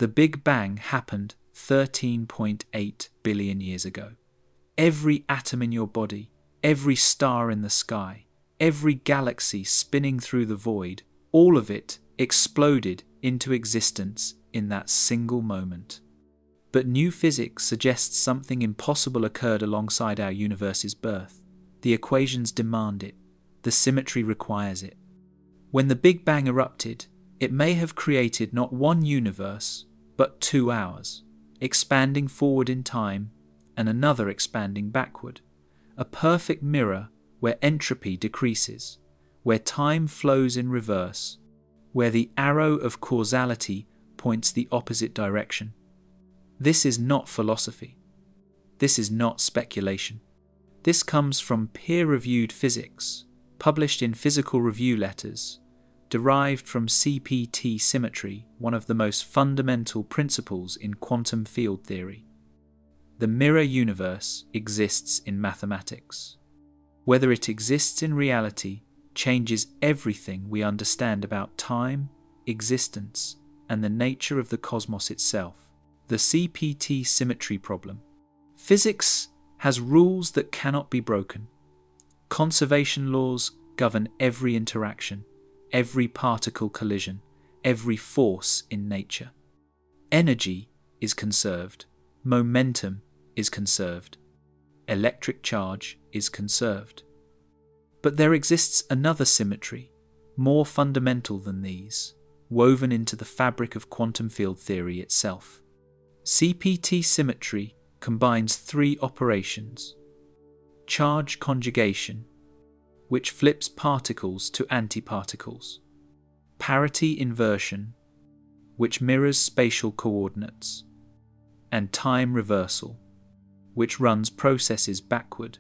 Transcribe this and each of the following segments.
The Big Bang happened 13.8 billion years ago. Every atom in your body, every star in the sky, every galaxy spinning through the void, all of it exploded into existence in that single moment. But new physics suggests something impossible occurred alongside our universe's birth. The equations demand it. The symmetry requires it. When the Big Bang erupted, it may have created not one universe, but 2 ours, expanding forward in time and another expanding backward. A perfect mirror where entropy decreases, where time flows in reverse, where the arrow of causality points the opposite direction. This is not philosophy. This is not speculation. This comes from peer-reviewed physics, published in Physical Review Letters, derived from CPT symmetry, one of the most fundamental principles in quantum field theory. The mirror universe exists in mathematics. Whether it exists in reality changes everything we understand about time, existence, and the nature of the cosmos itself. The CPT symmetry problem. Physics has rules that cannot be broken. Conservation laws govern every interaction, every particle collision, every force in nature. Energy is conserved. Momentum is conserved. Electric charge is conserved. But there exists another symmetry, more fundamental than these, woven into the fabric of quantum field theory itself. CPT symmetry combines 3 operations. Charge conjugation, which flips particles to antiparticles. Parity inversion, which mirrors spatial coordinates. And time reversal, which runs processes backward.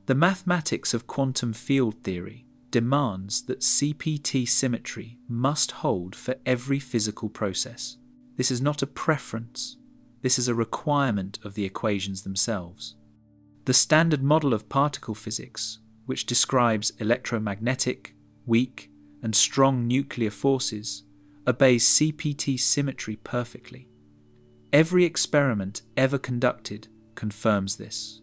The mathematics of quantum field theory demands that CPT symmetry must hold for every physical process. This is not a preference. This is a requirement of the equations themselves. The standard model of particle physics, which describes electromagnetic, weak, and strong nuclear forces, obeys CPT symmetry perfectly. Every experiment ever conducted confirms this.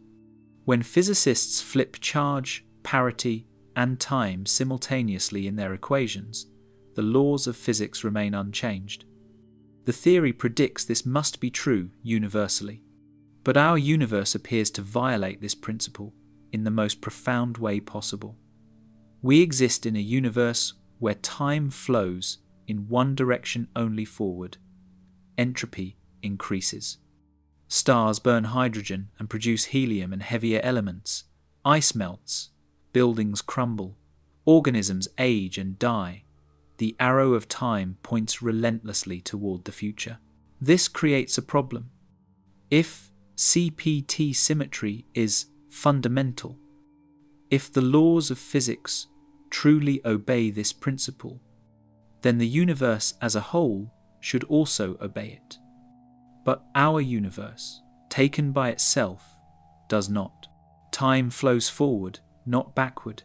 When physicists flip charge, parity, and time simultaneously in their equations, the laws of physics remain unchanged. The theory predicts this must be true universally. But our universe appears to violate this principle in the most profound way possible. We exist in a universe where time flows in one direction only forward. Entropy increases. Stars burn hydrogen and produce helium and heavier elements. Ice melts. Buildings crumble. Organisms age and die. The arrow of time points relentlessly toward the future. This creates a problem. If CPT symmetry is fundamental, if the laws of physics truly obey this principle, then the universe as a whole should also obey it. But our universe, taken by itself, does not. Time flows forward, not backward.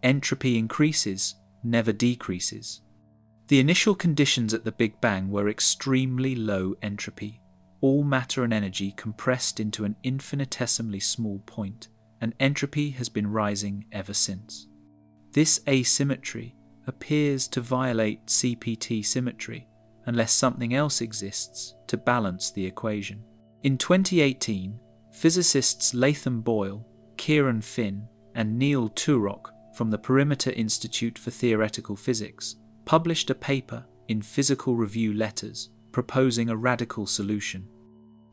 Entropy increases, never decreases. The initial conditions at the Big Bang were extremely low entropy, all matter and energy compressed into an infinitesimally small point, and entropy has been rising ever since. This asymmetry appears to violate CPT symmetry unless something else exists to balance the equation. In 2018, physicists Latham Boyle, Kieran Finn, and Neil Turok from the Perimeter Institute for Theoretical Physics published a paper in Physical Review Letters proposing a radical solution.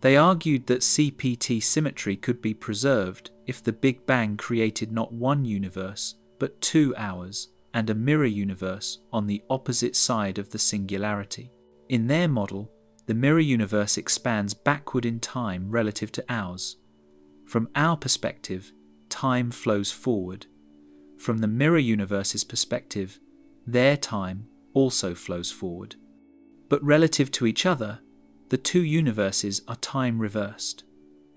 They argued that CPT symmetry could be preserved if the Big Bang created not one universe, but 2 ours, and a mirror universe on the opposite side of the singularity. In their model, the mirror universe expands backward in time relative to ours. From our perspective, time flows forward. From the mirror universe's perspective, their time also flows forward. But relative to each other, the 2 universes are time reversed.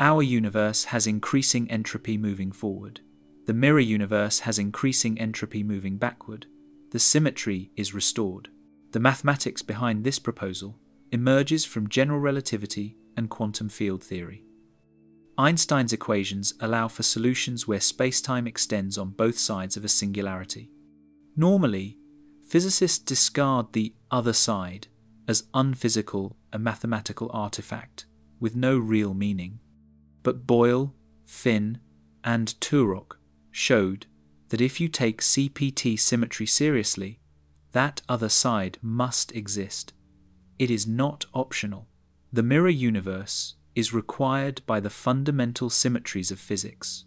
Our universe has increasing entropy moving forward. The mirror universe has increasing entropy moving backward. The symmetry is restored. The mathematics behind this proposal emerges from general relativity and quantum field theory. Einstein's equations allow for solutions where spacetime extends on both sides of a singularity. Normally, physicists discard the other side as unphysical, a mathematical artifact with no real meaning. But Boyle, Finn, and Turok showed that if you take CPT symmetry seriously, that other side must exist. It is not optional. The mirror universe is required by the fundamental symmetries of physics.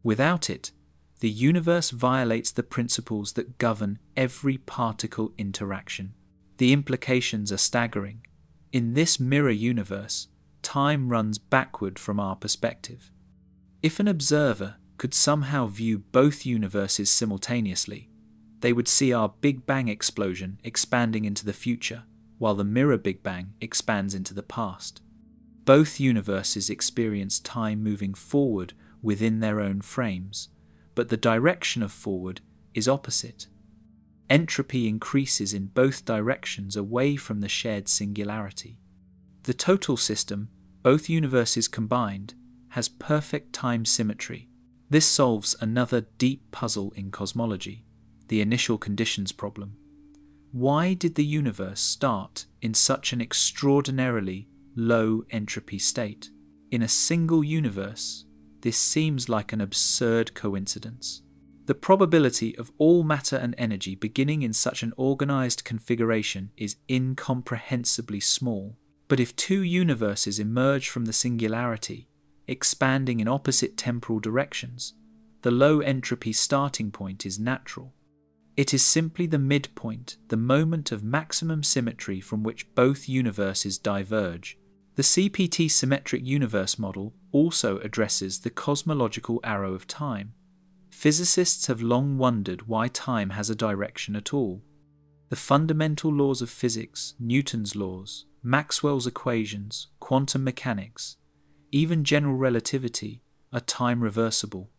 Without it, the universe violates the principles that govern every particle interaction. The implications are staggering. In this mirror universe, time runs backward from our perspective. If an observer could somehow view both universes simultaneously, they would see our Big Bang explosion expanding into the future, while the mirror Big Bang expands into the past. Both universes experience time moving forward within their own frames, but the direction of forward is opposite. Entropy increases in both directions away from the shared singularity. The total system, both universes combined, has perfect time symmetry. This solves another deep puzzle in cosmology, the initial conditions problem. Why did the universe start in such an extraordinarily low entropy state? In a single universe, this seems like an absurd coincidence. The probability of all matter and energy beginning in such an organized configuration is incomprehensibly small. But if two universes emerge from the singularity, expanding in opposite temporal directions, the low entropy starting point is natural. It is simply the midpoint, the moment of maximum symmetry from which both universes diverge. The CPT symmetric universe model also addresses the cosmological arrow of time. Physicists have long wondered why time has a direction at all. The fundamental laws of physics, Newton's laws, Maxwell's equations, quantum mechanics, even general relativity are time reversible.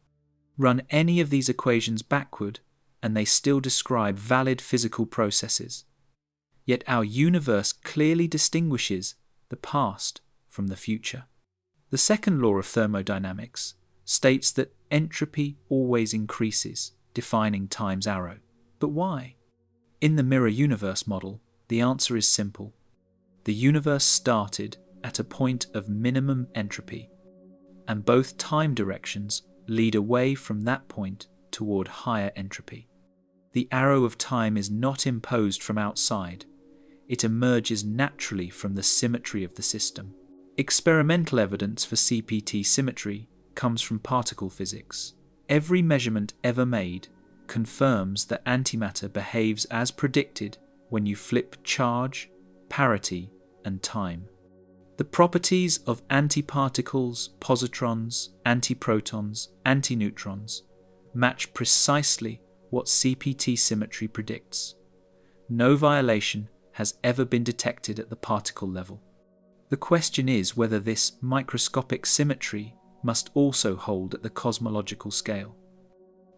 Run any of these equations backward and they still describe valid physical processes. Yet our universe clearly distinguishes the past from the future. The second law of thermodynamics states that entropy always increases, defining time's arrow. But why? In the mirror universe model, the answer is simple. The universe started at a point of minimum entropy, and both time directions lead away from that point toward higher entropy. The arrow of time is not imposed from outside. It emerges naturally from the symmetry of the system. Experimental evidence for CPT symmetry comes from particle physics. Every measurement ever made confirms that antimatter behaves as predicted when you flip charge, parity, and time. The properties of antiparticles, positrons, antiprotons, antineutrons match precisely what CPT symmetry predicts. No violation has ever been detected at the particle level. The question is whether this microscopic symmetry must also hold at the cosmological scale.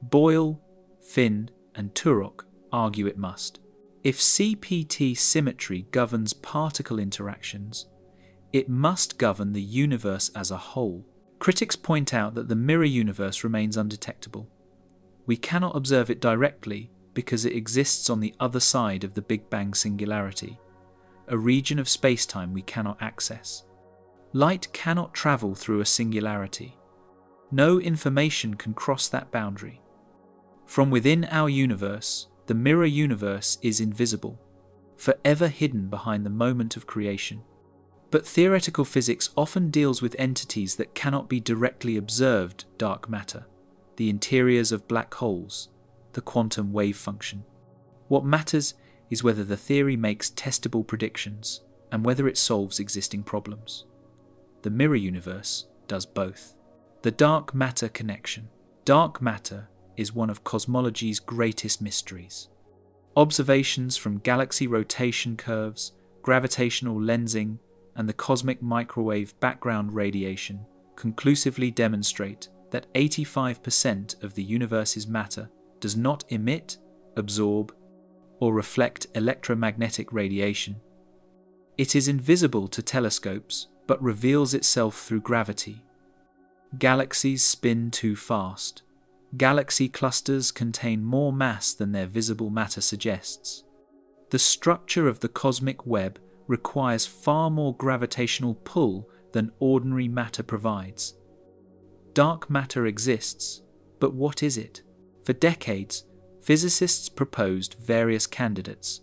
Boyle, Finn, and Turok argue it must. If CPT symmetry governs particle interactions, it must govern the universe as a whole. Critics point out that the mirror universe remains undetectable. We cannot observe it directly because it exists on the other side of the Big Bang singularity, a region of spacetime we cannot access. Light cannot travel through a singularity. No information can cross that boundary. From within our universe, the mirror universe is invisible, forever hidden behind the moment of creation. But theoretical physics often deals with entities that cannot be directly observed: dark matter, the interiors of black holes, the quantum wave function. What matters is whether the theory makes testable predictions and whether it solves existing problems. The mirror universe does both. The dark matter connection. Dark matter is one of cosmology's greatest mysteries. Observations from galaxy rotation curves, gravitational lensing, and the cosmic microwave background radiation conclusively demonstrate that 85% of the universe's matter does not emit, absorb, or reflect electromagnetic radiation. It is invisible to telescopes, but reveals itself through gravity. Galaxies spin too fast. Galaxy clusters contain more mass than their visible matter suggests. The structure of the cosmic web requires far more gravitational pull than ordinary matter provides. Dark matter exists, but what is it? For decades, physicists proposed various candidates.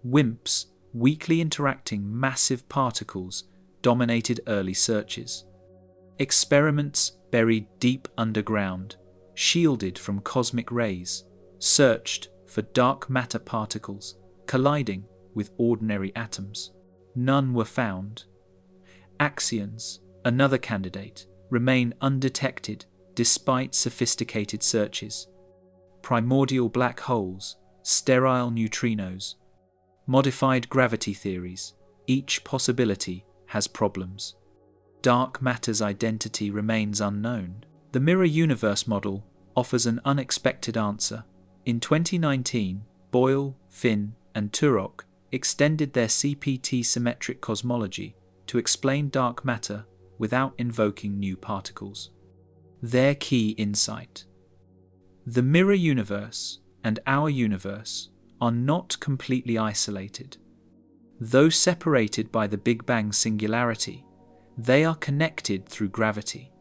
WIMPs, weakly interacting massive particles, dominated early searches. Experiments buried deep underground, shielded from cosmic rays, searched for dark matter particles colliding with ordinary atoms. None were found. Axions, another candidate, remain undetected despite sophisticated searches. Primordial black holes, sterile neutrinos, modified gravity theories, each possibility has problems. Dark matter's identity remains unknown. The mirror universe model offers an unexpected answer. In 2019, Boyle, Finn, and Turok extended their CPT symmetric cosmology to explain dark matter without invoking new particles. Their key insight: the mirror universe and our universe are not completely isolated. Though separated by the Big Bang singularity, they are connected through gravity.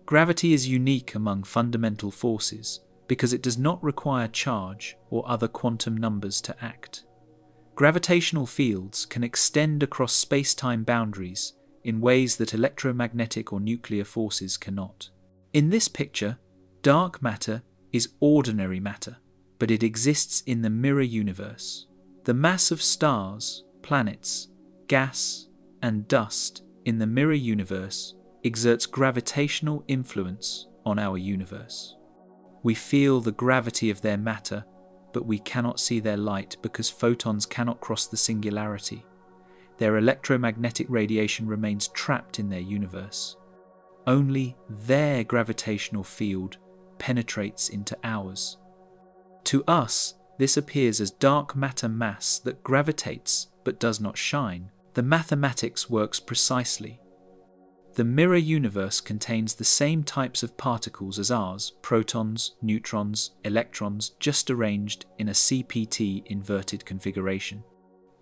Gravity is unique among fundamental forces because it does not require charge or other quantum numbers to act. Gravitational fields can extend across space-time boundaries in ways that electromagnetic or nuclear forces cannot. In this picture, dark matter is ordinary matter, but it exists in the mirror universe. The mass of stars, planets, gas, and dust in the mirror universe exerts gravitational influence on our universe. We feel the gravity of their matter, but we cannot see their light because photons cannot cross the singularity. Their electromagnetic radiation remains trapped in their universe. Only their gravitational field penetrates into ours. To us, this appears as dark matter mass that gravitates but does not shine. The mathematics works precisely. The mirror universe contains the same types of particles as ours: protons, neutrons, electrons, just arranged in a CPT inverted configuration.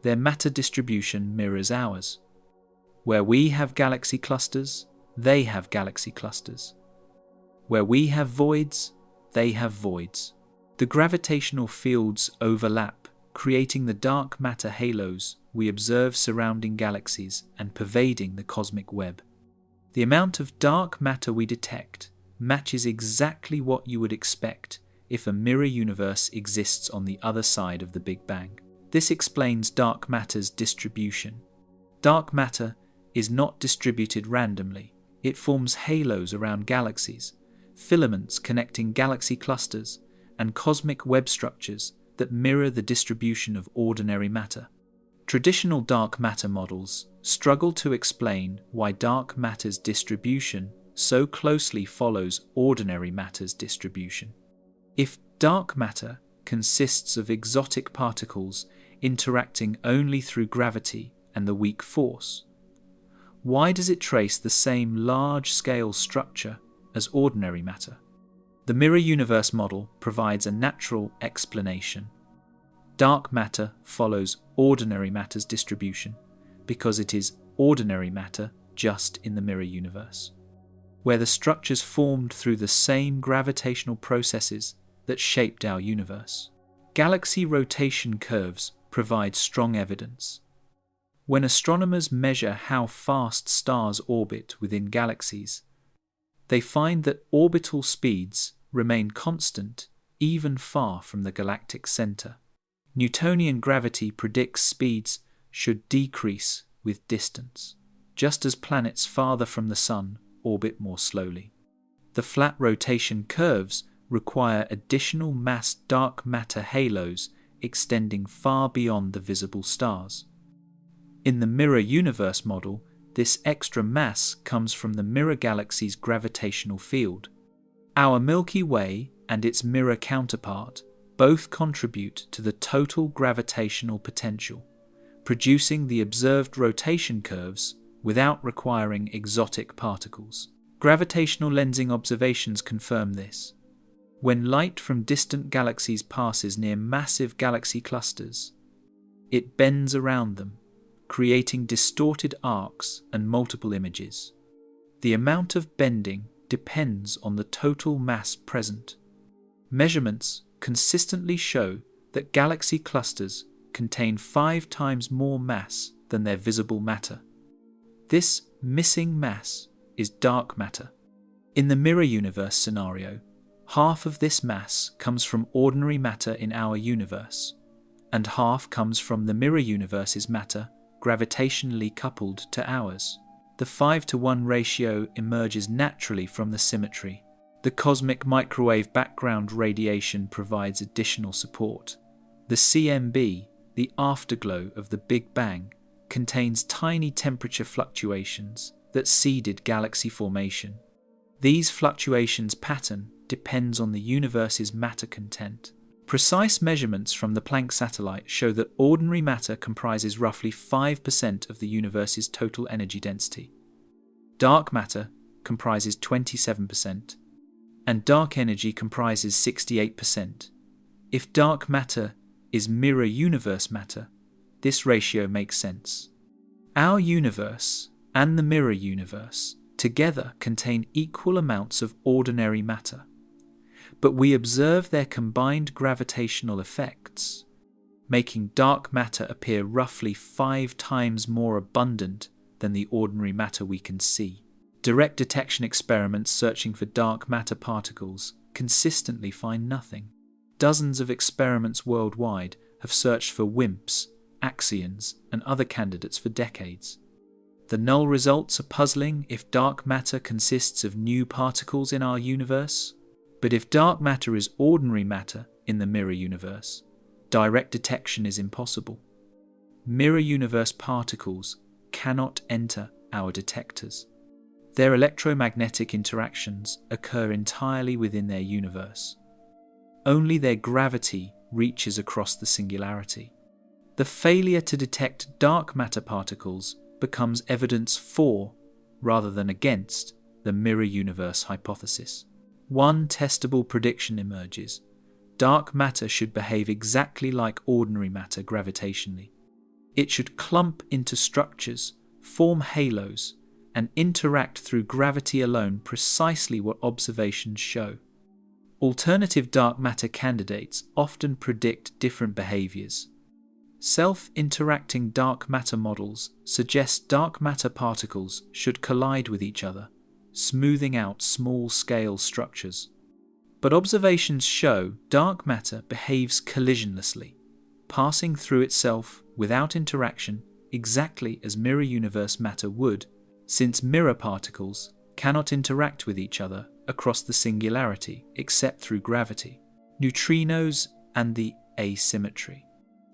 Their matter distribution mirrors ours. Where we have galaxy clusters, they have galaxy clusters. Where we have voids, they have voids. The gravitational fields overlap, creating the dark matter halos we observe surrounding galaxies and pervading the cosmic web. The amount of dark matter we detect matches exactly what you would expect if a mirror universe exists on the other side of the Big Bang. This explains dark matter's distribution. Dark matter is not distributed randomly. It forms halos around galaxies, filaments connecting galaxy clusters, and cosmic web structures that mirror the distribution of ordinary matter. Traditional dark matter models struggle to explain why dark matter's distribution so closely follows ordinary matter's distribution. If dark matter consists of exotic particles interacting only through gravity and the weak force, why does it trace the same large-scale structure as ordinary matter? The mirror universe model provides a natural explanation. Dark matter follows ordinary matter's distribution because it is ordinary matter just in the mirror universe, where the structures formed through the same gravitational processes that shaped our universe. Galaxy rotation curves provide strong evidence. When astronomers measure how fast stars orbit within galaxies, they find that orbital speeds remain constant even far from the galactic center. Newtonian gravity predicts speeds should decrease with distance, just as planets farther from the Sun orbit more slowly. The flat rotation curves require additional mass dark matter halos extending far beyond the visible stars. In the mirror universe model, this extra mass comes from the mirror galaxy's gravitational field. Our Milky Way and its mirror counterpart both contribute to the total gravitational potential, producing the observed rotation curves without requiring exotic particles. Gravitational lensing observations confirm this. When light from distant galaxies passes near massive galaxy clusters, it bends around them, creating distorted arcs and multiple images. The amount of bending depends on the total mass present. Measurements consistently show that galaxy clusters contain 5 times more mass than their visible matter. This missing mass is dark matter. In the mirror universe scenario, half of this mass comes from ordinary matter in our universe, and half comes from the mirror universe's matter gravitationally coupled to ours. The 5-to-1 ratio emerges naturally from the symmetry. The cosmic microwave background radiation provides additional support. The CMB, the afterglow of the Big Bang, contains tiny temperature fluctuations that seeded galaxy formation. These fluctuations' pattern depends on the universe's matter content. Precise measurements from the Planck satellite show that ordinary matter comprises roughly 5% of the universe's total energy density. Dark matter comprises 27%, and dark energy comprises 68%. If dark matter is mirror universe matter, this ratio makes sense. Our universe and the mirror universe together contain equal amounts of ordinary matter, but we observe their combined gravitational effects, making dark matter appear roughly 5 times more abundant than the ordinary matter we can see. Direct detection experiments searching for dark matter particles consistently find nothing. Dozens of experiments worldwide have searched for WIMPs, axions, and other candidates for decades. The null results are puzzling if dark matter consists of new particles in our universe. But if dark matter is ordinary matter in the mirror universe, direct detection is impossible. Mirror universe particles cannot enter our detectors. Their electromagnetic interactions occur entirely within their universe. Only their gravity reaches across the singularity. The failure to detect dark matter particles becomes evidence for, rather than against, the mirror universe hypothesis. One testable prediction emerges. Dark matter should behave exactly like ordinary matter gravitationally. It should clump into structures, form halos, and interact through gravity alone, precisely what observations show. Alternative dark matter candidates often predict different behaviors. Self-interacting dark matter models suggest dark matter particles should collide with each other, smoothing out small-scale structures. But observations show dark matter behaves collisionlessly, passing through itself without interaction exactly as mirror universe matter would, since mirror particles cannot interact with each other across the singularity except through gravity. Neutrinos and the asymmetry.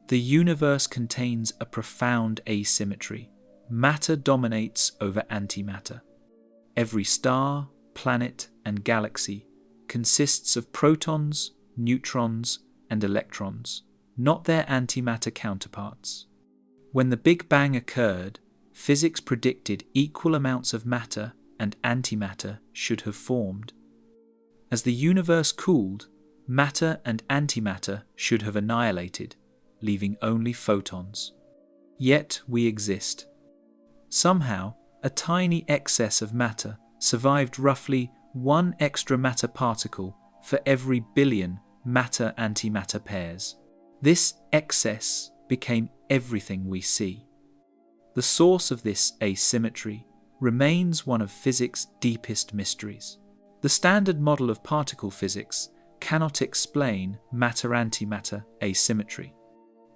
The universe contains a profound asymmetry. Matter dominates over antimatter. Every star, planet, and galaxy consists of protons, neutrons, and electrons, not their antimatter counterparts. When the Big Bang occurred, physics predicted equal amounts of matter and antimatter should have formed. As the universe cooled, matter and antimatter should have annihilated, leaving only photons. Yet we exist. Somehow, a tiny excess of matter survived roughly 1 extra matter particle for every billion matter-antimatter pairs. This excess became everything we see. The source of this asymmetry remains one of physics' deepest mysteries. The standard model of particle physics cannot explain matter-antimatter asymmetry.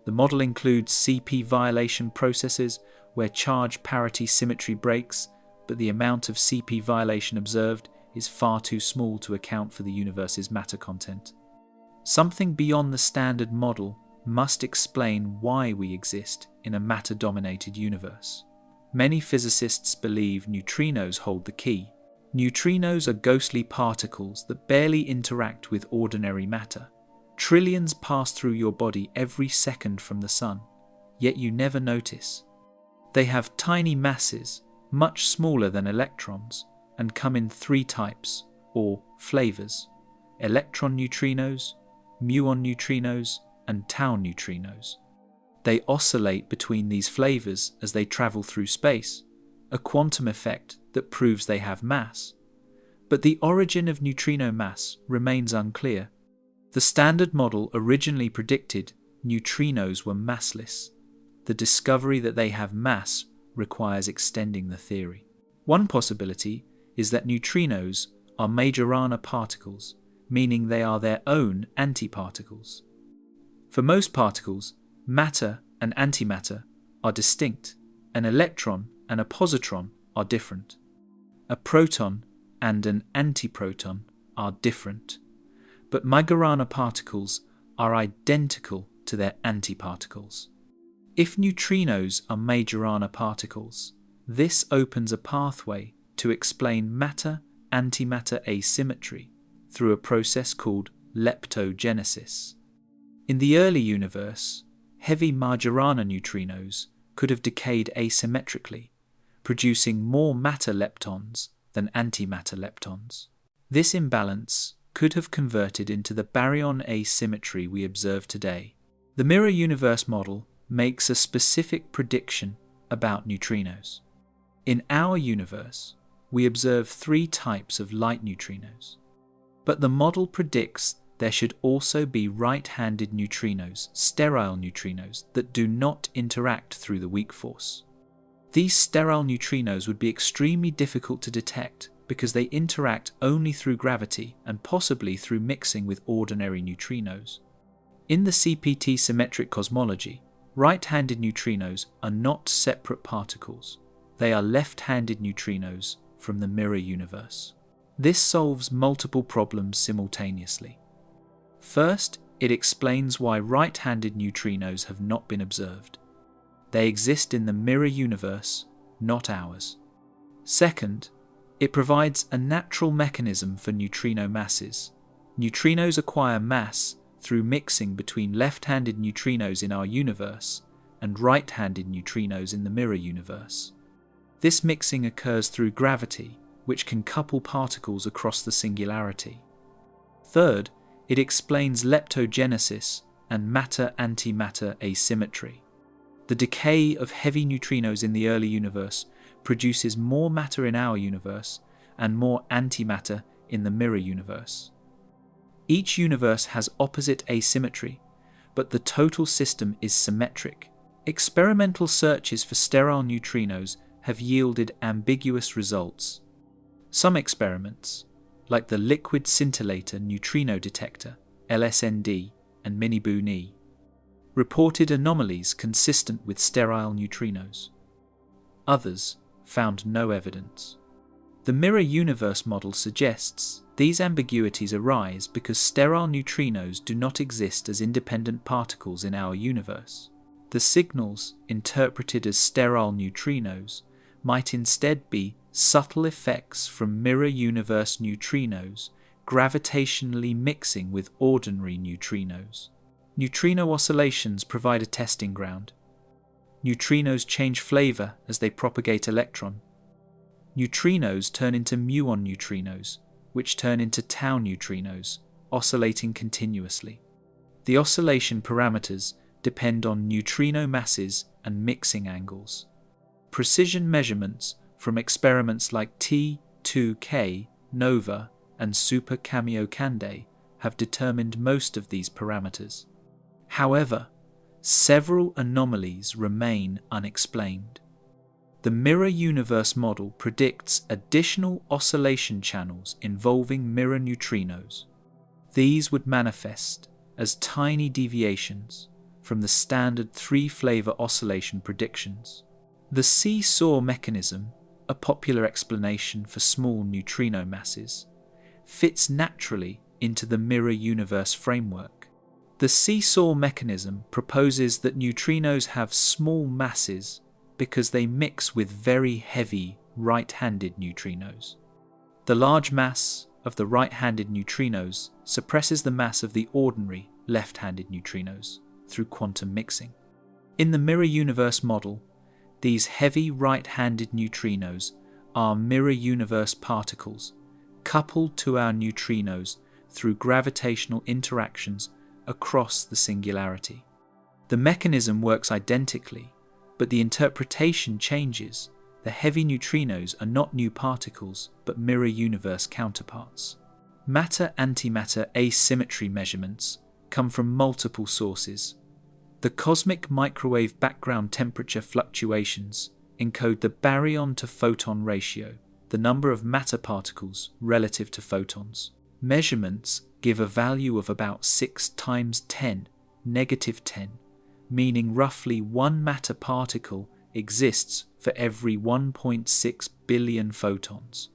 The model includes CP violation processes where charge parity symmetry breaks, but the amount of CP violation observed is far too small to account for the universe's matter content. Something beyond the standard model must explain why we exist in a matter-dominated universe. Many physicists believe neutrinos hold the key. Neutrinos are ghostly particles that barely interact with ordinary matter. Trillions pass through your body every second from the sun. yet you never notice. They have tiny masses, much smaller than electrons, and come in three types, or flavors: electron neutrinos, muon neutrinos, and tau neutrinos. They oscillate between these flavors as they travel through space, a quantum effect that proves they have mass. But the origin of neutrino mass remains unclear. The Standard Model originally predicted neutrinos were massless. The discovery that they have mass requires extending the theory. One possibility is that neutrinos are Majorana particles, meaning they are their own antiparticles. For most particles, matter and antimatter are distinct. An electron and a positron are different. A proton and an antiproton are different. But Majorana particles are identical to their antiparticles. If neutrinos are Majorana particles, this opens a pathway to explain matter-antimatter asymmetry through a process called leptogenesis. In the early universe, heavy Majorana neutrinos could have decayed asymmetrically, producing more matter leptons than antimatter leptons. This imbalance could have converted into the baryon asymmetry we observe today. The mirror universe model makes a specific prediction about neutrinos. In our universe, we observe three types of light neutrinos, but the model predicts there should also be right-handed neutrinos, sterile neutrinos, that do not interact through the weak force. These sterile neutrinos would be extremely difficult to detect because they interact only through gravity and possibly through mixing with ordinary neutrinos. In the CPT symmetric cosmology, right-handed neutrinos are not separate particles. They are left-handed neutrinos from the mirror universe. This solves multiple problems simultaneously. First, it explains why right-handed neutrinos have not been observed. They exist in the mirror universe, not ours. Second, it provides a natural mechanism for neutrino masses. Neutrinos acquire mass through mixing between left-handed neutrinos in our universe and right-handed neutrinos in the mirror universe. This mixing occurs through gravity, which can couple particles across the singularity. Third, it explains leptogenesis and matter-antimatter asymmetry. The decay of heavy neutrinos in the early universe produces more matter in our universe and more antimatter in the mirror universe. Each universe has opposite asymmetry, but the total system is symmetric. Experimental searches for sterile neutrinos have yielded ambiguous results. Some experiments, like the liquid scintillator neutrino detector, LSND, and Mini-Boo-Ni, reported anomalies consistent with sterile neutrinos. Others found no evidence. The mirror universe model suggests these ambiguities arise because sterile neutrinos do not exist as independent particles in our universe. The signals interpreted as sterile neutrinos might instead be subtle effects from mirror universe neutrinos gravitationally mixing with ordinary neutrinos. Neutrino oscillations provide a testing ground. Neutrinos change flavor as they propagate electron. Neutrinos turn into muon neutrinos, which turn into tau neutrinos, oscillating continuously. The oscillation parameters depend on neutrino masses and mixing angles. Precision measurements from experiments like T2K, NOVA, and Super Kamiokande have determined most of these parameters. However, several anomalies remain unexplained. The mirror universe model predicts additional oscillation channels involving mirror neutrinos. These would manifest as tiny deviations from the standard three-flavor oscillation predictions. The seesaw mechanism, a popular explanation for small neutrino masses, fits naturally into the mirror universe framework. The seesaw mechanism proposes that neutrinos have small masses because they mix with very heavy right-handed neutrinos. The large mass of the right-handed neutrinos suppresses the mass of the ordinary left-handed neutrinos through quantum mixing. In the mirror universe model, these heavy right-handed neutrinos are mirror universe particles coupled to our neutrinos through gravitational interactions across the singularity. The mechanism works identically, but the interpretation changes. The heavy neutrinos are not new particles, but mirror universe counterparts. Matter-antimatter asymmetry measurements come from multiple sources. The cosmic microwave background temperature fluctuations encode the baryon to photon ratio, the number of matter particles relative to photons. Measurements give a value of about 6 × 10⁻⁻⁻, meaning roughly 1 matter particle exists for every 1.6 billion photons.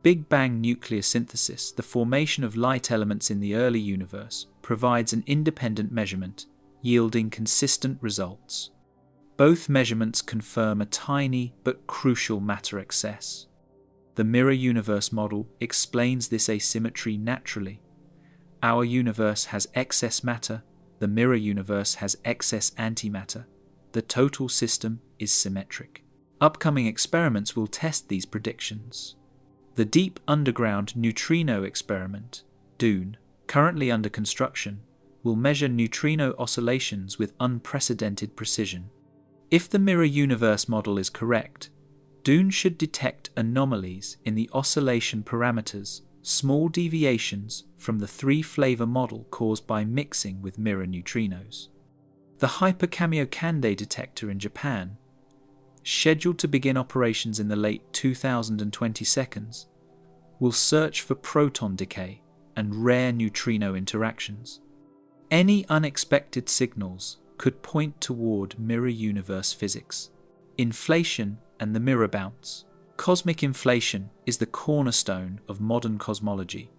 Big Bang nucleosynthesis, the formation of light elements in the early universe, provides an independent measurement, yielding consistent results. Both measurements confirm a tiny but crucial matter excess. The mirror universe model explains this asymmetry naturally. Our universe has excess matter, the mirror universe has excess antimatter. The total system is symmetric. Upcoming experiments will test these predictions. The Deep Underground Neutrino Experiment, DUNE, currently under construction, will measure neutrino oscillations with unprecedented precision. If the mirror universe model is correct, DUNE should detect anomalies in the oscillation parameters, small deviations from the three-flavor model caused by mixing with mirror neutrinos. The Hyper-Kamiokande detector in Japan, scheduled to begin operations in the late 2020s, will search for proton decay and rare neutrino interactions. Any unexpected signals could point toward mirror universe physics. Inflation and the mirror bounce. Cosmic inflation is the cornerstone of modern cosmology.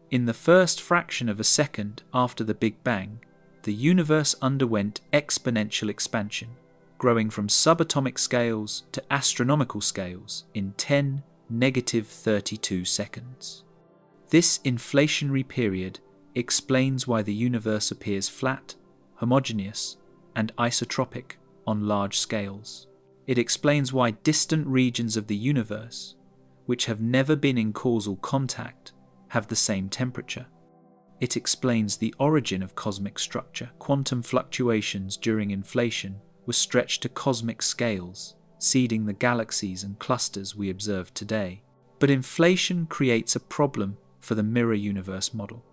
In the first fraction of a second after the Big Bang, the universe underwent exponential expansion, growing from subatomic scales to astronomical scales in 10⁻32 seconds. This inflationary period explains why the universe appears flat, homogeneous, and isotropic on large scales. It explains why distant regions of the universe, which have never been in causal contact, have the same temperature. It explains the origin of cosmic structure. Quantum fluctuations during inflation were stretched to cosmic scales, seeding the galaxies and clusters we observe today. But inflation creates a problem for the mirror universe model.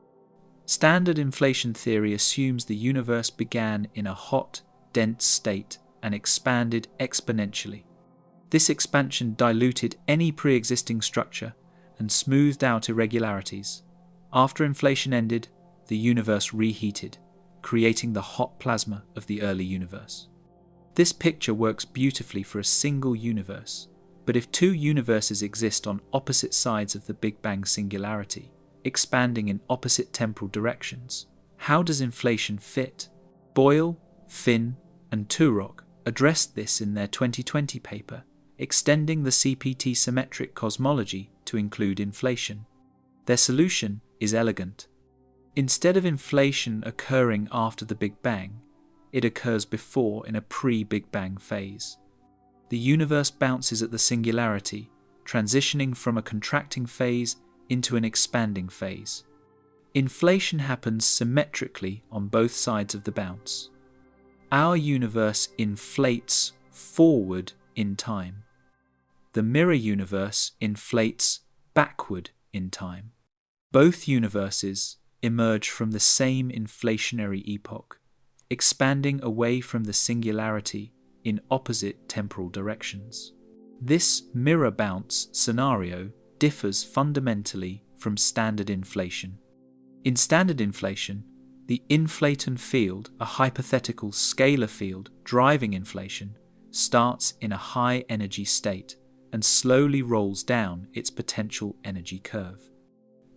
Standard inflation theory assumes the universe began in a hot, dense state and expanded exponentially. This expansion diluted any pre-existing structure and smoothed out irregularities. After inflation ended, the universe reheated, creating the hot plasma of the early universe. This picture works beautifully for a single universe, but if two universes exist on opposite sides of the Big Bang singularity, expanding in opposite temporal directions, how does inflation fit? Boyle, Finn, and Turok addressed this in their 2020 paper, extending the CPT symmetric cosmology to include inflation. Their solution is elegant. Instead of inflation occurring after the Big Bang, it occurs before in a pre-Big Bang phase. The universe bounces at the singularity, transitioning from a contracting phase into an expanding phase. Inflation happens symmetrically on both sides of the bounce. Our universe inflates forward in time. The mirror universe inflates backward in time. Both universes emerge from the same inflationary epoch, expanding away from the singularity in opposite temporal directions. This mirror bounce scenario differs fundamentally from standard inflation. In standard inflation, the inflaton field, a hypothetical scalar field driving inflation, starts in a high energy state and slowly rolls down its potential energy curve.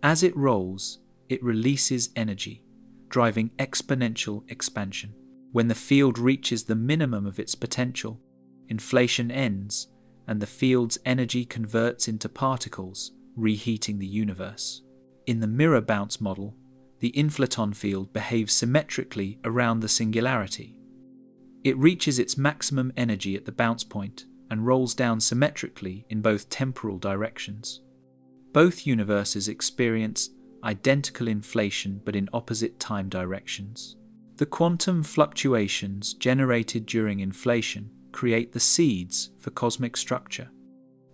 As it rolls, it releases energy, driving exponential expansion. When the field reaches the minimum of its potential, inflation ends and the field's energy converts into particles, reheating the universe. In the mirror bounce model, the inflaton field behaves symmetrically around the singularity. It reaches its maximum energy at the bounce point and rolls down symmetrically in both temporal directions. Both universes experience identical inflation but in opposite time directions. The quantum fluctuations generated during inflation create the seeds for cosmic structure.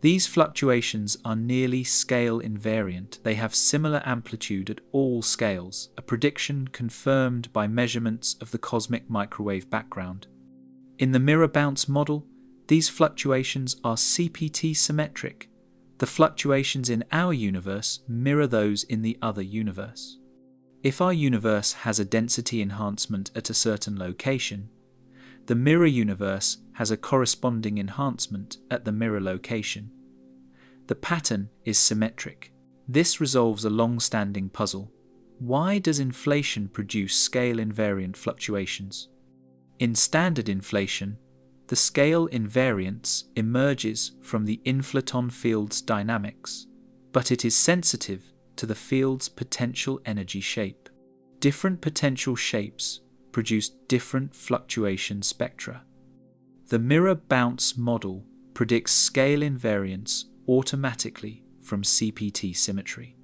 These fluctuations are nearly scale invariant. They have similar amplitude at all scales, a prediction confirmed by measurements of the cosmic microwave background. In the mirror bounce model, these fluctuations are CPT symmetric. The fluctuations in our universe mirror those in the other universe. If our universe has a density enhancement at a certain location, the mirror universe has a corresponding enhancement at the mirror location. The pattern is symmetric. This resolves a long-standing puzzle. Why does inflation produce scale-invariant fluctuations? In standard inflation, the scale invariance emerges from the inflaton field's dynamics, but it is sensitive to the field's potential energy shape. Different potential shapes produce different fluctuation spectra. The mirror bounce model predicts scale invariance automatically from CPT symmetry.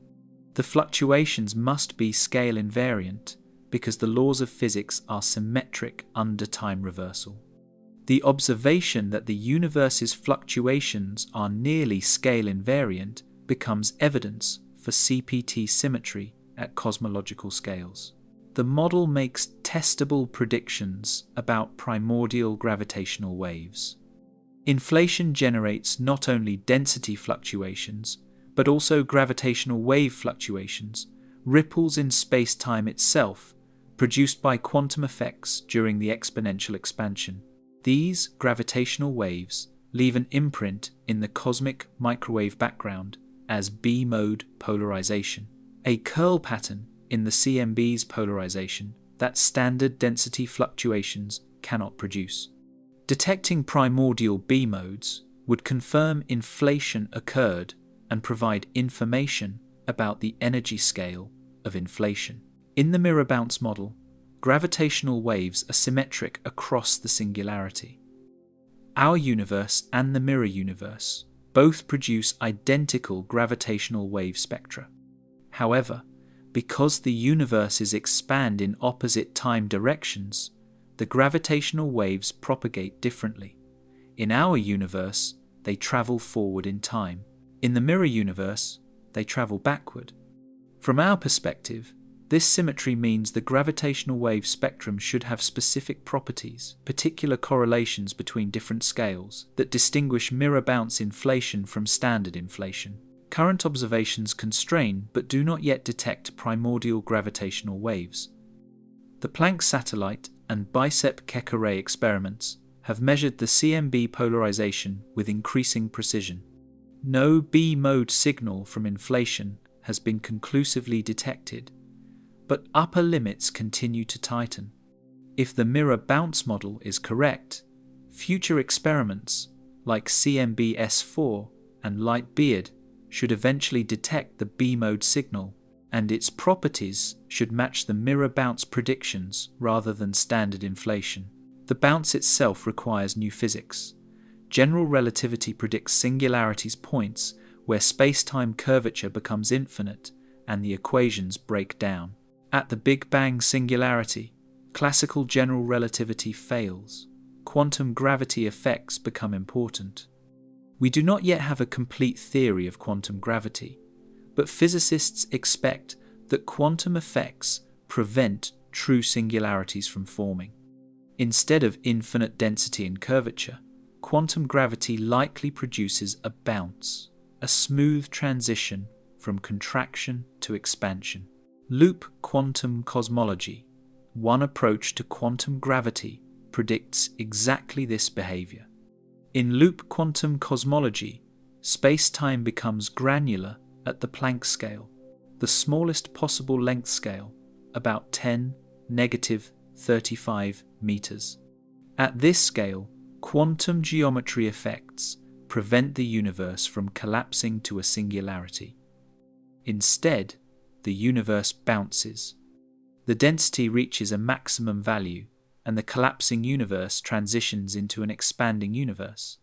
The fluctuations must be scale invariant because the laws of physics are symmetric under time reversal. The observation that the universe's fluctuations are nearly scale invariant becomes evidence for CPT symmetry at cosmological scales. The model makes testable predictions about primordial gravitational waves. Inflation generates not only density fluctuations, but also gravitational wave fluctuations, ripples in space-time itself, produced by quantum effects during the exponential expansion. These gravitational waves leave an imprint in the cosmic microwave background as B-mode polarization, a curl pattern in the CMB's polarization that standard density fluctuations cannot produce. Detecting primordial B-modes would confirm inflation occurred and provide information about the energy scale of inflation. In the mirror bounce model, gravitational waves are symmetric across the singularity. Our universe and the mirror universe both produce identical gravitational wave spectra. However, because the universes expand in opposite time directions, the gravitational waves propagate differently. In our universe, they travel forward in time. In the mirror universe, they travel backward. From our perspective, this symmetry means the gravitational wave spectrum should have specific properties, particular correlations between different scales, that distinguish mirror bounce inflation from standard inflation. Current observations constrain but do not yet detect primordial gravitational waves. The Planck satellite and Bicep-Keck array experiments have measured the CMB polarization with increasing precision. No B-mode signal from inflation has been conclusively detected, but upper limits continue to tighten. If the mirror bounce model is correct, future experiments like CMB-S4 and Light-Beard should eventually detect the B-mode signal, and its properties should match the mirror bounce predictions rather than standard inflation. The bounce itself requires new physics. General relativity predicts singularities points where space-time curvature becomes infinite and the equations break down. At the Big Bang singularity, classical general relativity fails. Quantum gravity effects become important. We do not yet have a complete theory of quantum gravity, but physicists expect that quantum effects prevent true singularities from forming. Instead of infinite density and curvature, quantum gravity likely produces a bounce, a smooth transition from contraction to expansion. Loop quantum cosmology, one approach to quantum gravity, predicts exactly this behavior. In loop quantum cosmology, space-time becomes granular at the Planck scale, the smallest possible length scale, about 10⁻35 meters. At this scale, quantum geometry effects prevent the universe from collapsing to a singularity. Instead, the universe bounces. The density reaches a maximum value, and the collapsing universe transitions into an expanding universe.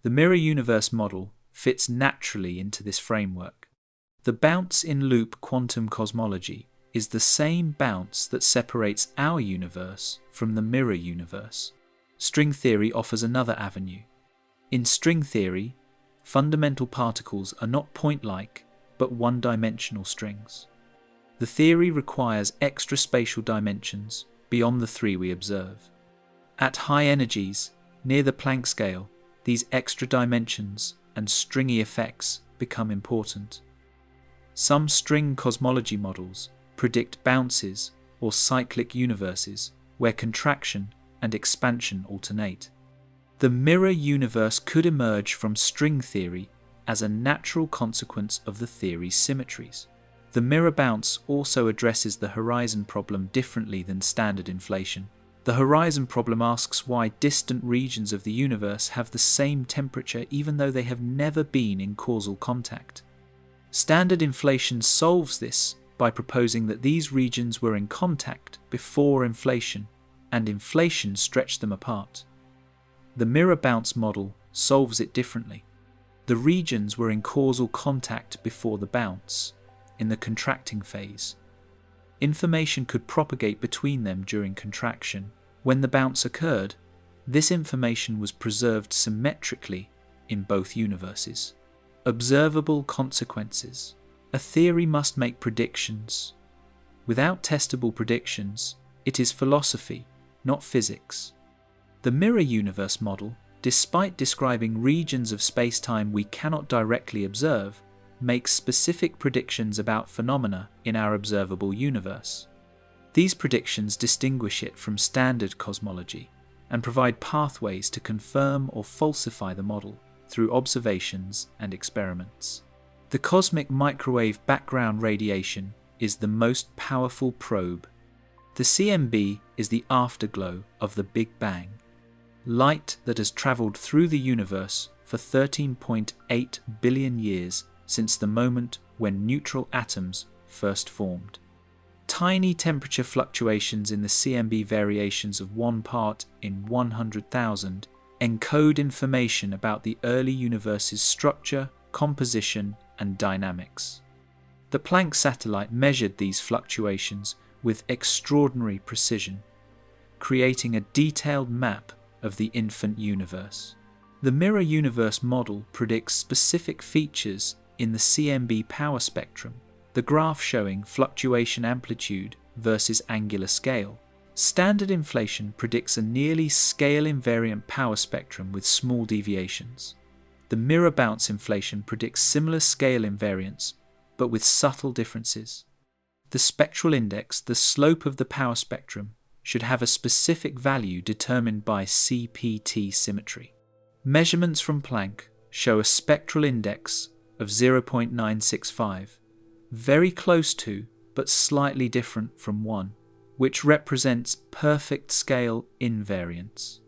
The mirror universe model fits naturally into this framework. The bounce-in-loop quantum cosmology is the same bounce that separates our universe from the mirror universe. String theory offers another avenue. In string theory, fundamental particles are not point-like, but one-dimensional strings. The theory requires extra spatial dimensions beyond the three we observe. At high energies, near the Planck scale, these extra dimensions and stringy effects become important. Some string cosmology models predict bounces or cyclic universes where contraction and expansion alternate. The mirror universe could emerge from string theory as a natural consequence of the theory's symmetries. The mirror bounce also addresses the horizon problem differently than standard inflation. The horizon problem asks why distant regions of the universe have the same temperature even though they have never been in causal contact. Standard inflation solves this by proposing that these regions were in contact before inflation, and inflation stretched them apart. The mirror bounce model solves it differently. The regions were in causal contact before the bounce, in the contracting phase. Information could propagate between them during contraction. When the bounce occurred, this information was preserved symmetrically in both universes. Observable consequences. A theory must make predictions. Without testable predictions, it is philosophy, not physics. The mirror universe model, despite describing regions of space-time we cannot directly observe, makes specific predictions about phenomena in our observable universe. These predictions distinguish it from standard cosmology and provide pathways to confirm or falsify the model through observations and experiments. The cosmic microwave background radiation is the most powerful probe. The CMB is the afterglow of the Big Bang, light that has travelled through the universe for 13.8 billion years since the moment when neutral atoms first formed. Tiny temperature fluctuations in the CMB variations of 1 part in 100,000 encode information about the early universe's structure, composition, and dynamics. The Planck satellite measured these fluctuations with extraordinary precision, creating a detailed map of the infant universe. The mirror universe model predicts specific features in the CMB power spectrum, the graph showing fluctuation amplitude versus angular scale. Standard inflation predicts a nearly scale-invariant power spectrum with small deviations. The mirror bounce inflation predicts similar scale invariance, but with subtle differences. The spectral index, the slope of the power spectrum, should have a specific value determined by CPT symmetry. Measurements from Planck show a spectral index of 0.965, very close to, but slightly different from 1, which represents perfect scale invariance.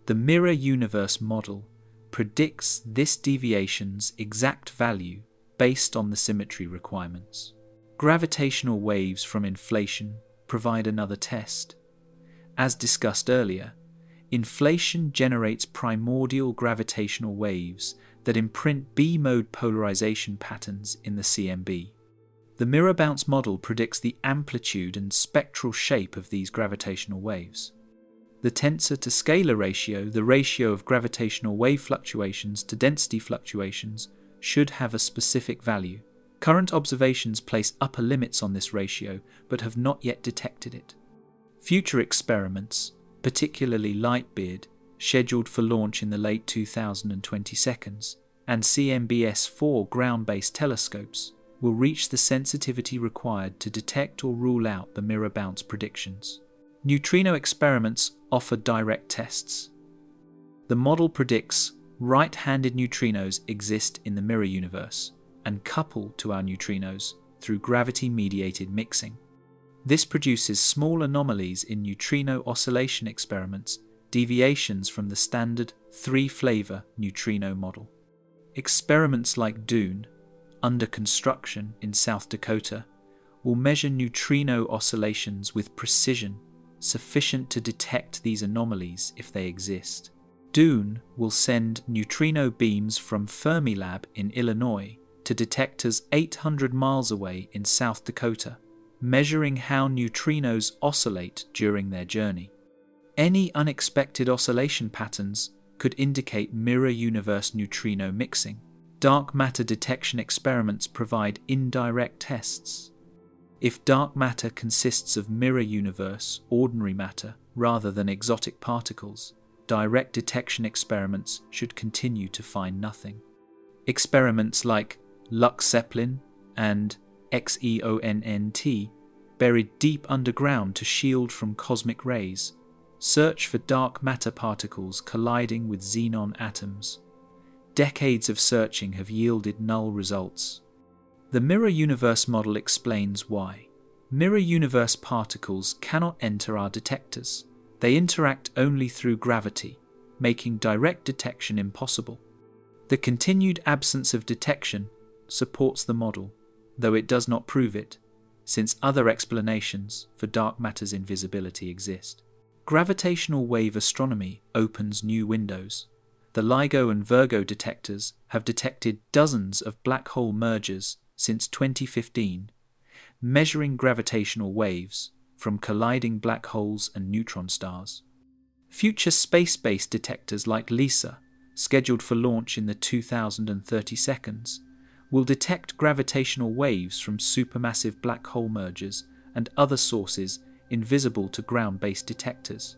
The mirror universe model predicts this deviation's exact value based on the symmetry requirements. Gravitational waves from inflation provide another test. As discussed earlier, inflation generates primordial gravitational waves that imprint B-mode polarization patterns in the CMB. The mirror bounce model predicts the amplitude and spectral shape of these gravitational waves. The tensor to scalar ratio, the ratio of gravitational wave fluctuations to density fluctuations, should have a specific value. Current observations place upper limits on this ratio, but have not yet detected it. Future experiments, particularly LightBeard, scheduled for launch in the late 2022, and CMBS-4 ground-based telescopes, will reach the sensitivity required to detect or rule out the mirror bounce predictions. Neutrino experiments offer direct tests. The model predicts right-handed neutrinos exist in the mirror universe and couple to our neutrinos through gravity-mediated mixing. This produces small anomalies in neutrino oscillation experiments, deviations from the standard three-flavor neutrino model. Experiments like DUNE, under construction in South Dakota, will measure neutrino oscillations with precision sufficient to detect these anomalies if they exist. DUNE will send neutrino beams from Fermilab in Illinois to detectors 800 miles away in South Dakota, measuring how neutrinos oscillate during their journey. Any unexpected oscillation patterns could indicate mirror universe neutrino mixing. Dark matter detection experiments provide indirect tests. If dark matter consists of mirror universe, ordinary matter, rather than exotic particles, direct detection experiments should continue to find nothing. Experiments like LUX-ZEPPELIN and XEONNT, buried deep underground to shield from cosmic rays, search for dark matter particles colliding with xenon atoms. Decades of searching have yielded null results. The mirror universe model explains why. Mirror universe particles cannot enter our detectors. They interact only through gravity, making direct detection impossible. The continued absence of detection supports the model, though it does not prove it, since other explanations for dark matter's invisibility exist. Gravitational wave astronomy opens new windows. The LIGO and Virgo detectors have detected dozens of black hole mergers since 2015, measuring gravitational waves from colliding black holes and neutron stars. Future space-based detectors like LISA, scheduled for launch in the 2032, will detect gravitational waves from supermassive black hole mergers and other sources invisible to ground-based detectors.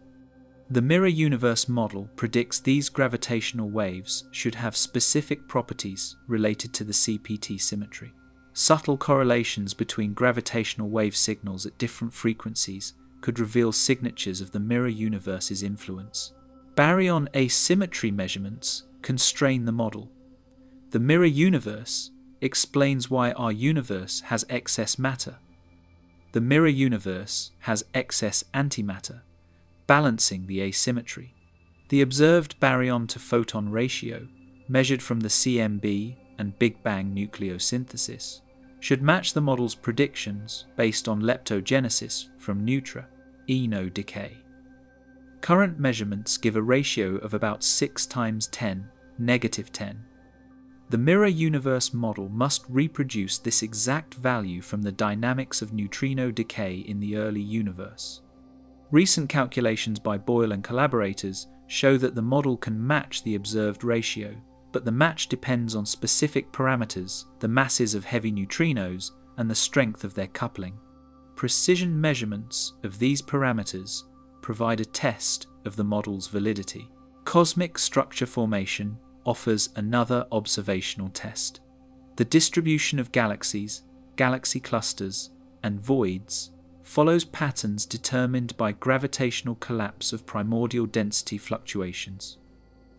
The mirror universe model predicts these gravitational waves should have specific properties related to the CPT symmetry. Subtle correlations between gravitational wave signals at different frequencies could reveal signatures of the mirror universe's influence. Baryon asymmetry measurements constrain the model. The mirror universe explains why our universe has excess matter. The mirror universe has excess antimatter, balancing the asymmetry. The observed baryon to photon ratio, measured from the CMB and Big Bang nucleosynthesis, should match the model's predictions based on leptogenesis from neutra decay. Current measurements give a ratio of about 6 times 10, -10. The mirror universe model must reproduce this exact value from the dynamics of neutrino decay in the early universe. Recent calculations by Boyle and collaborators show that the model can match the observed ratio, but the match depends on specific parameters, the masses of heavy neutrinos, and the strength of their coupling. Precision measurements of these parameters provide a test of the model's validity. Cosmic structure formation offers another observational test. The distribution of galaxies, galaxy clusters, and voids follows patterns determined by gravitational collapse of primordial density fluctuations.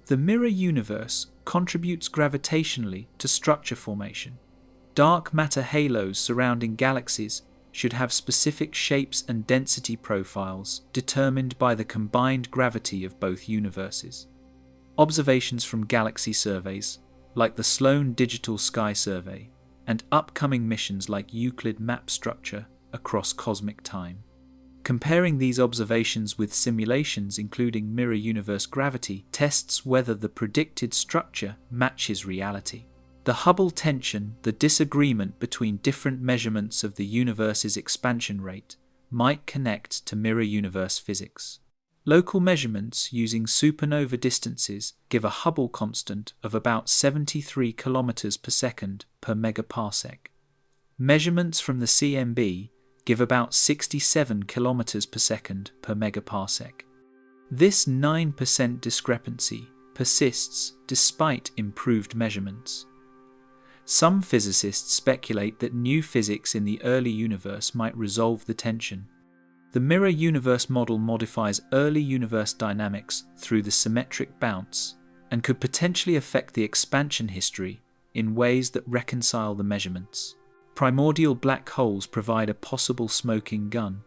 The mirror universe contributes gravitationally to structure formation. Dark matter halos surrounding galaxies should have specific shapes and density profiles determined by the combined gravity of both universes. Observations from galaxy surveys, like the Sloan Digital Sky Survey, and upcoming missions like Euclid Map Structure across cosmic time. Comparing these observations with simulations including mirror universe gravity tests whether the predicted structure matches reality. The Hubble tension, the disagreement between different measurements of the universe's expansion rate, might connect to mirror universe physics. Local measurements using supernova distances give a Hubble constant of about 73 km per second per megaparsec. Measurements from the CMB give about 67 km per second per megaparsec. This 9% discrepancy persists despite improved measurements. Some physicists speculate that new physics in the early universe might resolve the tension. The mirror universe model modifies early universe dynamics through the symmetric bounce and could potentially affect the expansion history in ways that reconcile the measurements. Primordial black holes provide a possible smoking gun.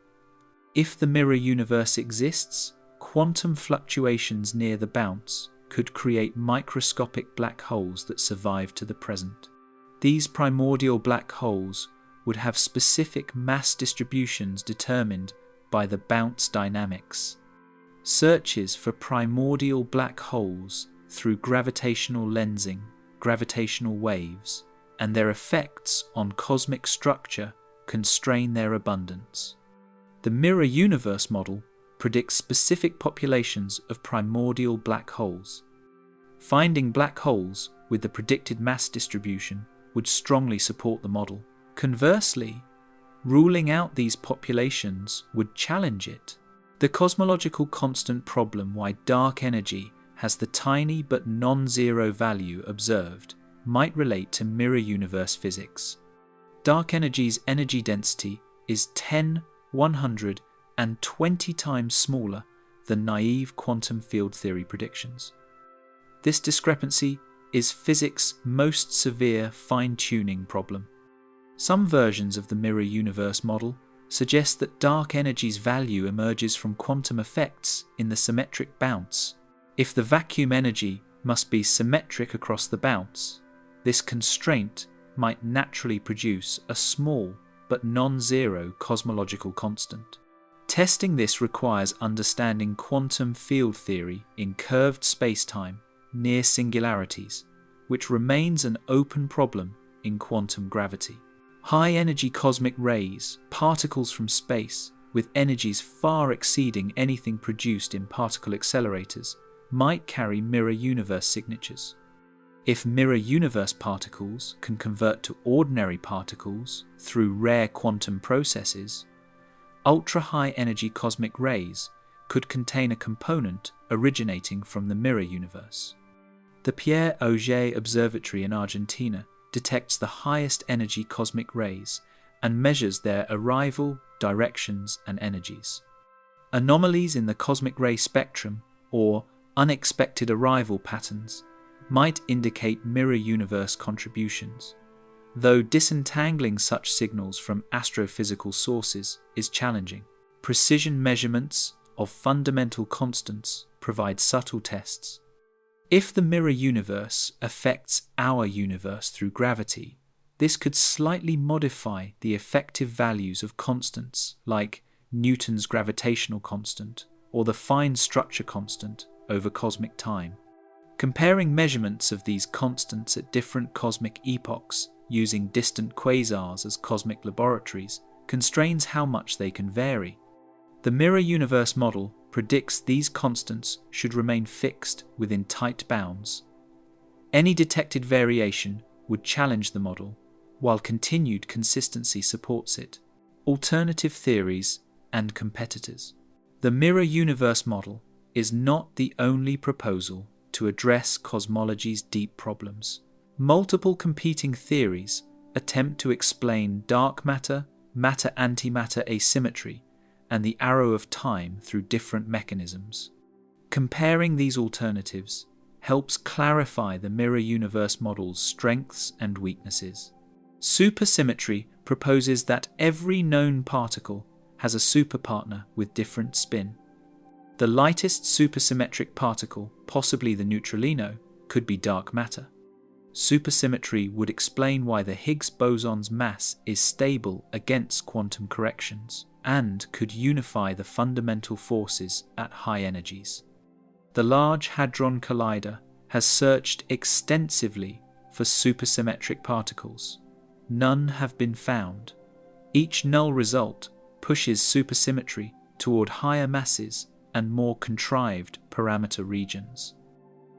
If the mirror universe exists, quantum fluctuations near the bounce could create microscopic black holes that survive to the present. These primordial black holes would have specific mass distributions determined by the bounce dynamics. Searches for primordial black holes through gravitational lensing, gravitational waves, and their effects on cosmic structure constrain their abundance. The mirror universe model predicts specific populations of primordial black holes. Finding black holes with the predicted mass distribution would strongly support the model. Conversely, ruling out these populations would challenge it. The cosmological constant problem why dark energy has the tiny but non-zero value observed might relate to mirror universe physics. Dark energy's energy density is 10, 100, and 20 times smaller than naive quantum field theory predictions. This discrepancy is physics' most severe fine-tuning problem. Some versions of the mirror universe model suggest that dark energy's value emerges from quantum effects in the symmetric bounce. If the vacuum energy must be symmetric across the bounce, this constraint might naturally produce a small but non-zero cosmological constant. Testing this requires understanding quantum field theory in curved spacetime near singularities, which remains an open problem in quantum gravity. High-energy cosmic rays, particles from space, with energies far exceeding anything produced in particle accelerators, might carry mirror universe signatures. If mirror universe particles can convert to ordinary particles through rare quantum processes, ultra-high energy cosmic rays could contain a component originating from the mirror universe. The Pierre Auger Observatory in Argentina detects the highest energy cosmic rays and measures their arrival, directions, and energies. Anomalies in the cosmic ray spectrum, or unexpected arrival patterns, might indicate mirror universe contributions, though disentangling such signals from astrophysical sources is challenging. Precision measurements of fundamental constants provide subtle tests. If the mirror universe affects our universe through gravity, this could slightly modify the effective values of constants like Newton's gravitational constant or the fine structure constant over cosmic time. Comparing measurements of these constants at different cosmic epochs using distant quasars as cosmic laboratories constrains how much they can vary. The mirror universe model predicts these constants should remain fixed within tight bounds. Any detected variation would challenge the model, while continued consistency supports it. Alternative theories and competitors. The mirror universe model is not the only proposal to address cosmology's deep problems. Multiple competing theories attempt to explain dark matter, matter-antimatter asymmetry, and the arrow of time through different mechanisms. Comparing these alternatives helps clarify the mirror universe model's strengths and weaknesses. Supersymmetry proposes that every known particle has a superpartner with different spin. The lightest supersymmetric particle, possibly the neutralino, could be dark matter. Supersymmetry would explain why the Higgs boson's mass is stable against quantum corrections and could unify the fundamental forces at high energies. The Large Hadron Collider has searched extensively for supersymmetric particles. None have been found. Each null result pushes supersymmetry toward higher masses and more contrived parameter regions.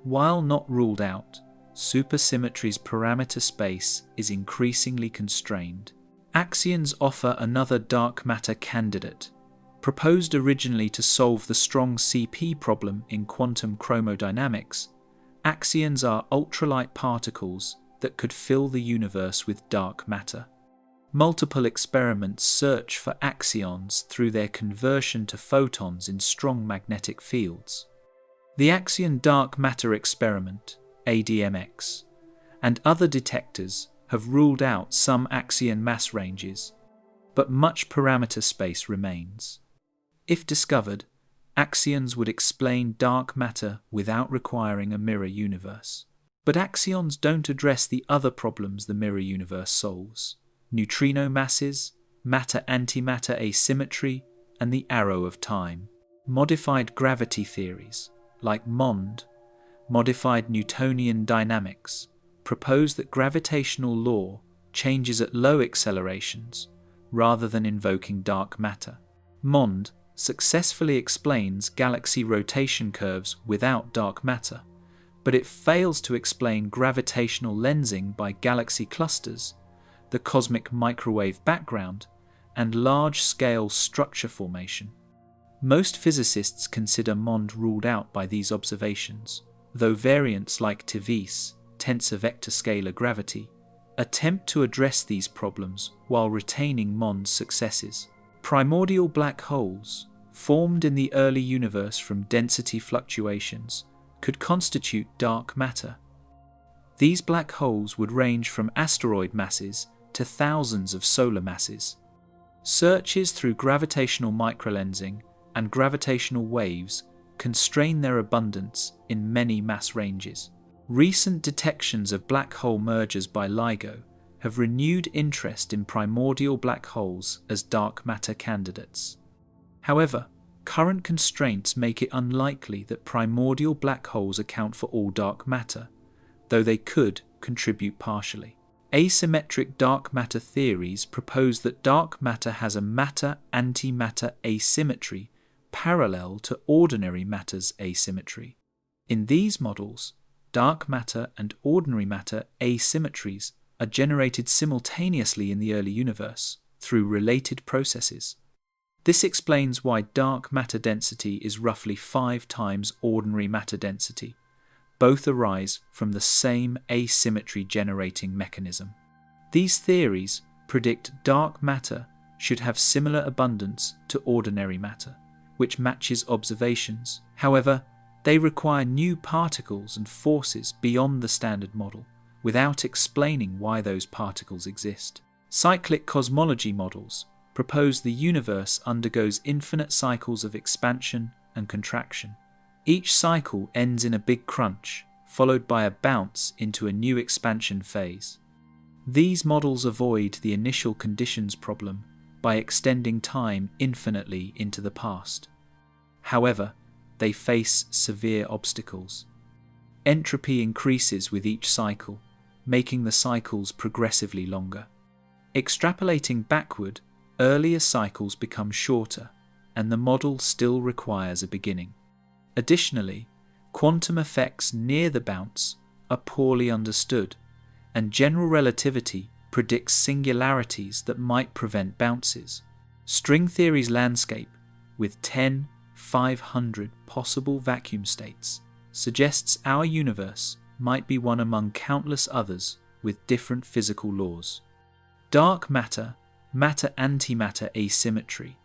While not ruled out, supersymmetry's parameter space is increasingly constrained. Axions offer another dark matter candidate. Proposed originally to solve the strong CP problem in quantum chromodynamics, axions are ultralight particles that could fill the universe with dark matter. Multiple experiments search for axions through their conversion to photons in strong magnetic fields. The Axion Dark Matter Experiment, ADMX, and other detectors have ruled out some axion mass ranges, but much parameter space remains. If discovered, axions would explain dark matter without requiring a mirror universe. But axions don't address the other problems the mirror universe solves: neutrino masses, matter-antimatter asymmetry, and the arrow of time. Modified gravity theories, like MOND, modified Newtonian dynamics, propose that gravitational law changes at low accelerations rather than invoking dark matter. MOND successfully explains galaxy rotation curves without dark matter, but it fails to explain gravitational lensing by galaxy clusters, the cosmic microwave background, and large-scale structure formation. Most physicists consider MOND ruled out by these observations, though variants like TVIS, tensor vector scalar gravity, attempt to address these problems while retaining MOND's successes. Primordial black holes, formed in the early universe from density fluctuations, could constitute dark matter. These black holes would range from asteroid masses to thousands of solar masses. Searches through gravitational microlensing and gravitational waves constrain their abundance in many mass ranges. Recent detections of black hole mergers by LIGO have renewed interest in primordial black holes as dark matter candidates. However, current constraints make it unlikely that primordial black holes account for all dark matter, though they could contribute partially. Asymmetric dark matter theories propose that dark matter has a matter-antimatter asymmetry parallel to ordinary matter's asymmetry. In these models, dark matter and ordinary matter asymmetries are generated simultaneously in the early universe through related processes. This explains why dark matter density is roughly 5 times ordinary matter density. Both arise from the same asymmetry generating mechanism. These theories predict dark matter should have similar abundance to ordinary matter, which matches observations. However, they require new particles and forces beyond the standard model, without explaining why those particles exist. Cyclic cosmology models propose the universe undergoes infinite cycles of expansion and contraction. Each cycle ends in a big crunch, followed by a bounce into a new expansion phase. These models avoid the initial conditions problem by extending time infinitely into the past. However, they face severe obstacles. Entropy increases with each cycle, making the cycles progressively longer. Extrapolating backward, earlier cycles become shorter, and the model still requires a beginning. Additionally, quantum effects near the bounce are poorly understood, and general relativity predicts singularities that might prevent bounces. String theory's landscape, with 10,500 possible vacuum states, suggests our universe might be one among countless others with different physical laws. Dark matter, matter-antimatter asymmetry,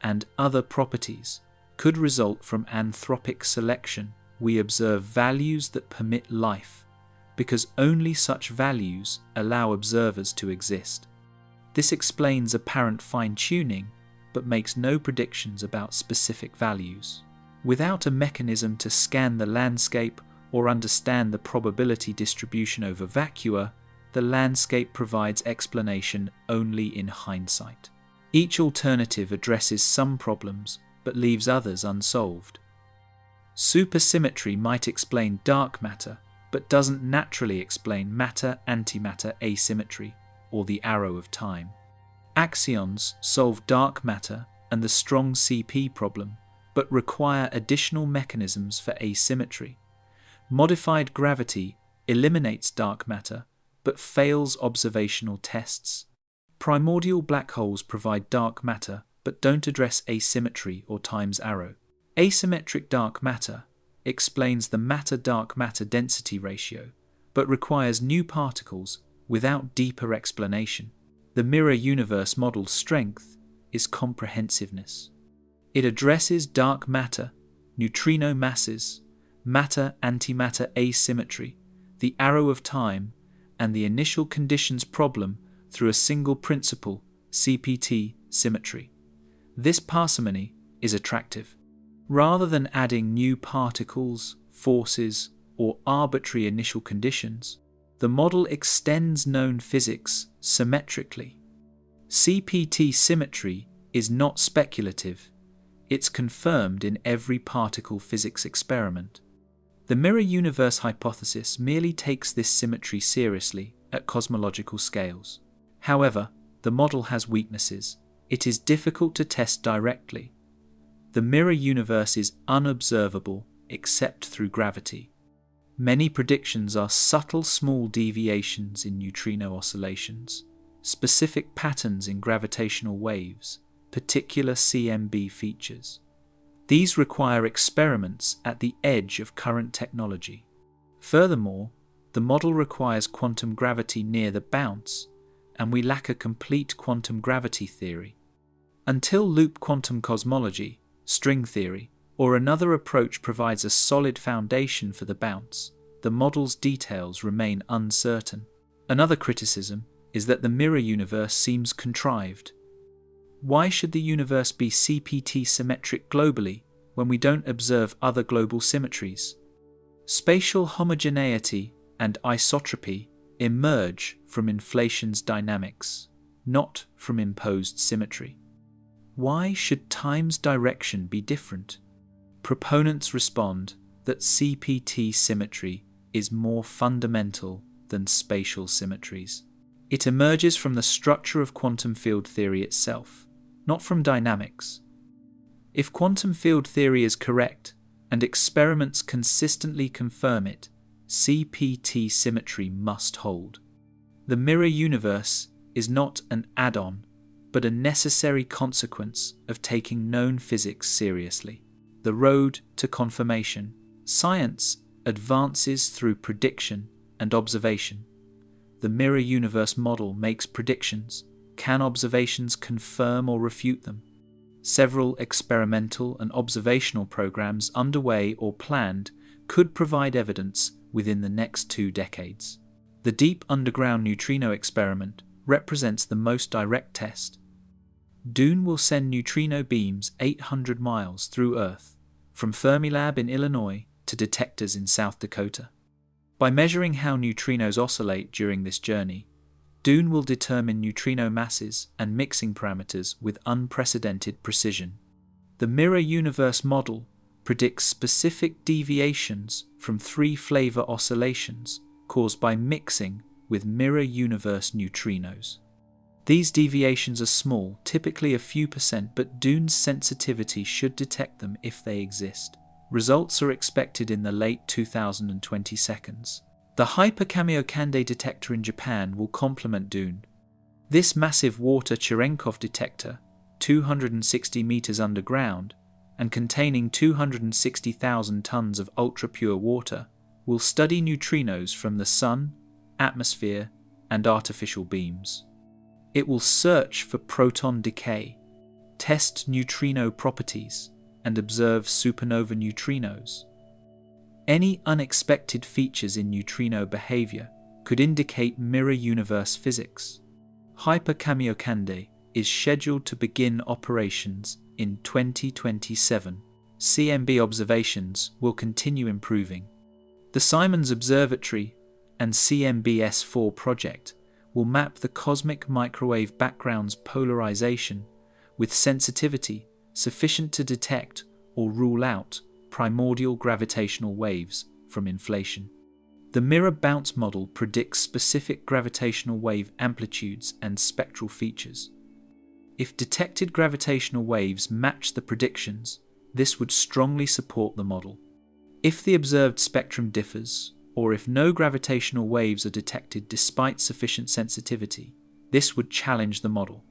and other properties could result from anthropic selection. We observe values that permit life, because only such values allow observers to exist. This explains apparent fine-tuning, but makes no predictions about specific values. Without a mechanism to scan the landscape or understand the probability distribution over vacua, the landscape provides explanation only in hindsight. Each alternative addresses some problems, but leaves others unsolved. Supersymmetry might explain dark matter, but doesn't naturally explain matter-antimatter asymmetry, or the arrow of time. Axions solve dark matter and the strong CP problem, but require additional mechanisms for asymmetry. Modified gravity eliminates dark matter, but fails observational tests. Primordial black holes provide dark matter, but don't address asymmetry or time's arrow. Asymmetric dark matter explains the matter-dark matter density ratio, but requires new particles without deeper explanation. The mirror universe model's strength is comprehensiveness. It addresses dark matter, neutrino masses, matter-antimatter asymmetry, the arrow of time, and the initial conditions problem through a single principle, CPT symmetry. This parsimony is attractive. Rather than adding new particles, forces, or arbitrary initial conditions, the model extends known physics symmetrically. CPT symmetry is not speculative, It's confirmed in every particle physics experiment. The mirror universe hypothesis merely takes this symmetry seriously at cosmological scales. However, the model has weaknesses. It is difficult to test directly. The mirror universe is unobservable except through gravity. Many predictions are subtle small deviations in neutrino oscillations, specific patterns in gravitational waves, particular CMB features. These require experiments at the edge of current technology. Furthermore, the model requires quantum gravity near the bounce, and we lack a complete quantum gravity theory. Until loop quantum cosmology, string theory, or another approach provides a solid foundation for the bounce, the model's details remain uncertain. Another criticism is that the mirror universe seems contrived. Why should the universe be CPT symmetric globally when we don't observe other global symmetries? Spatial homogeneity and isotropy emerge from inflation's dynamics, not from imposed symmetry. Why should time's direction be different? Proponents respond that CPT symmetry is more fundamental than spatial symmetries. It emerges from the structure of quantum field theory itself, not from dynamics. If quantum field theory is correct, and experiments consistently confirm it, CPT symmetry must hold. The mirror universe is not an add-on, but a necessary consequence of taking known physics seriously. The road to confirmation. Science advances through prediction and observation. The mirror universe model makes predictions. Can observations confirm or refute them? Several experimental and observational programs underway or planned could provide evidence within the next 2 decades. The Deep Underground Neutrino experiment represents the most direct test. DUNE will send neutrino beams 800 miles through Earth, from Fermilab in Illinois to detectors in South Dakota. By measuring how neutrinos oscillate during this journey, DUNE will determine neutrino masses and mixing parameters with unprecedented precision. The mirror universe model predicts specific deviations from 3-flavor oscillations caused by mixing with mirror universe neutrinos. These deviations are small, typically a few percent, but DUNE's sensitivity should detect them if they exist. Results are expected in the late 2020 seconds. The Hyper-Kamiokande detector in Japan will complement DUNE. This massive water Cherenkov detector, 260 meters underground, and containing 260,000 tons of ultra-pure water, will study neutrinos from the sun, atmosphere, and artificial beams. It will search for proton decay, test neutrino properties, and observe supernova neutrinos. Any unexpected features in neutrino behavior could indicate mirror universe physics. Hyper-Kamiokande is scheduled to begin operations in 2027. CMB observations will continue improving. The Simons Observatory and CMB-S4 project will map the cosmic microwave background's polarization with sensitivity sufficient to detect or rule out primordial gravitational waves from inflation. The mirror bounce model predicts specific gravitational wave amplitudes and spectral features. If detected gravitational waves match the predictions, this would strongly support the model. If the observed spectrum differs, or if no gravitational waves are detected despite sufficient sensitivity, this would challenge the model.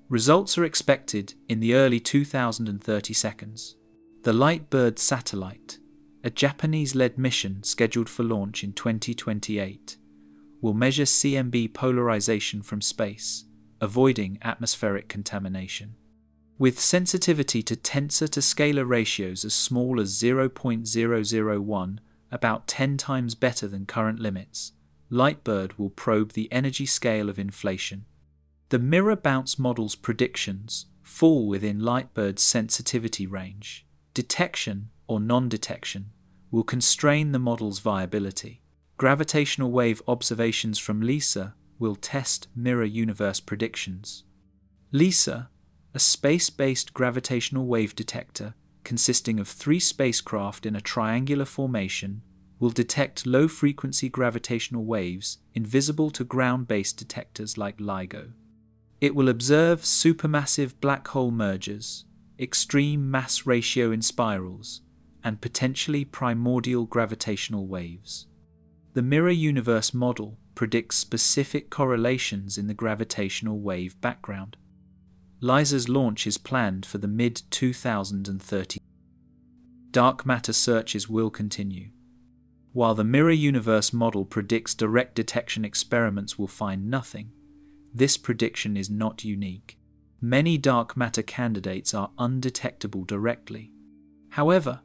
Results are expected in the early 2030 seconds. The LightBird satellite, a Japanese-led mission scheduled for launch in 2028, will measure CMB polarization from space, avoiding atmospheric contamination. With sensitivity to tensor-to-scalar ratios as small as 0.001, about 10 times better than current limits, LightBird will probe the energy scale of inflation. The mirror bounce model's predictions fall within LightBird's sensitivity range. Detection or non-detection will constrain the model's viability. Gravitational wave observations from LISA will test mirror universe predictions. LISA, a space-based gravitational wave detector consisting of 3 spacecraft in a triangular formation will detect low-frequency gravitational waves invisible to ground-based detectors like LIGO. It will observe supermassive black hole mergers, extreme mass ratio in spirals, and potentially primordial gravitational waves. The mirror universe model predicts specific correlations in the gravitational wave background. LISA's launch is planned for the mid-2030s. Dark matter searches will continue. While the mirror universe model predicts direct detection experiments will find nothing, this prediction is not unique. Many dark matter candidates are undetectable directly. However,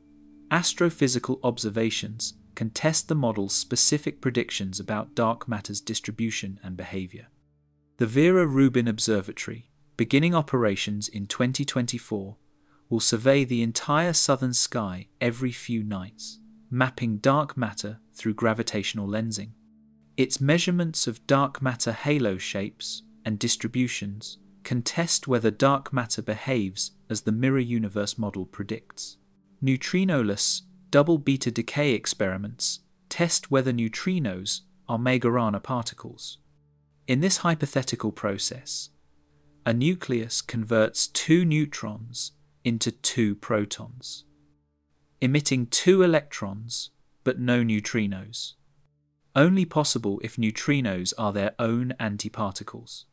astrophysical observations can test the model's specific predictions about dark matter's distribution and behavior. The Vera Rubin Observatory, beginning operations in 2024, will survey the entire southern sky every few nights, mapping dark matter through gravitational lensing. Its measurements of dark matter halo shapes and distributions can test whether dark matter behaves as the mirror universe model predicts. Neutrinoless double beta decay experiments test whether neutrinos are Majorana particles. In this hypothetical process, a nucleus converts 2 neutrons into 2 protons, emitting 2 electrons but no neutrinos. Only possible if neutrinos are their own antiparticles.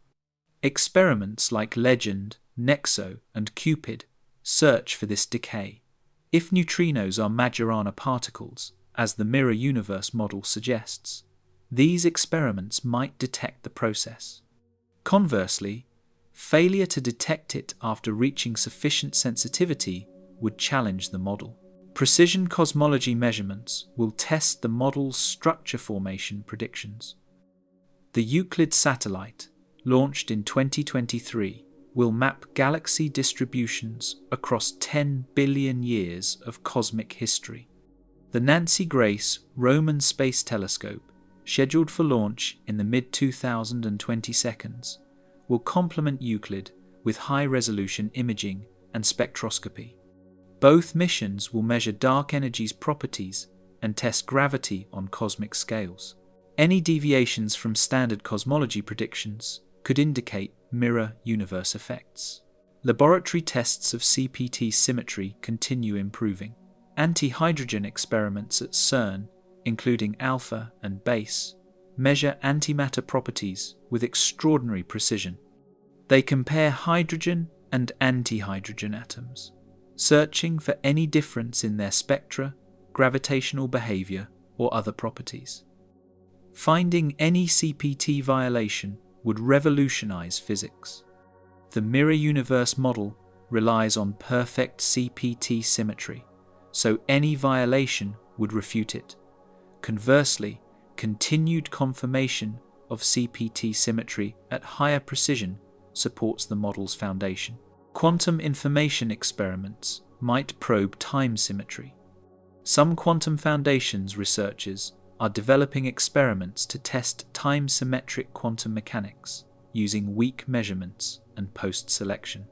Experiments like Legend, Nexo, and Cupid search for this decay. If neutrinos are Majorana particles, as the mirror universe model suggests, these experiments might detect the process. Conversely, failure to detect it after reaching sufficient sensitivity would challenge the model. Precision cosmology measurements will test the model's structure formation predictions. The Euclid satellite, launched in 2023, will map galaxy distributions across 10 billion years of cosmic history. The Nancy Grace Roman Space Telescope, scheduled for launch in the mid-2022, will complement Euclid with high-resolution imaging and spectroscopy. Both missions will measure dark energy's properties and test gravity on cosmic scales. Any deviations from standard cosmology predictions could indicate mirror universe effects. Laboratory tests of CPT symmetry continue improving. Anti-hydrogen experiments at CERN, including alpha and base, measure antimatter properties with extraordinary precision. They compare hydrogen and antihydrogen atoms, searching for any difference in their spectra, gravitational behavior, or other properties. Finding any CPT violation would revolutionize physics. The mirror universe model relies on perfect CPT symmetry, so any violation would refute it. Conversely, continued confirmation of CPT symmetry at higher precision supports the model's foundation. Quantum information experiments might probe time symmetry. Some quantum foundations researchers are developing experiments to test time-symmetric quantum mechanics using weak measurements and post-selection.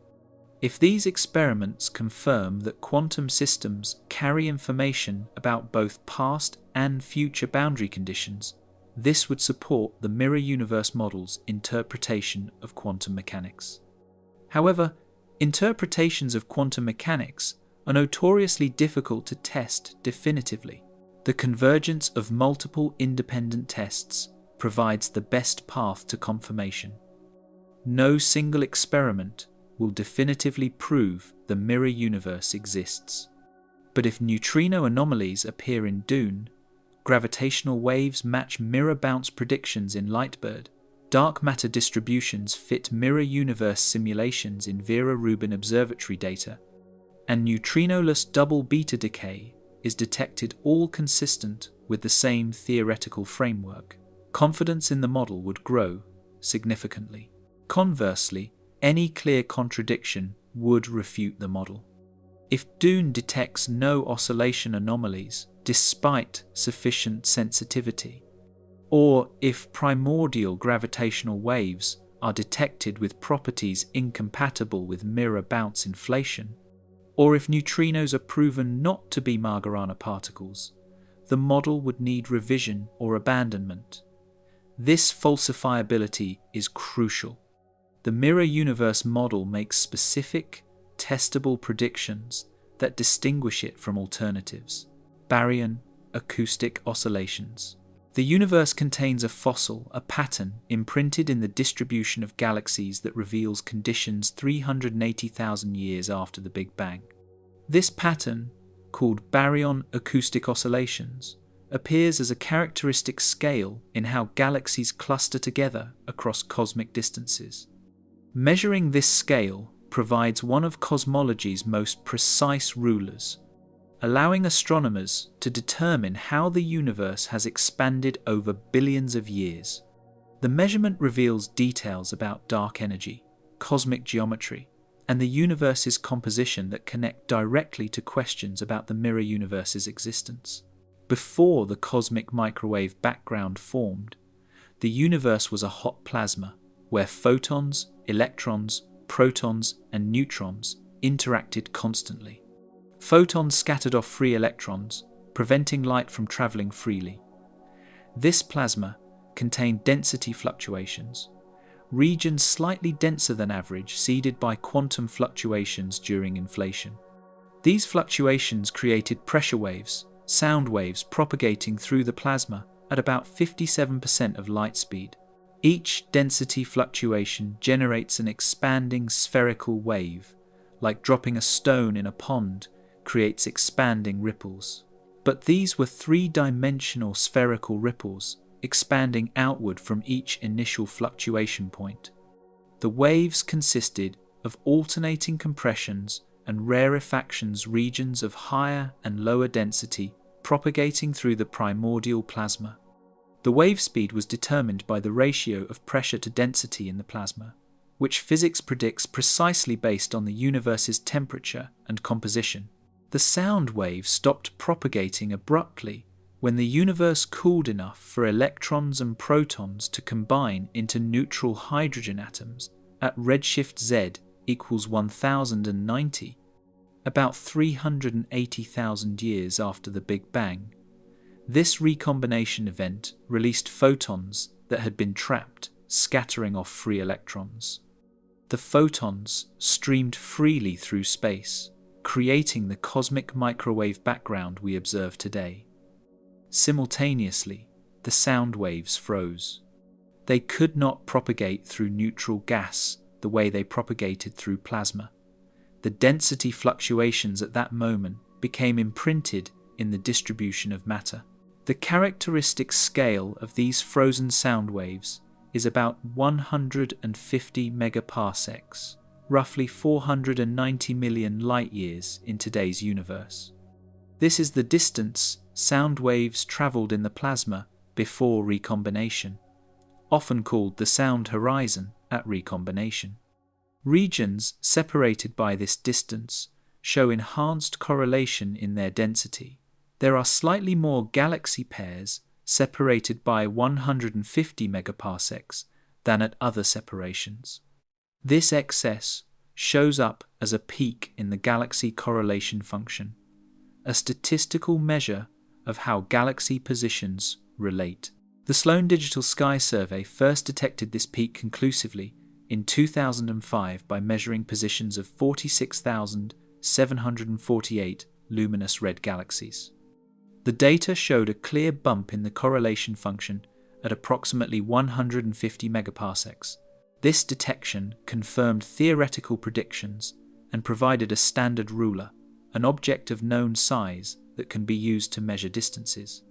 If these experiments confirm that quantum systems carry information about both past and future boundary conditions, this would support the mirror universe model's interpretation of quantum mechanics. However, interpretations of quantum mechanics are notoriously difficult to test definitively. The convergence of multiple independent tests provides the best path to confirmation. No single experiment will definitively prove the mirror universe exists. But if neutrino anomalies appear in Dune, gravitational waves match mirror bounce predictions in Lightbird, dark matter distributions fit mirror universe simulations in Vera Rubin Observatory data, and neutrinoless double beta decay is detected all consistent with the same theoretical framework, confidence in the model would grow significantly. Conversely, any clear contradiction would refute the model. If Dune detects no oscillation anomalies despite sufficient sensitivity, or if primordial gravitational waves are detected with properties incompatible with mirror bounce inflation, or if neutrinos are proven not to be Majorana particles, the model would need revision or abandonment. This falsifiability is crucial. The mirror universe model makes specific, testable predictions that distinguish it from alternatives. Baryon acoustic oscillations. The universe contains a fossil, a pattern, imprinted in the distribution of galaxies that reveals conditions 380,000 years after the Big Bang. This pattern, called baryon acoustic oscillations, appears as a characteristic scale in how galaxies cluster together across cosmic distances. Measuring this scale provides one of cosmology's most precise rulers, allowing astronomers to determine how the universe has expanded over billions of years. The measurement reveals details about dark energy, cosmic geometry, and the universe's composition that connect directly to questions about the mirror universe's existence. Before the cosmic microwave background formed, the universe was a hot plasma where photons, electrons, protons, and neutrons interacted constantly. Photons scattered off free electrons, preventing light from traveling freely. This plasma contained density fluctuations, regions slightly denser than average seeded by quantum fluctuations during inflation. These fluctuations created pressure waves, sound waves propagating through the plasma at about 57% of light speed. Each density fluctuation generates an expanding spherical wave, like dropping a stone in a pond creates expanding ripples. But these were three-dimensional spherical ripples, expanding outward from each initial fluctuation point. The waves consisted of alternating compressions and rarefactions, regions of higher and lower density propagating through the primordial plasma. The wave speed was determined by the ratio of pressure to density in the plasma, which physics predicts precisely based on the universe's temperature and composition. The sound wave stopped propagating abruptly when the universe cooled enough for electrons and protons to combine into neutral hydrogen atoms at redshift Z equals 1090, about 380,000 years after the Big Bang. This recombination event released photons that had been trapped, scattering off free electrons. The photons streamed freely through space, creating the cosmic microwave background we observe today. Simultaneously, the sound waves froze. They could not propagate through neutral gas the way they propagated through plasma. The density fluctuations at that moment became imprinted in the distribution of matter. The characteristic scale of these frozen sound waves is about 150 megaparsecs, roughly 490 million light-years in today's universe. This is the distance sound waves travelled in the plasma before recombination, often called the sound horizon at recombination. Regions separated by this distance show enhanced correlation in their density. There are slightly more galaxy pairs separated by 150 megaparsecs than at other separations. This excess shows up as a peak in the galaxy correlation function, a statistical measure of how galaxy positions relate. The Sloan Digital Sky Survey first detected this peak conclusively in 2005 by measuring positions of 46,748 luminous red galaxies. The data showed a clear bump in the correlation function at approximately 150 megaparsecs. This detection confirmed theoretical predictions and provided a standard ruler, an object of known size that can be used to measure distances.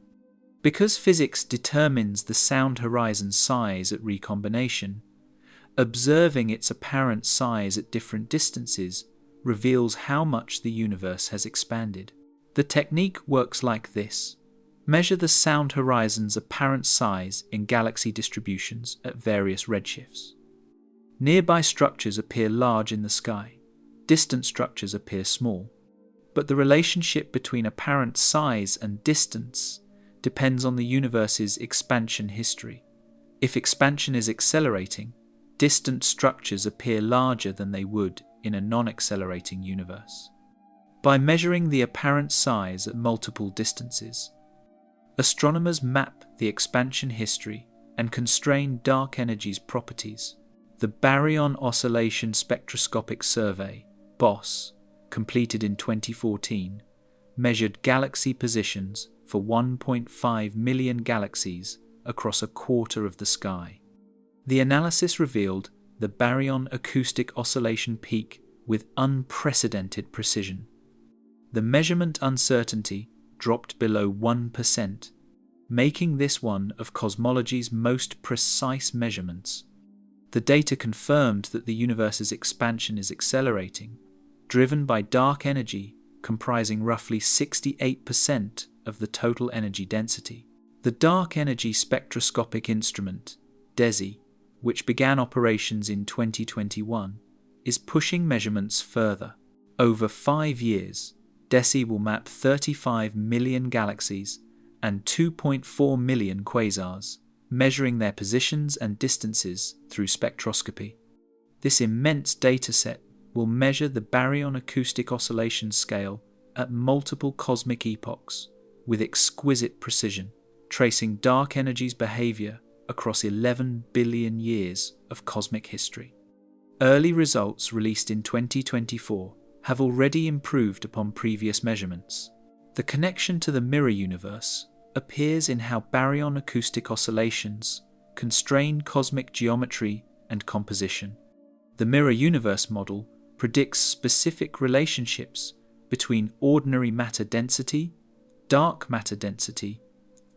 Because physics determines the sound horizon size at recombination, observing its apparent size at different distances reveals how much the universe has expanded. The technique works like this. Measure the sound horizon's apparent size in galaxy distributions at various redshifts. Nearby structures appear large in the sky. Distant structures appear small. But the relationship between apparent size and distance depends on the universe's expansion history. If expansion is accelerating, distant structures appear larger than they would in a non-accelerating universe. By measuring the apparent size at multiple distances, astronomers map the expansion history and constrain dark energy's properties. The Baryon Oscillation Spectroscopic Survey, BOSS, completed in 2014, measured galaxy positions for 1.5 million galaxies across a quarter of the sky. The analysis revealed the Baryon acoustic oscillation peak with unprecedented precision. The measurement uncertainty dropped below 1%, making this one of cosmology's most precise measurements. The data confirmed that the universe's expansion is accelerating, driven by dark energy comprising roughly 68% of the total energy density. The Dark Energy Spectroscopic Instrument, DESI, which began operations in 2021, is pushing measurements further. Over 5 years, DESI will map 35 million galaxies and 2.4 million quasars, measuring their positions and distances through spectroscopy. This immense dataset will measure the baryon acoustic oscillation scale at multiple cosmic epochs with exquisite precision, tracing dark energy's behavior across 11 billion years of cosmic history. Early results released in 2024 have already improved upon previous measurements. The connection to the mirror universe appears in how baryon acoustic oscillations constrain cosmic geometry and composition. The mirror universe model predicts specific relationships between ordinary matter density, dark matter density,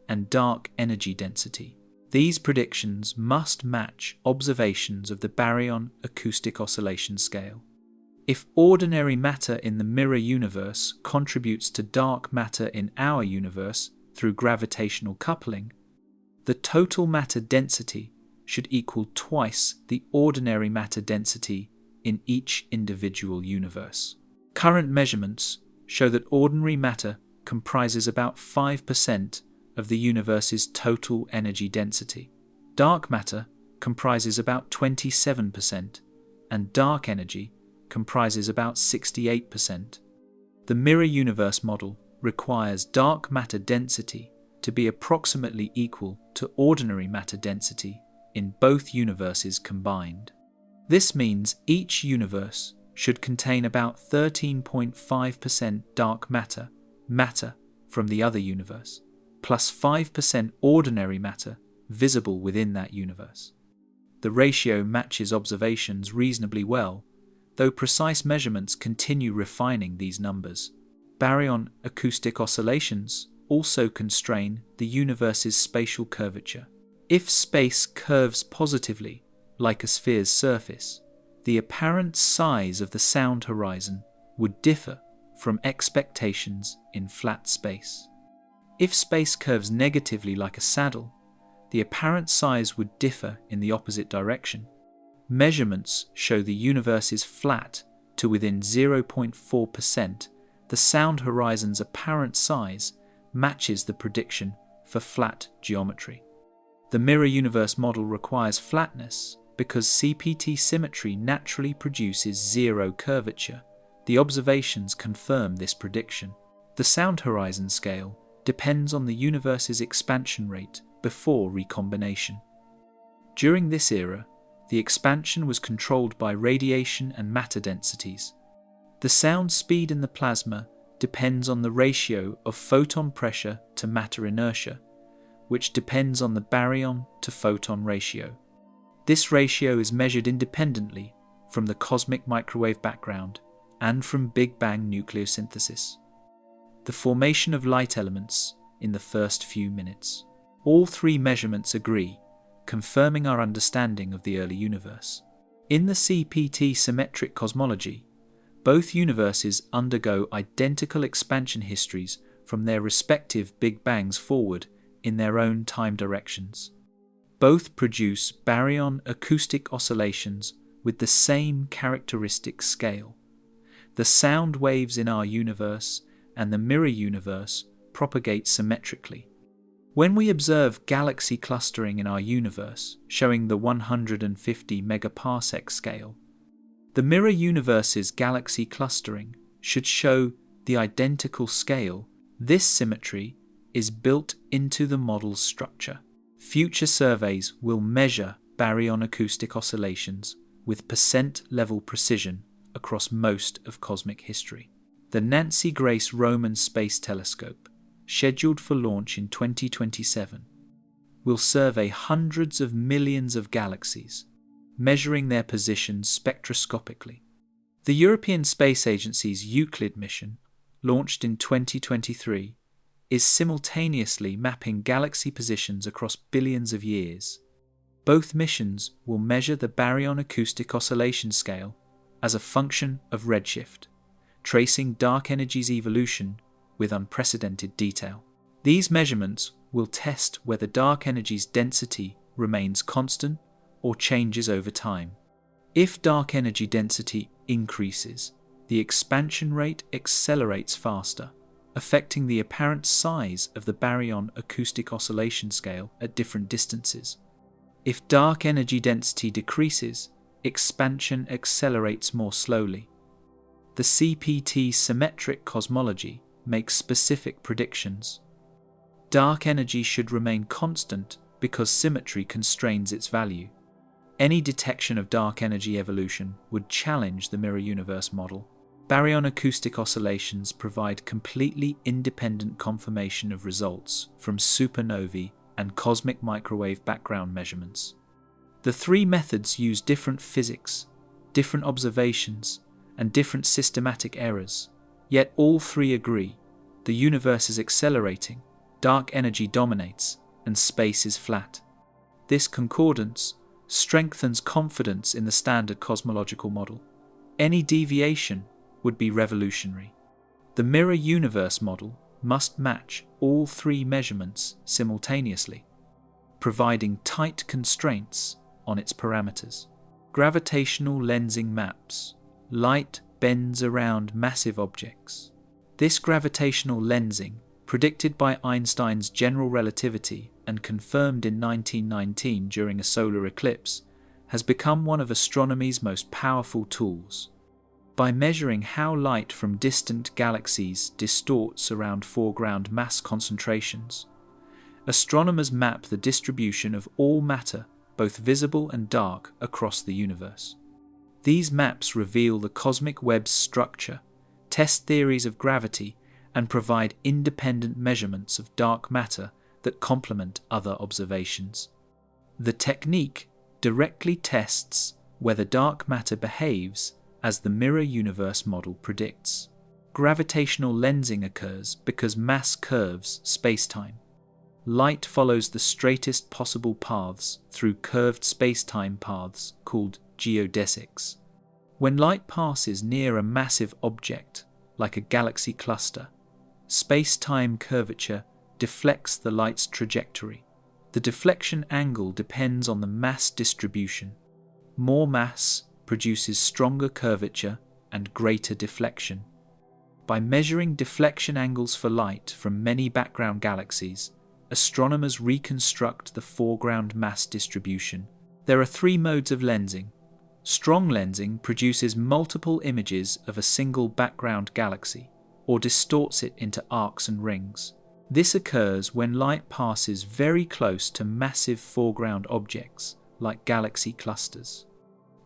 and dark energy density. These predictions must match observations of the baryon acoustic oscillation scale. If ordinary matter in the mirror universe contributes to dark matter in our universe through gravitational coupling, the total matter density should equal twice the ordinary matter density in each individual universe. Current measurements show that ordinary matter comprises about 5% of the universe's total energy density. Dark matter comprises about 27%, and dark energy comprises about 68%. The mirror universe model requires dark matter density to be approximately equal to ordinary matter density in both universes combined. This means each universe should contain about 13.5% dark matter from the other universe, plus 5% ordinary matter visible within that universe. The ratio matches observations reasonably well, though precise measurements continue refining these numbers. Baryon acoustic oscillations also constrain the universe's spatial curvature. If space curves positively, like a sphere's surface, the apparent size of the sound horizon would differ from expectations in flat space. If space curves negatively like a saddle, the apparent size would differ in the opposite direction. Measurements show the universe is flat to within 0.4%. The sound horizon's apparent size matches the prediction for flat geometry. The mirror universe model requires flatness because CPT symmetry naturally produces zero curvature. The observations confirm this prediction. The sound horizon scale depends on the universe's expansion rate before recombination. During this era, the expansion was controlled by radiation and matter densities. The sound speed in the plasma depends on the ratio of photon pressure to matter inertia, which depends on the baryon to photon ratio. This ratio is measured independently from the cosmic microwave background and from Big Bang nucleosynthesis. The formation of light elements in the first few minutes. All three measurements agree, confirming our understanding of the early universe. In the CPT symmetric cosmology, both universes undergo identical expansion histories from their respective Big Bangs forward in their own time directions. Both produce baryon acoustic oscillations with the same characteristic scale. The sound waves in our universe and the mirror universe propagate symmetrically. When we observe galaxy clustering in our universe, showing the 150 megaparsec scale, the mirror universe's galaxy clustering should show the identical scale. This symmetry is built into the model's structure. Future surveys will measure baryon acoustic oscillations with percent-level precision across most of cosmic history. The Nancy Grace Roman Space Telescope, scheduled for launch in 2027, will survey hundreds of millions of galaxies, measuring their positions spectroscopically. The European Space Agency's Euclid mission, launched in 2023, is simultaneously mapping galaxy positions across billions of years. Both missions will measure the baryon acoustic oscillation scale as a function of redshift, tracing dark energy's evolution with unprecedented detail. These measurements will test whether dark energy's density remains constant or changes over time. If dark energy density increases, the expansion rate accelerates faster, affecting the apparent size of the baryon acoustic oscillation scale at different distances. If dark energy density decreases, expansion accelerates more slowly. The CPT symmetric cosmology makes specific predictions. Dark energy should remain constant because symmetry constrains its value. Any detection of dark energy evolution would challenge the mirror universe model. Baryon acoustic oscillations provide completely independent confirmation of results from supernovae and cosmic microwave background measurements. The three methods use different physics, different observations, and different systematic errors, yet all three agree: the universe is accelerating, dark energy dominates, and space is flat. This concordance strengthens confidence in the standard cosmological model. Any deviation would be revolutionary. The mirror universe model must match all three measurements simultaneously, providing tight constraints on its parameters. Gravitational lensing maps. Light bends around massive objects. This gravitational lensing, predicted by Einstein's general relativity and confirmed in 1919 during a solar eclipse, has become one of astronomy's most powerful tools. By measuring how light from distant galaxies distorts around foreground mass concentrations, astronomers map the distribution of all matter, both visible and dark, across the universe. These maps reveal the cosmic web's structure, test theories of gravity, and provide independent measurements of dark matter that complement other observations. The technique directly tests whether dark matter behaves as the mirror universe model predicts. Gravitational lensing occurs because mass curves spacetime. Light follows the straightest possible paths through curved spacetime paths called geodesics. When light passes near a massive object, like a galaxy cluster, space-time curvature deflects the light's trajectory. The deflection angle depends on the mass distribution. More mass produces stronger curvature and greater deflection. By measuring deflection angles for light from many background galaxies, astronomers reconstruct the foreground mass distribution. There are three modes of lensing. Strong lensing produces multiple images of a single background galaxy, or distorts it into arcs and rings. This occurs when light passes very close to massive foreground objects, like galaxy clusters.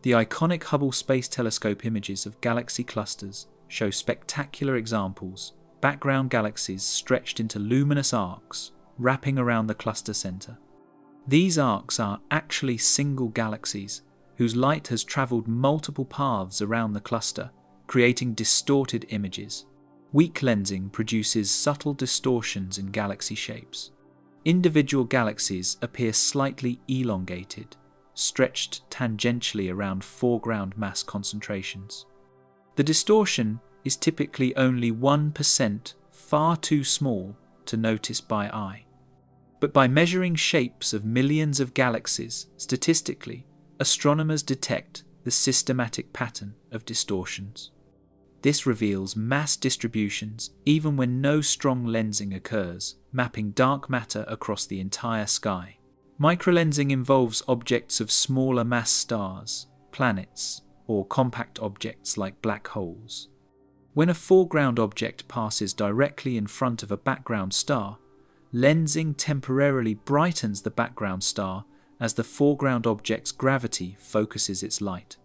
The iconic Hubble Space Telescope images of galaxy clusters show spectacular examples, background galaxies stretched into luminous arcs, wrapping around the cluster center. These arcs are actually single galaxies whose light has traveled multiple paths around the cluster, creating distorted images. Weak lensing produces subtle distortions in galaxy shapes. Individual galaxies appear slightly elongated, stretched tangentially around foreground mass concentrations. The distortion is typically only 1%, far too small to notice by eye. But by measuring shapes of millions of galaxies, statistically, astronomers detect the systematic pattern of distortions. This reveals mass distributions even when no strong lensing occurs, mapping dark matter across the entire sky. Microlensing involves objects of smaller mass stars, planets, or compact objects like black holes. When a foreground object passes directly in front of a background star, lensing temporarily brightens the background star as the foreground object's gravity focuses its light.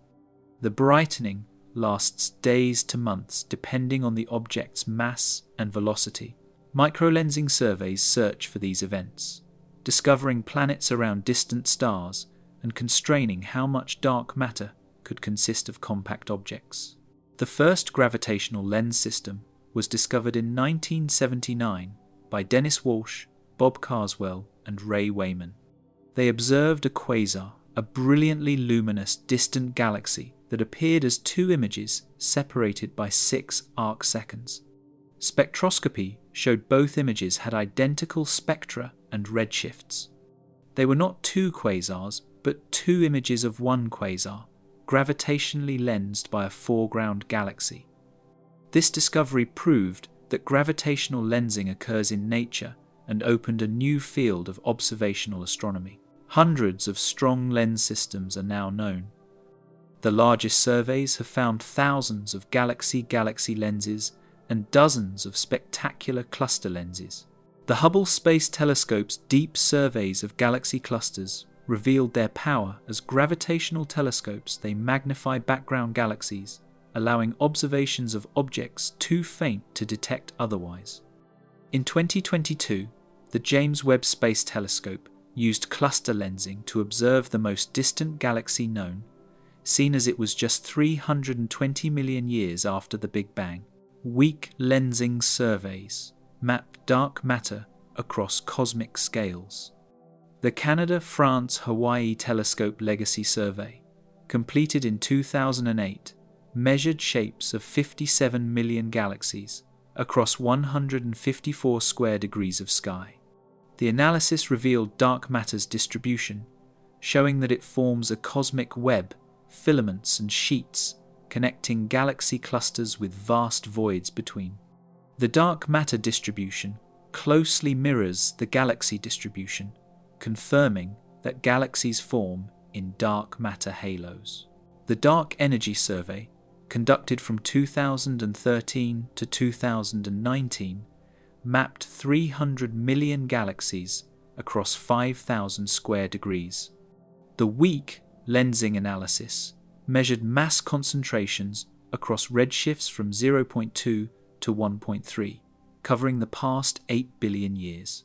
The brightening lasts days to months depending on the object's mass and velocity. Microlensing surveys search for these events, discovering planets around distant stars and constraining how much dark matter could consist of compact objects. The first gravitational lens system was discovered in 1979 by Dennis Walsh, Bob Carswell, and Ray Wayman. They observed a quasar, a brilliantly luminous distant galaxy that appeared as two images separated by 6 arcseconds. Spectroscopy showed both images had identical spectra and redshifts. They were not two quasars, but two images of one quasar, gravitationally lensed by a foreground galaxy. This discovery proved that gravitational lensing occurs in nature and opened a new field of observational astronomy. Hundreds of strong lens systems are now known. The largest surveys have found thousands of galaxy-galaxy lenses and dozens of spectacular cluster lenses. The Hubble Space Telescope's deep surveys of galaxy clusters revealed their power as gravitational telescopes. They magnify background galaxies, allowing observations of objects too faint to detect otherwise. In 2022, the James Webb Space Telescope used cluster lensing to observe the most distant galaxy known, seen as it was just 320 million years after the Big Bang. Weak lensing surveys map dark matter across cosmic scales. The Canada-France-Hawaii Telescope Legacy Survey, completed in 2008, measured shapes of 57 million galaxies across 154 square degrees of sky. The analysis revealed dark matter's distribution, showing that it forms a cosmic web, filaments and sheets connecting galaxy clusters with vast voids between. The dark matter distribution closely mirrors the galaxy distribution, confirming that galaxies form in dark matter halos. The Dark Energy Survey, conducted from 2013 to 2019, mapped 300 million galaxies across 5,000 square degrees. The weak lensing analysis measured mass concentrations across redshifts from 0.2 to 1.3, covering the past 8 billion years.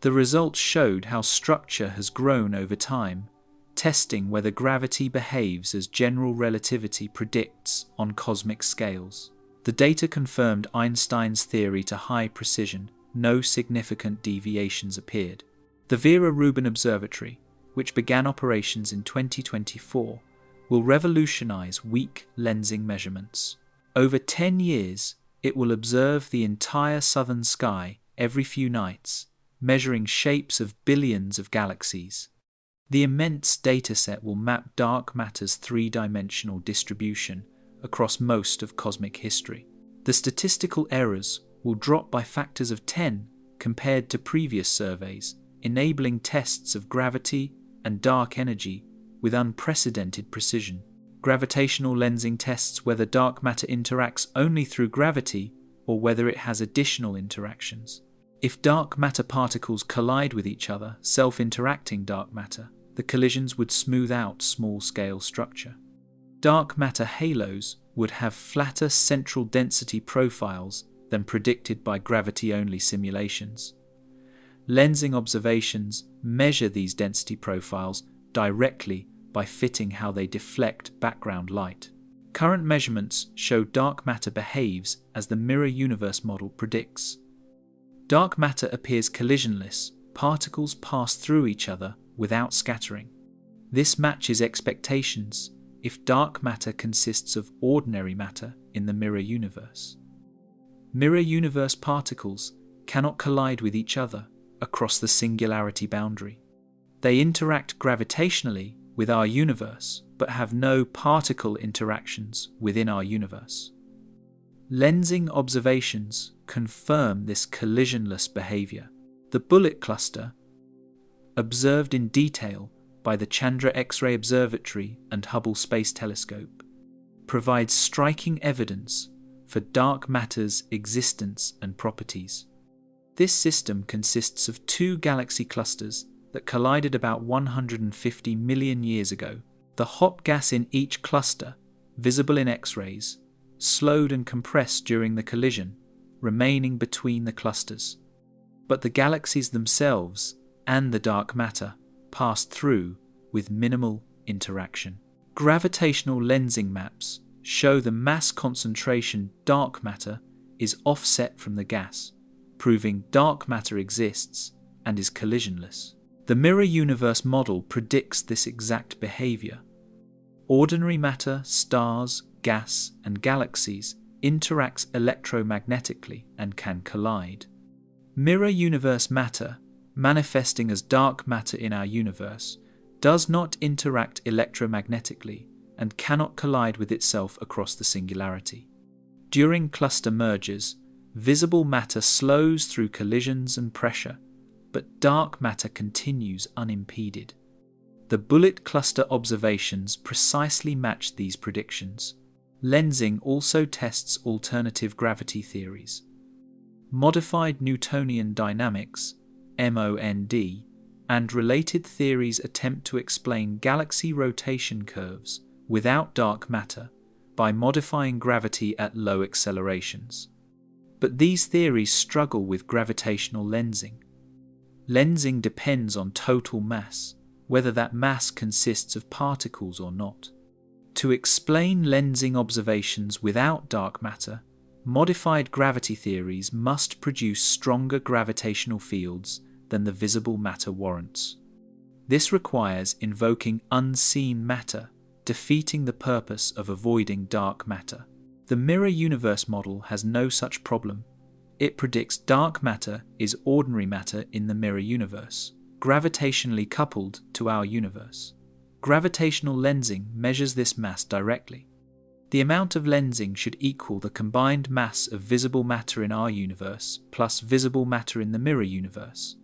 The results showed how structure has grown over time, testing whether gravity behaves as general relativity predicts on cosmic scales. The data confirmed Einstein's theory to high precision. No significant deviations appeared. The Vera Rubin Observatory, which began operations in 2024, will revolutionize weak lensing measurements. Over 10 years, it will observe the entire southern sky every few nights, measuring shapes of billions of galaxies. The immense dataset will map dark matter's three-dimensional distribution across most of cosmic history. The statistical errors will drop by factors of 10 compared to previous surveys, enabling tests of gravity and dark energy with unprecedented precision. Gravitational lensing tests whether dark matter interacts only through gravity or whether it has additional interactions. If dark matter particles collide with each other, self-interacting dark matter, the collisions would smooth out small-scale structure. Dark matter halos would have flatter central density profiles than predicted by gravity-only simulations. Lensing observations measure these density profiles directly by fitting how they deflect background light. Current measurements show dark matter behaves as the mirror universe model predicts. Dark matter appears collisionless. Particles pass through each other without scattering. This matches expectations if dark matter consists of ordinary matter in the mirror universe. Mirror universe particles cannot collide with each other across the singularity boundary. They interact gravitationally with our universe, but have no particle interactions within our universe. Lensing observations confirm this collisionless behavior. The bullet cluster, observed in detail by the Chandra X-ray Observatory and Hubble Space Telescope, provides striking evidence for dark matter's existence and properties. This system consists of two galaxy clusters that collided about 150 million years ago. The hot gas in each cluster, visible in X-rays, slowed and compressed during the collision, remaining between the clusters. But the galaxies themselves and the dark matter passed through with minimal interaction. Gravitational lensing maps show the mass concentration dark matter is offset from the gas, proving dark matter exists and is collisionless. The mirror universe model predicts this exact behavior. Ordinary matter, stars, gas, and galaxies interacts electromagnetically and can collide. Mirror universe matter, manifesting as dark matter in our universe, does not interact electromagnetically and cannot collide with itself across the singularity. During cluster mergers, visible matter slows through collisions and pressure, but dark matter continues unimpeded. The bullet cluster observations precisely match these predictions. Lensing also tests alternative gravity theories. Modified Newtonian dynamics, MOND, and related theories attempt to explain galaxy rotation curves without dark matter by modifying gravity at low accelerations. But these theories struggle with gravitational lensing. Lensing depends on total mass, whether that mass consists of particles or not. To explain lensing observations without dark matter, modified gravity theories must produce stronger gravitational fields than the visible matter warrants. This requires invoking unseen matter, defeating the purpose of avoiding dark matter. The mirror universe model has no such problem. It predicts dark matter is ordinary matter in the mirror universe, gravitationally coupled to our universe. Gravitational lensing measures this mass directly. The amount of lensing should equal the combined mass of visible matter in our universe plus visible matter in the mirror universe.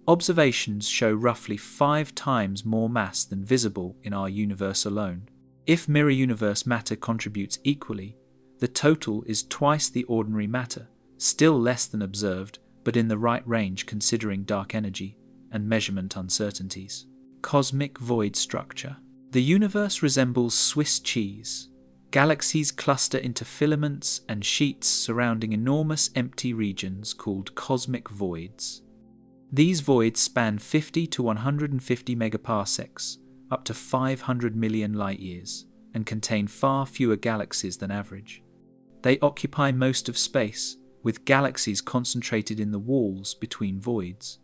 Observations show roughly 5 times more mass than visible in our universe alone. If mirror universe matter contributes equally, the total is twice the ordinary matter, still less than observed, but in the right range considering dark energy and measurement uncertainties. Cosmic void structure. The universe resembles Swiss cheese. Galaxies cluster into filaments and sheets surrounding enormous empty regions called cosmic voids. These voids span 50 to 150 megaparsecs, up to 500 million light-years, and contain far fewer galaxies than average. They occupy most of space, with galaxies concentrated in the walls between voids.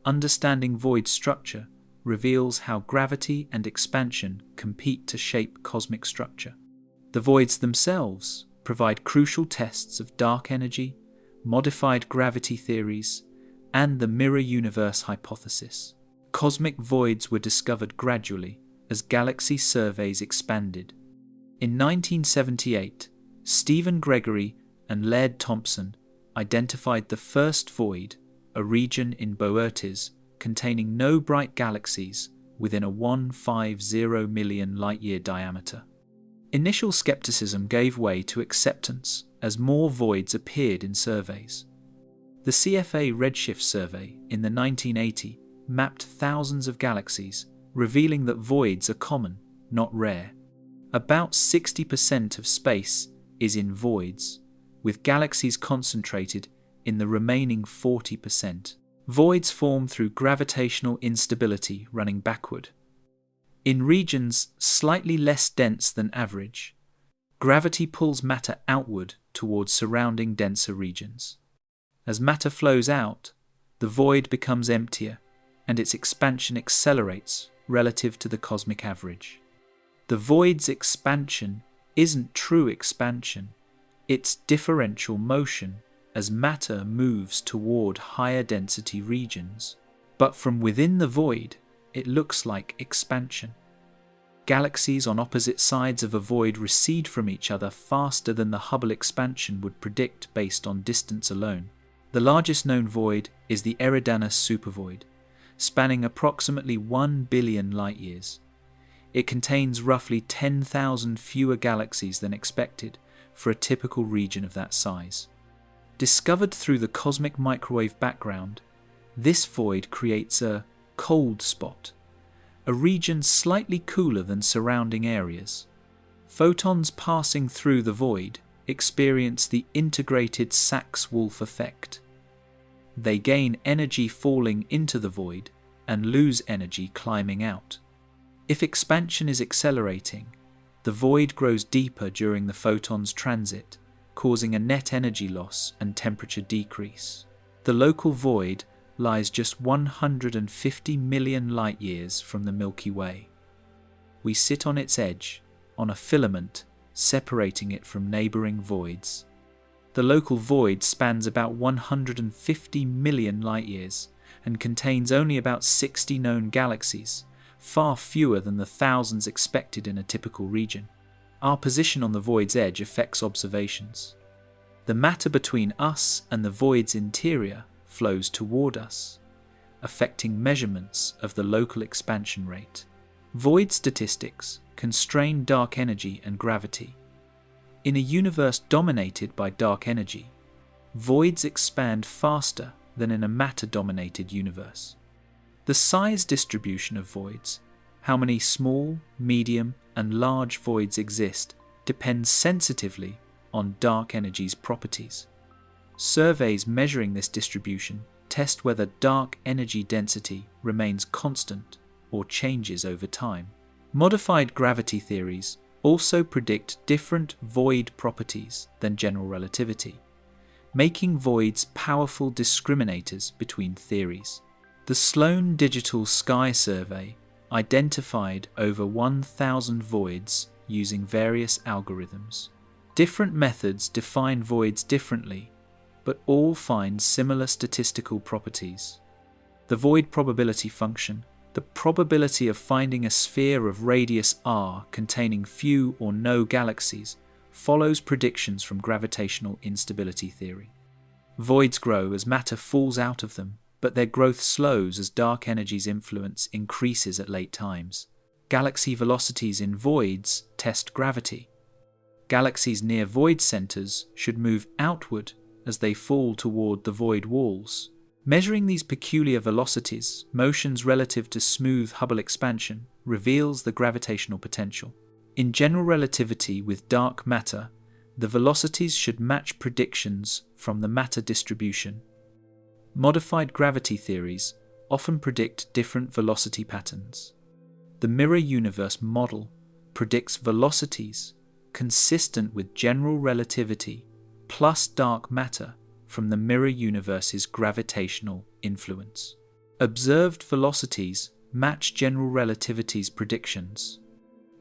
Understanding void structure reveals how gravity and expansion compete to shape cosmic structure. The voids themselves provide crucial tests of dark energy, modified gravity theories, and the mirror universe hypothesis. Cosmic voids were discovered gradually as galaxy surveys expanded. In 1978, Stephen Gregory and Laird Thompson identified the first void, a region in Boötes containing no bright galaxies within a 150 million light-year diameter. Initial skepticism gave way to acceptance as more voids appeared in surveys. The CFA Redshift survey in the 1980 mapped thousands of galaxies, revealing that voids are common, not rare. About 60% of space is in voids, with galaxies concentrated in the remaining 40%. Voids form through gravitational instability running backward. In regions slightly less dense than average, gravity pulls matter outward towards surrounding denser regions. As matter flows out, the void becomes emptier, and its expansion accelerates relative to the cosmic average. The void's expansion isn't true expansion, it's differential motion as matter moves toward higher density regions. But from within the void, it looks like expansion. Galaxies on opposite sides of a void recede from each other faster than the Hubble expansion would predict based on distance alone. The largest known void is the Eridanus supervoid, spanning approximately 1 billion light-years. It contains roughly 10,000 fewer galaxies than expected for a typical region of that size. Discovered through the cosmic microwave background, this void creates a cold spot, a region slightly cooler than surrounding areas. Photons passing through the void experience the integrated Sachs-Wolf effect. They gain energy falling into the void and lose energy climbing out. If expansion is accelerating, the void grows deeper during the photon's transit, causing a net energy loss and temperature decrease. The local void lies just 150 million light-years from the Milky Way. We sit on its edge, on a filament separating it from neighbouring voids. The local void spans about 150 million light-years and contains only about 60 known galaxies, far fewer than the thousands expected in a typical region. Our position on the void's edge affects observations. The matter between us and the void's interior flows toward us, affecting measurements of the local expansion rate. Void statistics constrain dark energy and gravity. In a universe dominated by dark energy, voids expand faster than in a matter-dominated universe. The size distribution of voids, how many small, medium, and large voids exist, depends sensitively on dark energy's properties. Surveys measuring this distribution test whether dark energy density remains constant or changes over time. Modified gravity theories also predict different void properties than general relativity, making voids powerful discriminators between theories. The Sloan Digital Sky Survey identified over 1,000 voids using various algorithms. Different methods define voids differently, but all find similar statistical properties. The void probability function, the probability of finding a sphere of radius r containing few or no galaxies, follows predictions from gravitational instability theory. Voids grow as matter falls out of them, but their growth slows as dark energy's influence increases at late times. Galaxy velocities in voids test gravity. Galaxies near void centers should move outward as they fall toward the void walls. Measuring these peculiar velocities, motions relative to smooth Hubble expansion, reveals the gravitational potential. In general relativity with dark matter, the velocities should match predictions from the matter distribution. Modified gravity theories often predict different velocity patterns. The mirror universe model predicts velocities consistent with general relativity plus dark matter from the mirror universe's gravitational influence. Observed velocities match general relativity's predictions.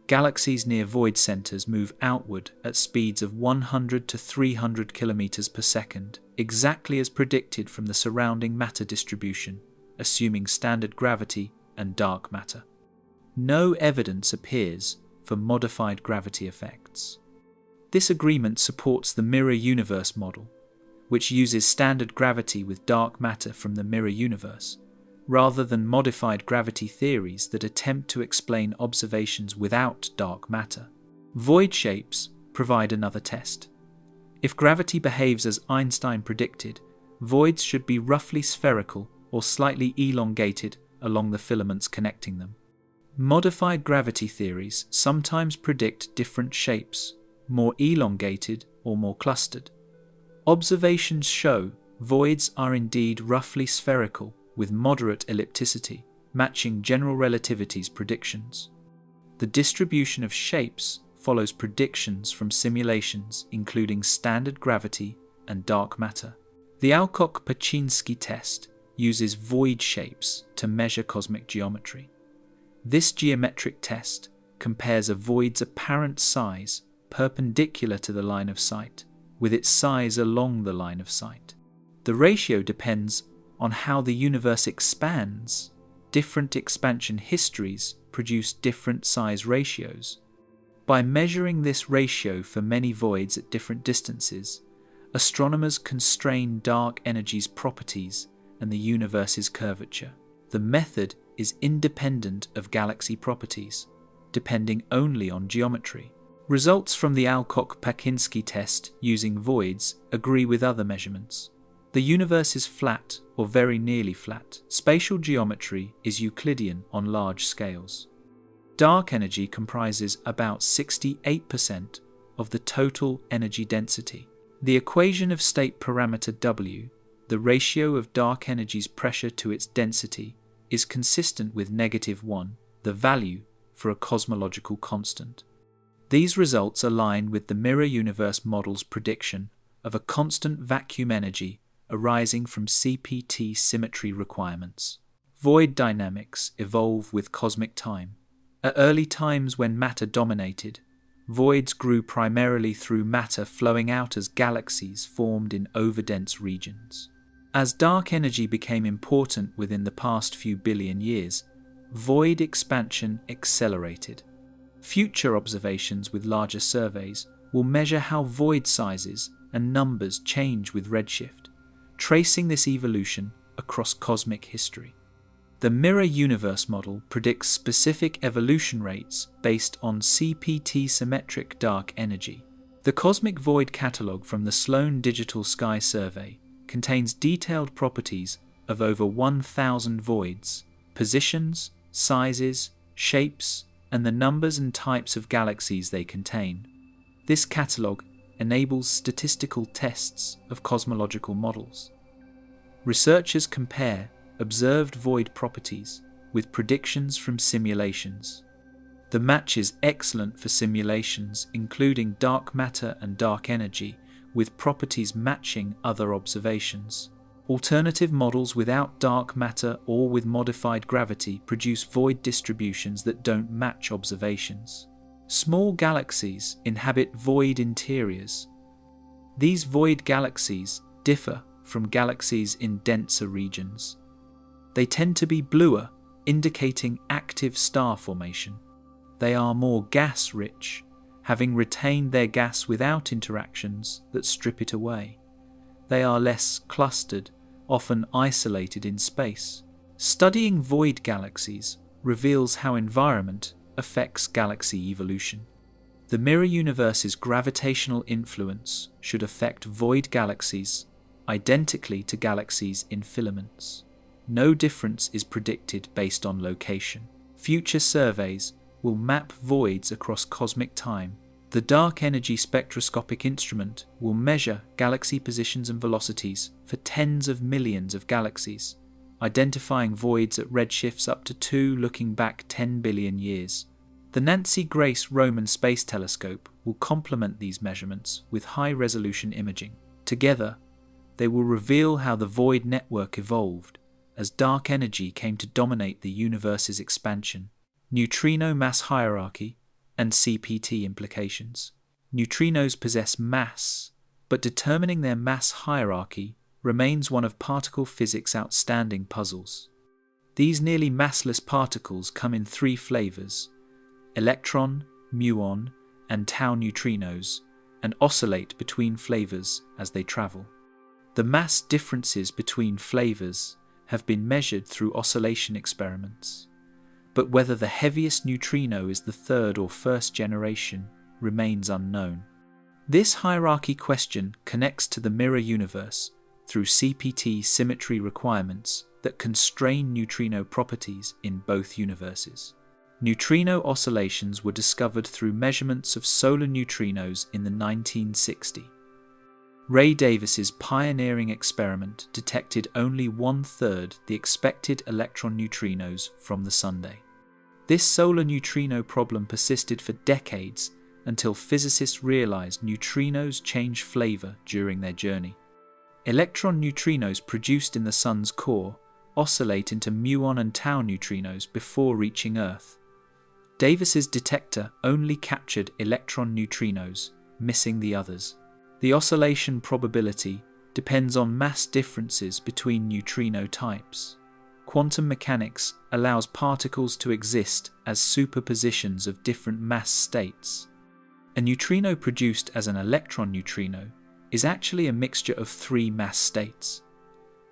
Galaxies near void centers move outward at speeds of 100 to 300 kilometers per second, exactly as predicted from the surrounding matter distribution, assuming standard gravity and dark matter. No evidence appears for modified gravity effects. This agreement supports the mirror universe model, which uses standard gravity with dark matter from the mirror universe, rather than modified gravity theories that attempt to explain observations without dark matter. Void shapes provide another test. If gravity behaves as Einstein predicted, voids should be roughly spherical or slightly elongated along the filaments connecting them. Modified gravity theories sometimes predict different shapes, more elongated or more clustered. Observations show voids are indeed roughly spherical with moderate ellipticity, matching general relativity's predictions. The distribution of shapes follows predictions from simulations including standard gravity and dark matter. The Alcock-Paczynski test uses void shapes to measure cosmic geometry. This geometric test compares a void's apparent size perpendicular to the line of sight with its size along the line of sight. The ratio depends on how the universe expands. Different expansion histories produce different size ratios. By measuring this ratio for many voids at different distances, astronomers constrain dark energy's properties and the universe's curvature. The method is independent of galaxy properties, depending only on geometry. Results from the Alcock-Paczynski test using voids agree with other measurements. The universe is flat or very nearly flat. Spatial geometry is Euclidean on large scales. Dark energy comprises about 68% of the total energy density. The equation of state parameter W, the ratio of dark energy's pressure to its density, is consistent with -1, the value for a cosmological constant. These results align with the mirror universe model's prediction of a constant vacuum energy arising from CPT symmetry requirements. Void dynamics evolve with cosmic time. At early times when matter dominated, voids grew primarily through matter flowing out as galaxies formed in overdense regions. As dark energy became important within the past few billion years, void expansion accelerated. Future observations with larger surveys will measure how void sizes and numbers change with redshift, tracing this evolution across cosmic history. The mirror universe model predicts specific evolution rates based on CPT symmetric dark energy. The Cosmic Void Catalogue from the Sloan Digital Sky Survey contains detailed properties of over 1,000 voids, positions, sizes, shapes, and the numbers and types of galaxies they contain. This catalogue enables statistical tests of cosmological models. Researchers compare observed void properties with predictions from simulations. The match is excellent for simulations including dark matter and dark energy, with properties matching other observations. Alternative models without dark matter or with modified gravity produce void distributions that don't match observations. Small galaxies inhabit void interiors. These void galaxies differ from galaxies in denser regions. They tend to be bluer, indicating active star formation. They are more gas-rich, having retained their gas without interactions that strip it away. They are less clustered, often isolated in space. Studying void galaxies reveals how environment affects galaxy evolution. The mirror universe's gravitational influence should affect void galaxies identically to galaxies in filaments. No difference is predicted based on location. Future surveys will map voids across cosmic time. The Dark Energy Spectroscopic Instrument will measure galaxy positions and velocities for tens of millions of galaxies, identifying voids at redshifts up to 2 looking back 10 billion years. The Nancy Grace Roman Space Telescope will complement these measurements with high-resolution imaging. Together, they will reveal how the void network evolved as dark energy came to dominate the universe's expansion. Neutrino mass hierarchy and CPT implications. Neutrinos possess mass, but determining their mass hierarchy remains one of particle physics' outstanding puzzles. These nearly massless particles come in 3 flavors: electron, muon, and tau neutrinos, and oscillate between flavors as they travel. The mass differences between flavors have been measured through oscillation experiments, but whether the heaviest neutrino is the 3rd or 1st generation remains unknown. This hierarchy question connects to the mirror universe through CPT symmetry requirements that constrain neutrino properties in both universes. Neutrino oscillations were discovered through measurements of solar neutrinos in the 1960s. Ray Davis's pioneering experiment detected only 1/3 the expected electron neutrinos from the Sunday. This solar neutrino problem persisted for decades until physicists realized neutrinos change flavor during their journey. Electron neutrinos produced in the Sun's core oscillate into muon and tau neutrinos before reaching Earth. Davis's detector only captured electron neutrinos, missing the others. The oscillation probability depends on mass differences between neutrino types. quantum mechanics allows particles to exist as superpositions of different mass states. A neutrino produced as an electron neutrino is actually a mixture of three mass states.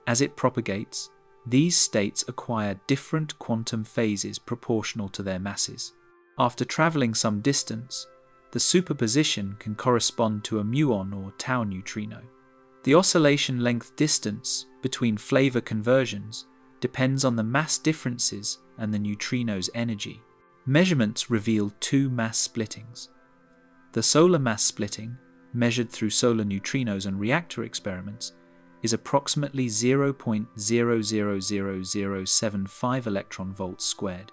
As it propagates, these states acquire different quantum phases proportional to their masses. After traveling some distance, the superposition can correspond to a muon or tau neutrino. The oscillation length distance between flavor conversions depends on the mass differences and the neutrino's energy. Measurements reveal two mass splittings. The solar mass splitting, measured through solar neutrinos and reactor experiments, is approximately 0.000075 electron volts squared.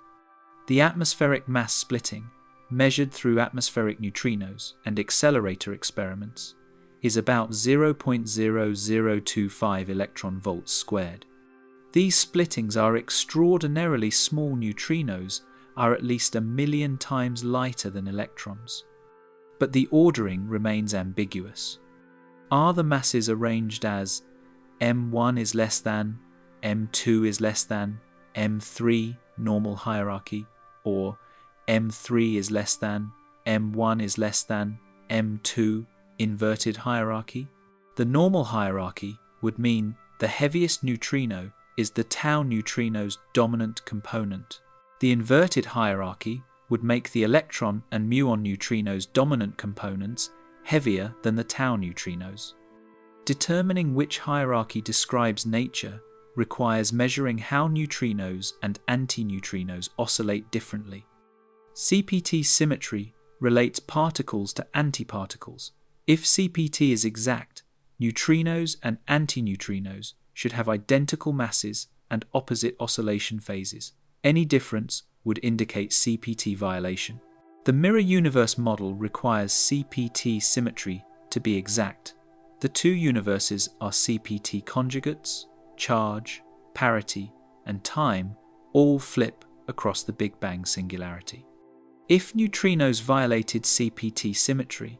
The atmospheric mass splitting, measured through atmospheric neutrinos and accelerator experiments, is about 0.0025 electron volts squared. These splittings are extraordinarily small. Neutrinos are at least 1 million times lighter than electrons. But the ordering remains ambiguous. Are the masses arranged as M1 is less than, M2 is less than, M3 normal hierarchy, or M3 is less than, M1 is less than, M2 inverted hierarchy? The normal hierarchy would mean the heaviest neutrino is the tau neutrino's dominant component. The inverted hierarchy would make the electron and muon neutrinos' dominant components heavier than the tau neutrinos. Determining which hierarchy describes nature requires measuring how neutrinos and antineutrinos oscillate differently. CPT symmetry relates particles to antiparticles. If CPT is exact, neutrinos and antineutrinos should have identical masses and opposite oscillation phases. Any difference would indicate CPT violation. The mirror universe model requires CPT symmetry to be exact. The two universes are CPT conjugates, charge, parity, and time all flip across the Big Bang singularity. If neutrinos violated CPT symmetry,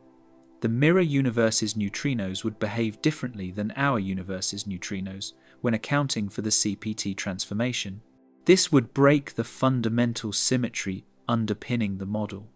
the mirror universe's neutrinos would behave differently than our universe's neutrinos when accounting for the CPT transformation. This would break the fundamental symmetry underpinning the model.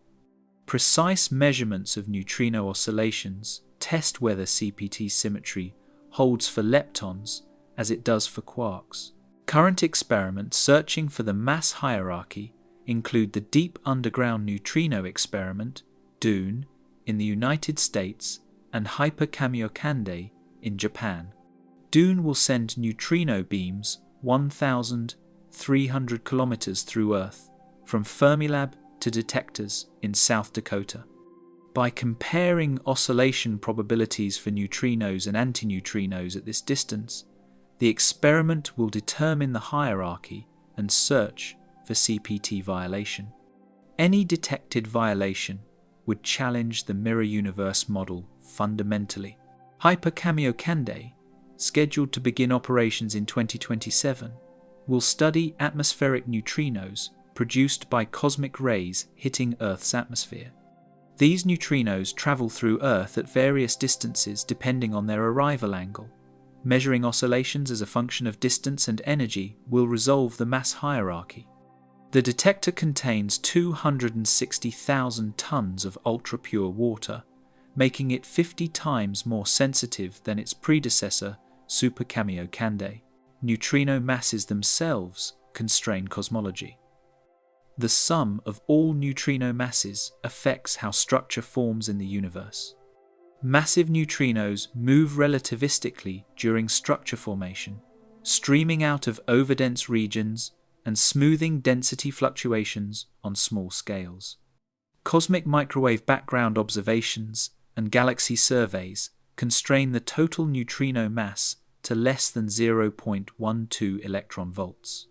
Precise measurements of neutrino oscillations test whether CPT symmetry holds for leptons as it does for quarks. Current experiments searching for the mass hierarchy include the Deep Underground Neutrino Experiment, DUNE, in the United States and Hyper-Kamiokande in Japan. DUNE will send neutrino beams 1,300 kilometers through Earth, from Fermilab to detectors in South Dakota. By comparing oscillation probabilities for neutrinos and antineutrinos at this distance, the experiment will determine the hierarchy and search for CPT violation. Any detected violation would challenge the mirror universe model fundamentally. Hyper-Kamiokande, scheduled to begin operations in 2027, will study atmospheric neutrinos produced by cosmic rays hitting Earth's atmosphere. These neutrinos travel through Earth at various distances depending on their arrival angle. Measuring oscillations as a function of distance and energy will resolve the mass hierarchy. The detector contains 260,000 tons of ultra-pure water, making it 50 times more sensitive than its predecessor, Super-Kamiokande. Neutrino masses themselves constrain cosmology. The sum of all neutrino masses affects how structure forms in the universe. Massive neutrinos move relativistically during structure formation, streaming out of overdense regions and smoothing density fluctuations on small scales. Cosmic microwave background observations and galaxy surveys constrain the total neutrino mass to less than 0.12 electron volts.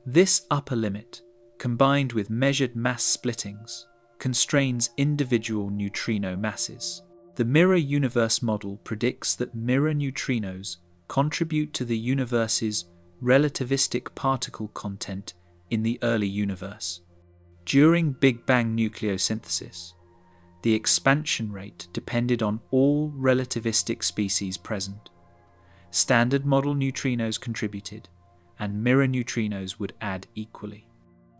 This upper limit, combined with measured mass splittings, constrains individual neutrino masses. The mirror universe model predicts that mirror neutrinos contribute to the universe's relativistic particle content in the early universe. During Big Bang nucleosynthesis, the expansion rate depended on all relativistic species present. Standard model neutrinos contributed, and mirror neutrinos would add equally.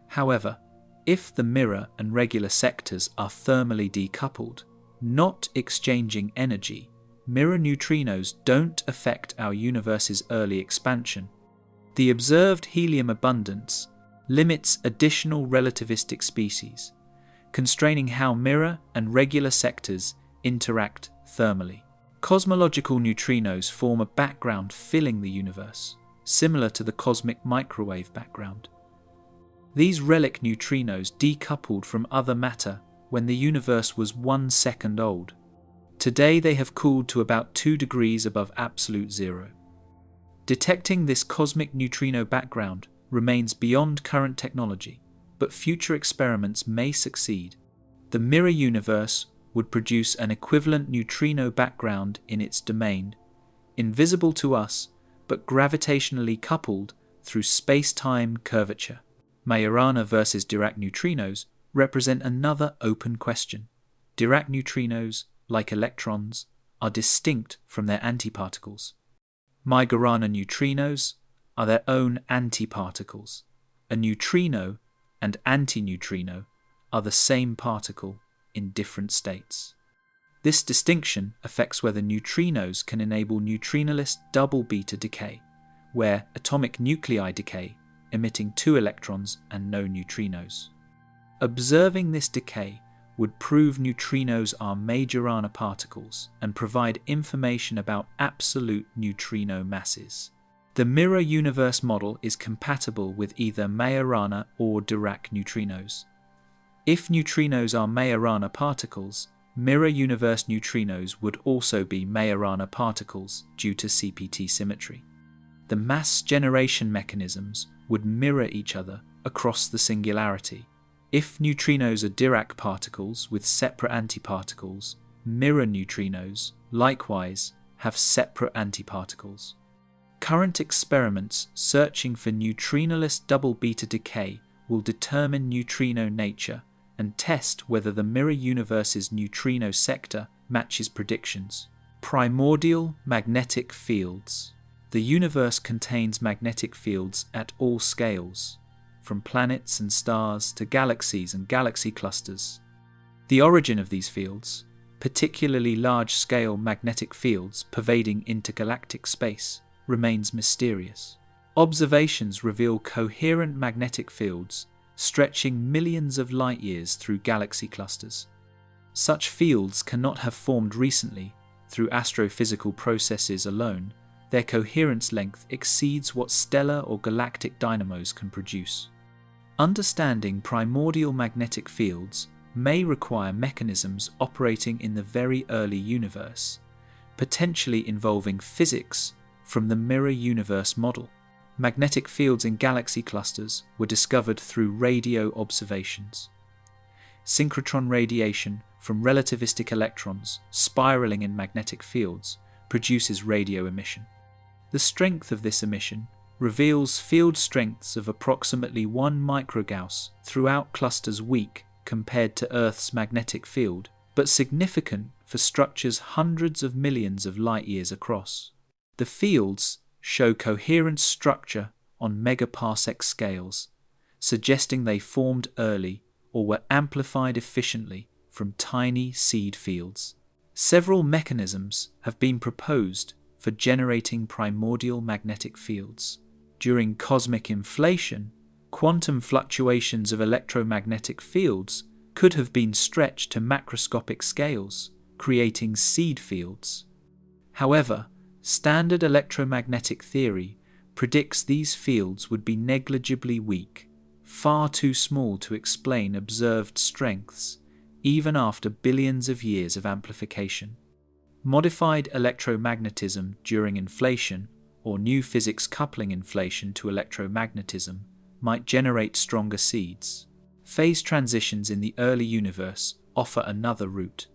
However, if the mirror and regular sectors are thermally decoupled, not exchanging energy, mirror neutrinos don't affect our universe's early expansion. The observed helium abundance limits additional relativistic species, constraining how mirror and regular sectors interact thermally. Cosmological neutrinos form a background filling the universe, similar to the cosmic microwave background. These relic neutrinos decoupled from other matter when the universe was 1 second old. Today they have cooled to about 2 degrees above absolute zero. Detecting this cosmic neutrino background remains beyond current technology, but future experiments may succeed. The mirror universe would produce an equivalent neutrino background in its domain, invisible to us, but gravitationally coupled through space-time curvature. Majorana versus Dirac neutrinos represent another open question. Dirac neutrinos, like electrons, are distinct from their antiparticles. Majorana neutrinos are their own antiparticles. A neutrino and antineutrino are the same particle in different states. This distinction affects whether neutrinos can enable neutrinoless double beta decay, where atomic nuclei decay, emitting 2 electrons and no neutrinos. Observing this decay would prove neutrinos are Majorana particles and provide information about absolute neutrino masses. The mirror universe model is compatible with either Majorana or Dirac neutrinos. If neutrinos are Majorana particles, mirror universe neutrinos would also be Majorana particles due to CPT symmetry. The mass generation mechanisms would mirror each other across the singularity. If neutrinos are Dirac particles with separate antiparticles, mirror neutrinos, likewise, have separate antiparticles. Current experiments searching for neutrinoless double beta decay will determine neutrino nature and test whether the mirror universe's neutrino sector matches predictions. Primordial magnetic fields. The universe contains magnetic fields at all scales, from planets and stars to galaxies and galaxy clusters. The origin of these fields, particularly large-scale magnetic fields pervading intergalactic space, remains mysterious. Observations reveal coherent magnetic fields stretching millions of light-years through galaxy clusters. Such fields cannot have formed recently through astrophysical processes alone. Their coherence length exceeds what stellar or galactic dynamos can produce. Understanding primordial magnetic fields may require mechanisms operating in the very early universe, potentially involving physics from the mirror universe model. Magnetic fields in galaxy clusters were discovered through radio observations. Synchrotron radiation from relativistic electrons spiraling in magnetic fields produces radio emission. The strength of this emission reveals field strengths of approximately 1 microgauss throughout clusters weak compared to Earth's magnetic field, but significant for structures hundreds of millions of light-years across. The fields show coherent structure on megaparsec scales, suggesting they formed early or were amplified efficiently from tiny seed fields. Several mechanisms have been proposed for generating primordial magnetic fields. During cosmic inflation, quantum fluctuations of electromagnetic fields could have been stretched to macroscopic scales, creating seed fields. However, standard electromagnetic theory predicts these fields would be negligibly weak, far too small to explain observed strengths, even after billions of years of amplification. Modified electromagnetism during inflation, or new physics coupling inflation to electromagnetism, might generate stronger seeds. Phase transitions in the early universe offer another route.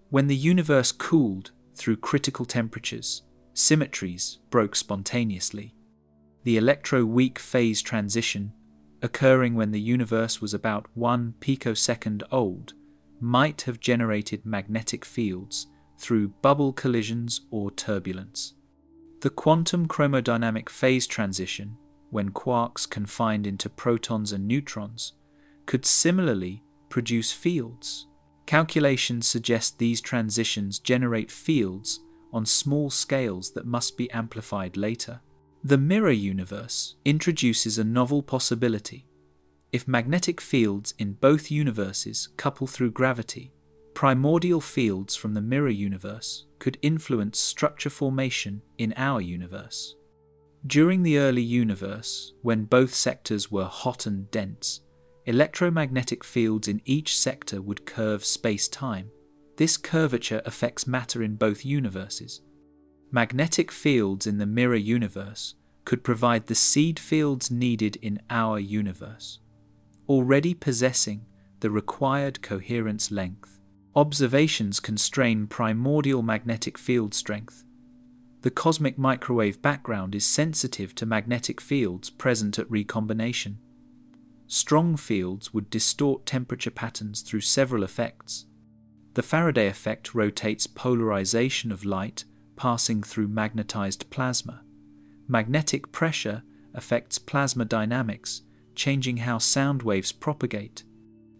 When the universe cooled through critical temperatures, symmetries broke spontaneously. The electro-weak phase transition, occurring when the universe was about 1 picosecond old, might have generated magnetic fields through bubble collisions or turbulence. The quantum chromodynamic phase transition, when quarks confined into protons and neutrons, could similarly produce fields. Calculations suggest these transitions generate fields on small scales that must be amplified later. The mirror universe introduces a novel possibility. If magnetic fields in both universes couple through gravity, primordial fields from the mirror universe could influence structure formation in our universe. During the early universe, when both sectors were hot and dense, electromagnetic fields in each sector would curve space-time. This curvature affects matter in both universes. Magnetic fields in the mirror universe could provide the seed fields needed in our universe, already possessing the required coherence length. Observations constrain primordial magnetic field strength. The cosmic microwave background is sensitive to magnetic fields present at recombination. Strong fields would distort temperature patterns through several effects. The Faraday effect rotates polarization of light passing through magnetized plasma. Magnetic pressure affects plasma dynamics, changing how sound waves propagate.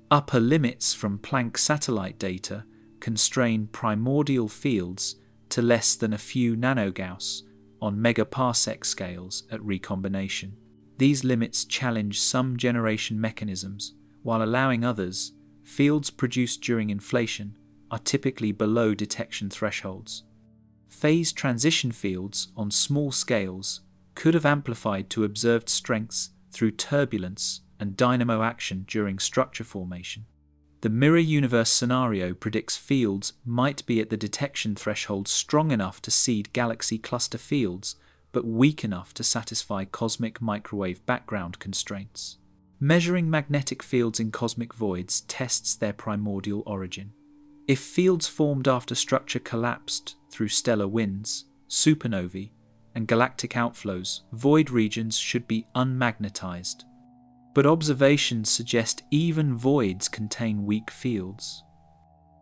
Upper limits from Planck satellite data constrain primordial fields to less than a few nanogauss on megaparsec scales at recombination. These limits challenge some generation mechanisms, while allowing others. Fields produced during inflation are typically below detection thresholds. Phase transition fields on small scales could have amplified to observed strengths through turbulence and dynamo action during structure formation. The mirror universe scenario predicts fields might be at the detection threshold strong enough to seed galaxy cluster fields, but weak enough to satisfy cosmic microwave background constraints. Measuring magnetic fields in cosmic voids tests their primordial origin. If fields formed after structure collapsed through stellar winds, supernovae, and galactic outflows, void regions should be unmagnetized. But observations suggest even voids contain weak fields.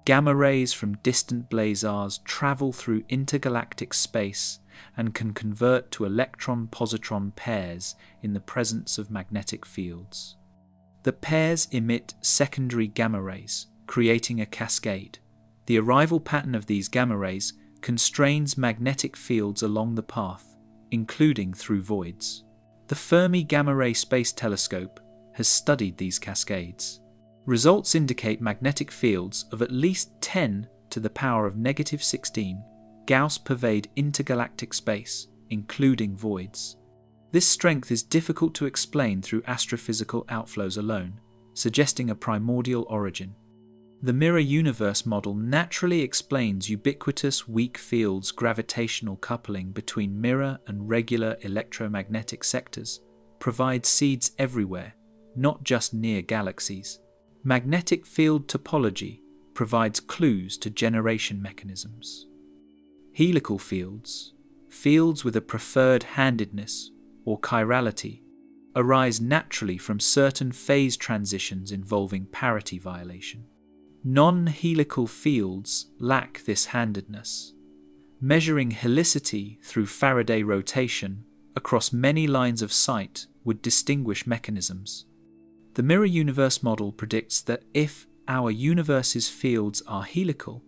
Gamma rays from distant blazars travel through intergalactic space and can convert to electron-positron pairs in the presence of magnetic fields. The pairs emit secondary gamma rays, creating a cascade. The arrival pattern of these gamma rays constrains magnetic fields along the path, including through voids. The Fermi Gamma Ray Space Telescope has studied these cascades. Results indicate magnetic fields of at least 10 to the power of -16 Gauss pervade intergalactic space, including voids. This strength is difficult to explain through astrophysical outflows alone, suggesting a primordial origin. The mirror universe model naturally explains ubiquitous weak fields gravitational coupling between mirror and regular electromagnetic sectors, provides seeds everywhere, not just near galaxies. Magnetic field topology provides clues to generation mechanisms. Helical fields, fields with a preferred handedness or chirality, arise naturally from certain phase transitions involving parity violation. Non-helical fields lack this handedness. Measuring helicity through Faraday rotation across many lines of sight would distinguish mechanisms. The mirror universe model predicts that if our universe's fields are helical,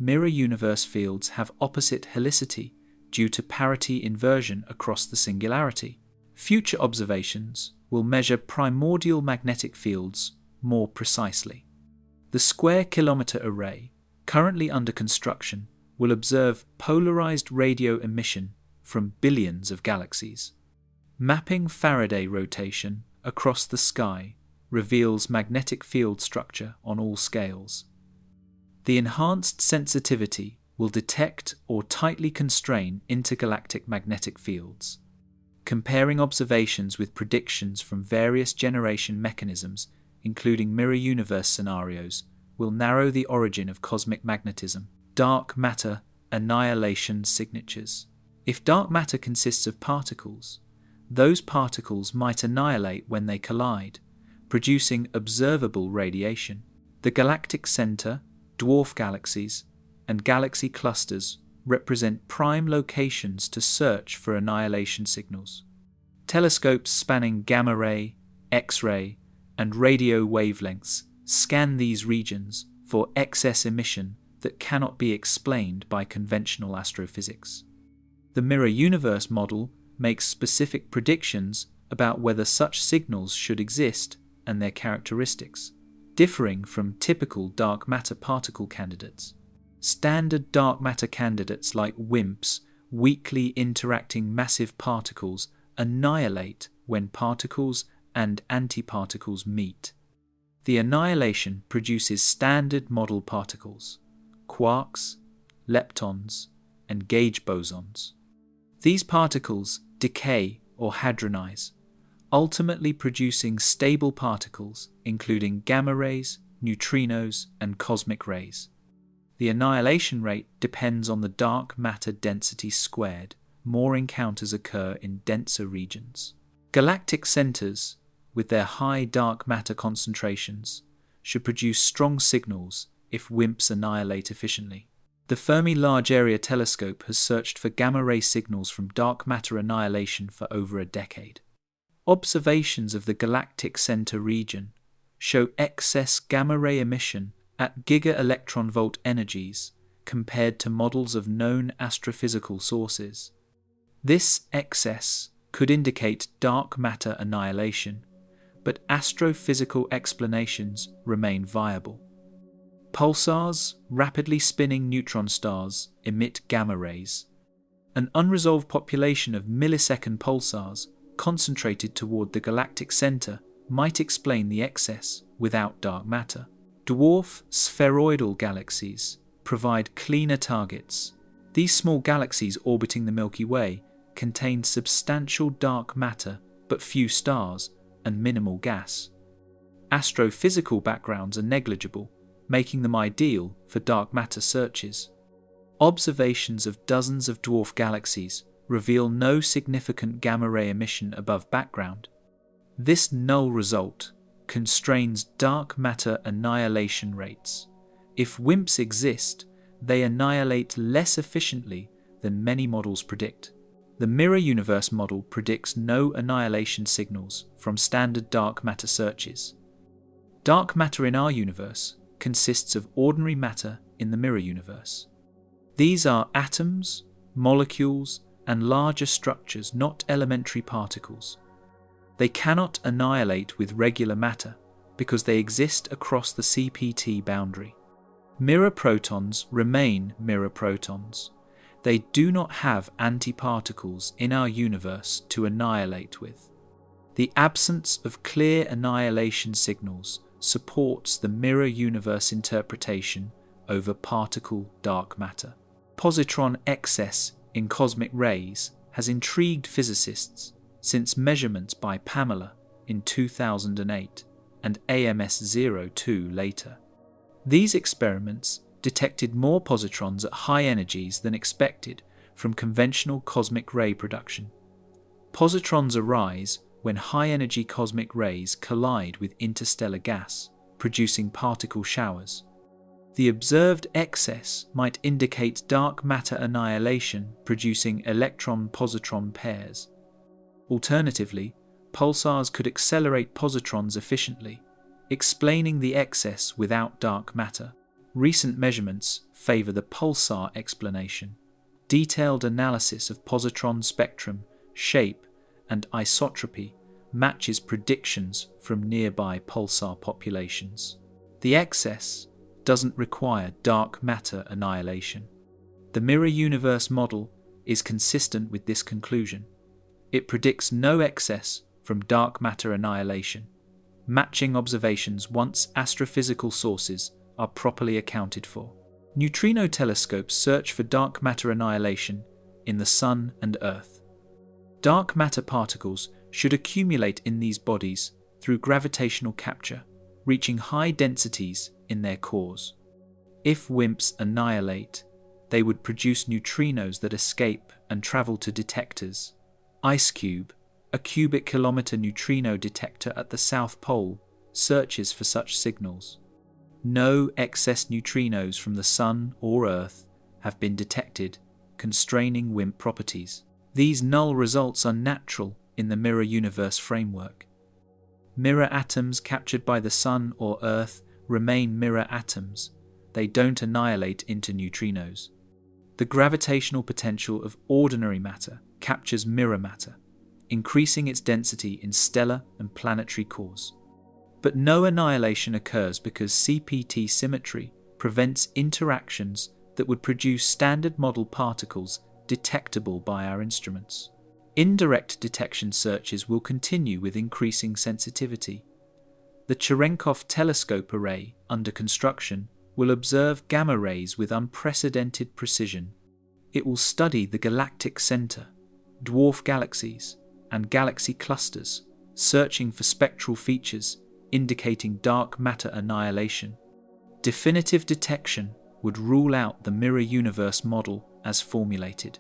mirror universe fields have opposite helicity due to parity inversion across the singularity. Future observations will measure primordial magnetic fields more precisely. The Square Kilometre Array, currently under construction, will observe polarized radio emission from billions of galaxies. Mapping Faraday rotation across the sky reveals magnetic field structure on all scales. The enhanced sensitivity will detect or tightly constrain intergalactic magnetic fields. Comparing observations with predictions from various generation mechanisms, including mirror universe scenarios, will narrow the origin of cosmic magnetism. Dark matter annihilation signatures. If dark matter consists of particles, those particles might annihilate when they collide, producing observable radiation. The galactic center, dwarf galaxies, and galaxy clusters represent prime locations to search for annihilation signals. Telescopes spanning gamma-ray, X-ray, and radio wavelengths scan these regions for excess emission that cannot be explained by conventional astrophysics. The mirror universe model makes specific predictions about whether such signals should exist and their characteristics, differing from typical dark matter particle candidates. Standard dark matter candidates like WIMPs, weakly interacting massive particles, annihilate when particles and antiparticles meet. The annihilation produces standard model particles, quarks, leptons, and gauge bosons. These particles decay or hadronize, ultimately producing stable particles including gamma rays, neutrinos, and cosmic rays. The annihilation rate depends on the dark matter density squared. More encounters occur in denser regions. Galactic centers, with their high dark matter concentrations, should produce strong signals if WIMPs annihilate efficiently. The Fermi Large Area Telescope has searched for gamma-ray signals from dark matter annihilation for over a decade. Observations of the galactic center region show excess gamma-ray emission at giga-electron-volt energies compared to models of known astrophysical sources. This excess could indicate dark matter annihilation, but astrophysical explanations remain viable. Pulsars, rapidly spinning neutron stars, emit gamma rays. An unresolved population of millisecond pulsars concentrated toward the galactic center might explain the excess without dark matter. Dwarf spheroidal galaxies provide cleaner targets. These small galaxies orbiting the Milky Way contain substantial dark matter but few stars and minimal gas. Astrophysical backgrounds are negligible, making them ideal for dark matter searches. Observations of dozens of dwarf galaxies reveal no significant gamma-ray emission above background. This null result constrains dark matter annihilation rates. If WIMPs exist, they annihilate less efficiently than many models predict. The mirror universe model predicts no annihilation signals from standard dark matter searches. Dark matter in our universe consists of ordinary matter in the mirror universe. These are atoms, molecules, and larger structures, not elementary particles. They cannot annihilate with regular matter because they exist across the CPT boundary. Mirror protons remain mirror protons. They do not have antiparticles in our universe to annihilate with. The absence of clear annihilation signals supports the mirror universe interpretation over particle dark matter. Positron excess in cosmic rays has intrigued physicists since measurements by Pamela in 2008 and AMS-02 later. These experiments detected more positrons at high energies than expected from conventional cosmic ray production. Positrons arise when high-energy cosmic rays collide with interstellar gas, producing particle showers. The observed excess might indicate dark matter annihilation, producing electron-positron pairs. Alternatively, pulsars could accelerate positrons efficiently, explaining the excess without dark matter. Recent measurements favor the pulsar explanation. Detailed analysis of positron spectrum, shape, and isotropy matches predictions from nearby pulsar populations. The excess doesn't require dark matter annihilation. The mirror universe model is consistent with this conclusion. It predicts no excess from dark matter annihilation, matching observations once astrophysical sources are properly accounted for. Neutrino telescopes search for dark matter annihilation in the Sun and Earth. Dark matter particles should accumulate in these bodies through gravitational capture, reaching high densities in their cores. If WIMPs annihilate, they would produce neutrinos that escape and travel to detectors. IceCube, a cubic kilometer neutrino detector at the South Pole, searches for such signals. No excess neutrinos from the Sun or Earth have been detected, constraining WIMP properties. These null results are natural in the mirror universe framework. Mirror atoms captured by the Sun or Earth remain mirror atoms. They don't annihilate into neutrinos. The gravitational potential of ordinary matter captures mirror matter, increasing its density in stellar and planetary cores. But no annihilation occurs because CPT symmetry prevents interactions that would produce standard model particles detectable by our instruments. Indirect detection searches will continue with increasing sensitivity. The Cherenkov telescope array under construction will observe gamma rays with unprecedented precision. It will study the galactic center, dwarf galaxies, and galaxy clusters, searching for spectral features indicating dark matter annihilation. Definitive detection would rule out the mirror universe model as formulated.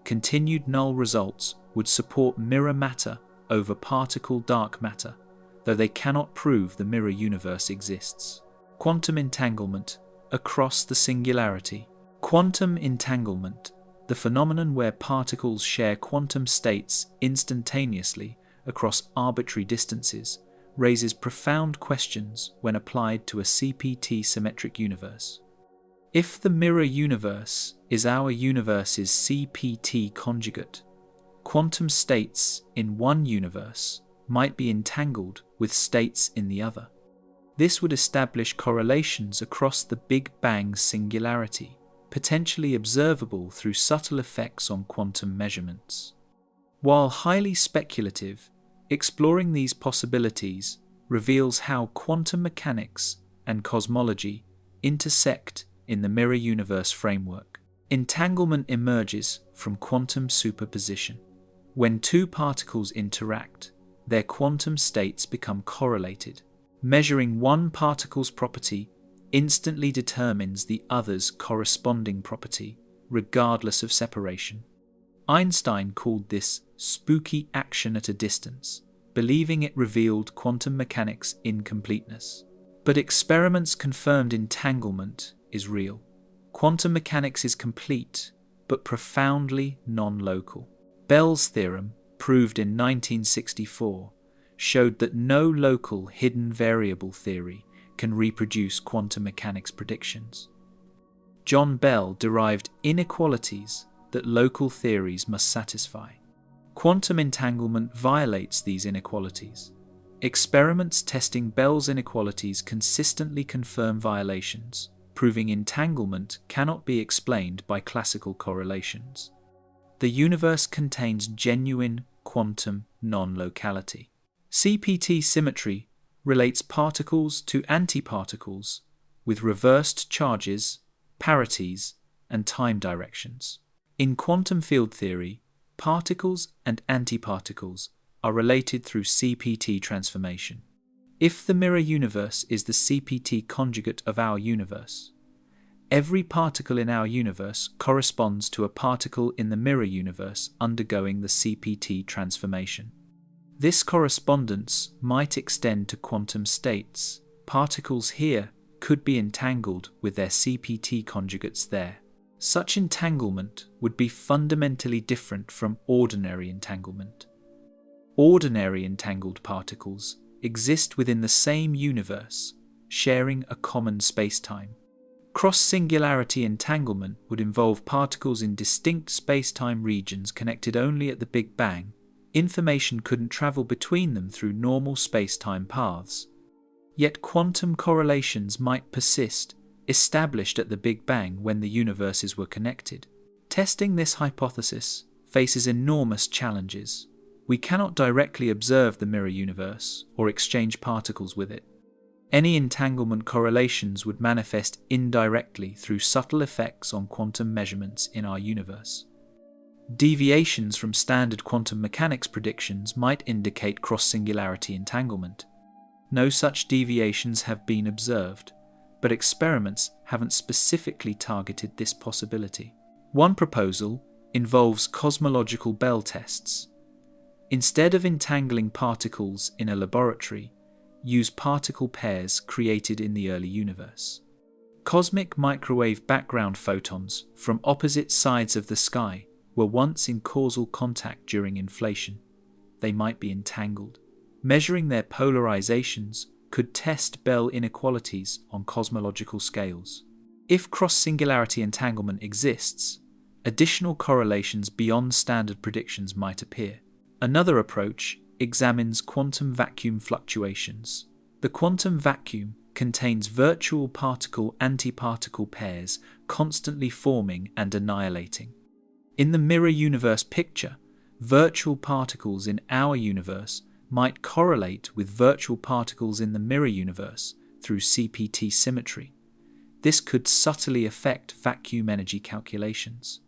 Continued null results would support mirror matter over particle dark matter, though they cannot prove the mirror universe exists. Quantum entanglement across the singularity. Quantum entanglement, the phenomenon where particles share quantum states instantaneously across arbitrary distances, raises profound questions when applied to a CPT symmetric universe. If the mirror universe is our universe's CPT conjugate, quantum states in one universe might be entangled with states in the other. This would establish correlations across the Big Bang's singularity, potentially observable through subtle effects on quantum measurements. While highly speculative, exploring these possibilities reveals how quantum mechanics and cosmology intersect in the mirror universe framework. Entanglement emerges from quantum superposition. When two particles interact, their quantum states become correlated. Measuring one particle's property instantly determines the other's corresponding property, regardless of separation. Einstein called this spooky action at a distance, believing it revealed quantum mechanics' incompleteness. But experiments confirmed entanglement is real. Quantum mechanics is complete, but profoundly non-local. Bell's theorem, proved in 1964, showed that no local hidden variable theory can reproduce quantum mechanics predictions. John Bell derived inequalities that local theories must satisfy. Quantum entanglement violates these inequalities. Experiments testing Bell's inequalities consistently confirm violations, proving entanglement cannot be explained by classical correlations. The universe contains genuine quantum non-locality. CPT symmetry relates particles to antiparticles with reversed charges, parities, and time directions. In quantum field theory, particles and antiparticles are related through CPT transformation. If the mirror universe is the CPT conjugate of our universe, every particle in our universe corresponds to a particle in the mirror universe undergoing the CPT transformation. This correspondence might extend to quantum states. Particles here could be entangled with their CPT conjugates there. Such entanglement would be fundamentally different from ordinary entanglement. Ordinary entangled particles exist within the same universe, sharing a common spacetime. Cross-singularity entanglement would involve particles in distinct spacetime regions connected only at the Big Bang. Information couldn't travel between them through normal spacetime paths. Yet quantum correlations might persist, established at the Big Bang when the universes were connected. Testing this hypothesis faces enormous challenges. We cannot directly observe the mirror universe or exchange particles with it. Any entanglement correlations would manifest indirectly through subtle effects on quantum measurements in our universe. Deviations from standard quantum mechanics predictions might indicate cross-singularity entanglement. No such deviations have been observed, but experiments haven't specifically targeted this possibility. One proposal involves cosmological Bell tests. Instead of entangling particles in a laboratory, use particle pairs created in the early universe. Cosmic microwave background photons from opposite sides of the sky were once in causal contact during inflation. they might be entangled. Measuring their polarizations could test Bell inequalities on cosmological scales. If cross-singularity entanglement exists, additional correlations beyond standard predictions might appear. Another approach examines quantum vacuum fluctuations. The quantum vacuum contains virtual particle-antiparticle pairs constantly forming and annihilating. In the mirror universe picture, virtual particles in our universe might correlate with virtual particles in the mirror universe through CPT symmetry. This could subtly affect vacuum energy calculations.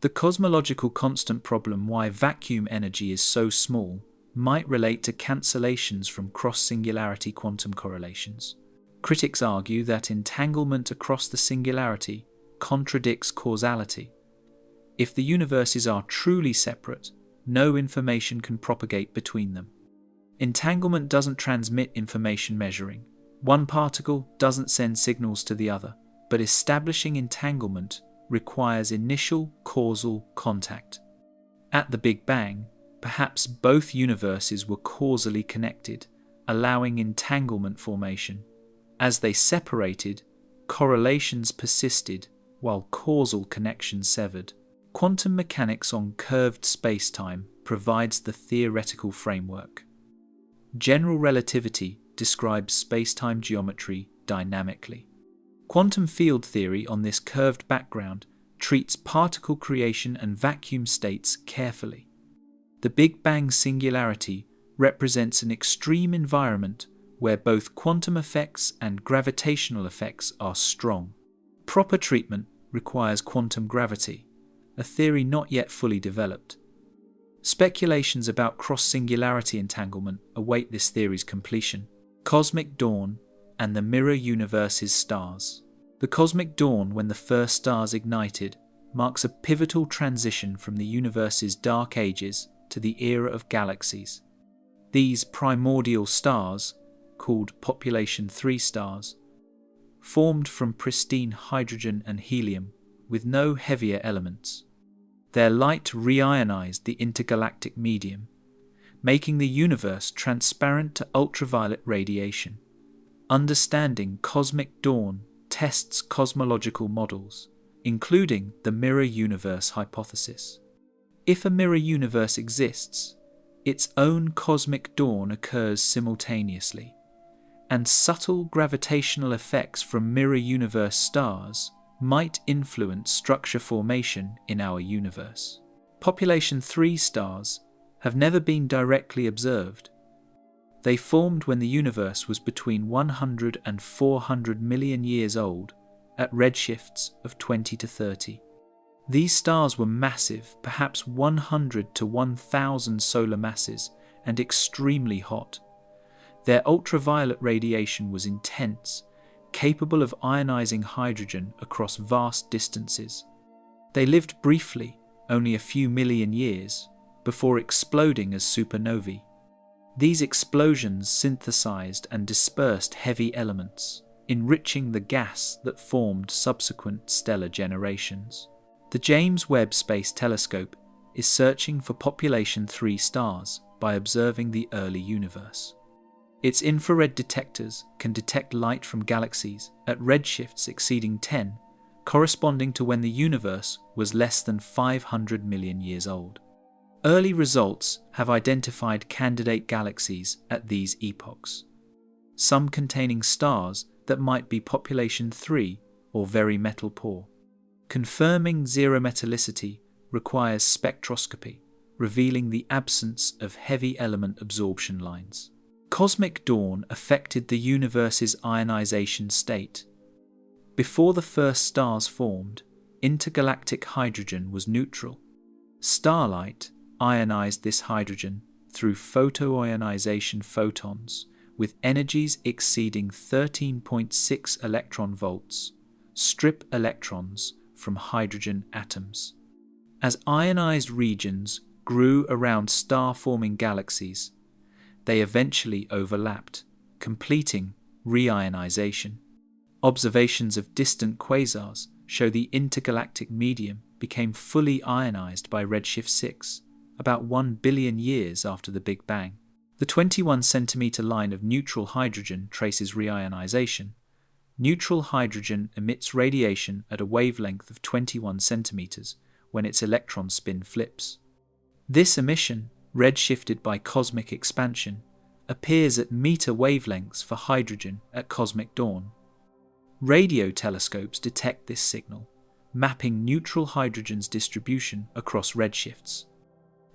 The cosmological constant problem why vacuum energy is so small might relate to cancellations from cross-singularity quantum correlations. Critics argue that entanglement across the singularity contradicts causality. If the universes are truly separate, no information can propagate between them. Entanglement doesn't transmit information measuring. One particle doesn't send signals to the other, but establishing entanglement requires initial causal contact. At the Big Bang, perhaps both universes were causally connected, allowing entanglement formation. As they separated, correlations persisted while causal connections severed. Quantum mechanics on curved spacetime provides the theoretical framework. General relativity describes spacetime geometry dynamically. Quantum field theory on this curved background treats particle creation and vacuum states carefully. The Big Bang singularity represents an extreme environment where both quantum effects and gravitational effects are strong. Proper treatment requires quantum gravity, a theory not yet fully developed. Speculations about cross-singularity entanglement await this theory's completion. Cosmic dawn and the mirror universe's stars. The cosmic dawn, when the first stars ignited, marks a pivotal transition from the universe's dark ages to the era of galaxies. These primordial stars, called population 3 stars, formed from pristine hydrogen and helium with no heavier elements. Their light reionized the intergalactic medium, making the universe transparent to ultraviolet radiation. Understanding cosmic dawn tests cosmological models, including the mirror universe hypothesis. If a mirror universe exists, its own cosmic dawn occurs simultaneously, and subtle gravitational effects from mirror universe stars might influence structure formation in our universe. Population 3 stars have never been directly observed. They formed when the universe was between 100 and 400 million years old at redshifts of 20 to 30. These stars were massive, perhaps 100 to 1,000 solar masses, and extremely hot. Their ultraviolet radiation was intense, capable of ionizing hydrogen across vast distances. They lived briefly, only a few million years, before exploding as supernovae. These explosions synthesized and dispersed heavy elements, enriching the gas that formed subsequent stellar generations. The James Webb Space Telescope is searching for population 3 stars by observing the early universe. Its infrared detectors can detect light from galaxies at redshifts exceeding 10, corresponding to when the universe was less than 500 million years old. Early results have identified candidate galaxies at these epochs, some containing stars that might be population 3 or very metal poor. Confirming zero metallicity requires spectroscopy, revealing the absence of heavy element absorption lines. Cosmic dawn affected the universe's ionization state. Before the first stars formed, intergalactic hydrogen was neutral. Starlight ionized this hydrogen through photoionization photons with energies exceeding 13.6 electron volts, strip electrons from hydrogen atoms. As ionized regions grew around star-forming galaxies, they eventually overlapped, completing reionization. Observations of distant quasars show the intergalactic medium became fully ionized by redshift 6, about 1 billion years after the Big Bang. The 21 centimeter line of neutral hydrogen traces reionization. Neutral hydrogen emits radiation at a wavelength of 21 centimeters when its electron spin flips. This emission, redshifted by cosmic expansion, appears at meter wavelengths for hydrogen at cosmic dawn. Radio telescopes detect this signal, mapping neutral hydrogen's distribution across redshifts.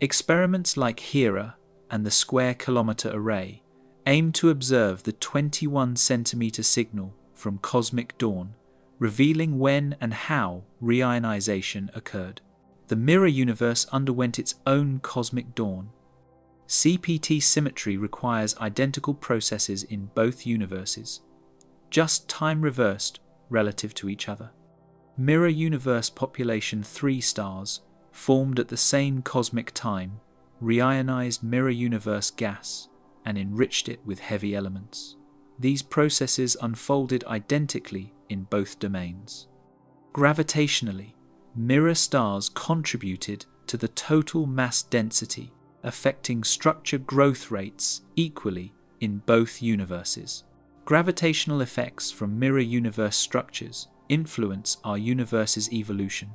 Experiments like HERA and the Square Kilometre Array aim to observe the 21 centimeter signal from cosmic dawn, revealing when and how reionization occurred. The mirror universe underwent its own cosmic dawn. CPT symmetry requires identical processes in both universes, just time reversed relative to each other. Mirror universe population 3 stars, formed at the same cosmic time, reionized mirror universe gas and enriched it with heavy elements. These processes unfolded identically in both domains. Gravitationally, mirror stars contributed to the total mass density, affecting structure growth rates equally in both universes. Gravitational effects from mirror universe structures influence our universe's evolution.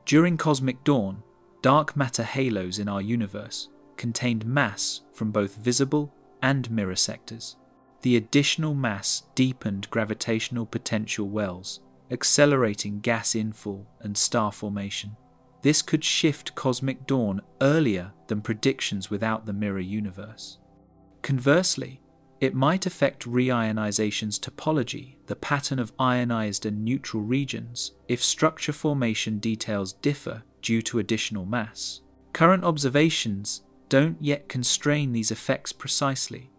During cosmic dawn, dark matter halos in our universe contained mass from both visible and mirror sectors. The additional mass deepened gravitational potential wells, accelerating gas infall and star formation. This could shift cosmic dawn earlier than predictions without the mirror universe. Conversely, it might affect reionization's topology, the pattern of ionized and neutral regions, if structure formation details differ due to additional mass. Current observations don't yet constrain these effects precisely.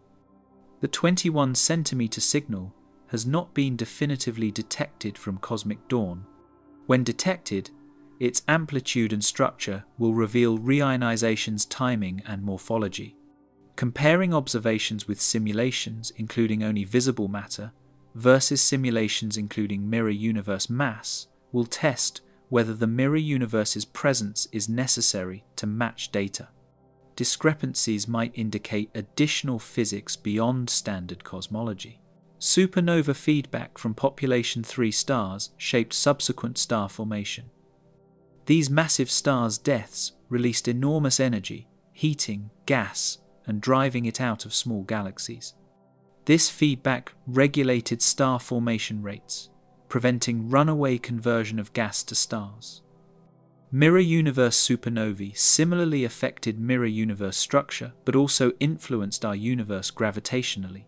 The 21 centimeter signal has not been definitively detected from cosmic dawn. When detected, its amplitude and structure will reveal reionization's timing and morphology. Comparing observations with simulations including only visible matter versus simulations including mirror universe mass will test whether the mirror universe's presence is necessary to match data. Discrepancies might indicate additional physics beyond standard cosmology. Supernova feedback from population 3 stars shaped subsequent star formation. These massive stars' deaths released enormous energy, heating, gas, and driving it out of small galaxies. This feedback regulated star formation rates, preventing runaway conversion of gas to stars. Mirror universe supernovae similarly affected mirror universe structure, but also influenced our universe gravitationally.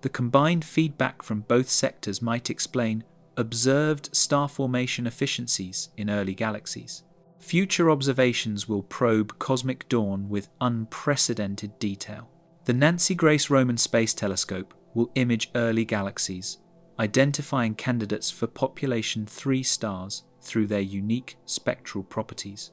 The combined feedback from both sectors might explain observed star formation efficiencies in early galaxies. Future observations will probe cosmic dawn with unprecedented detail. The Nancy Grace Roman Space Telescope will image early galaxies, identifying candidates for population 3 stars through their unique spectral properties.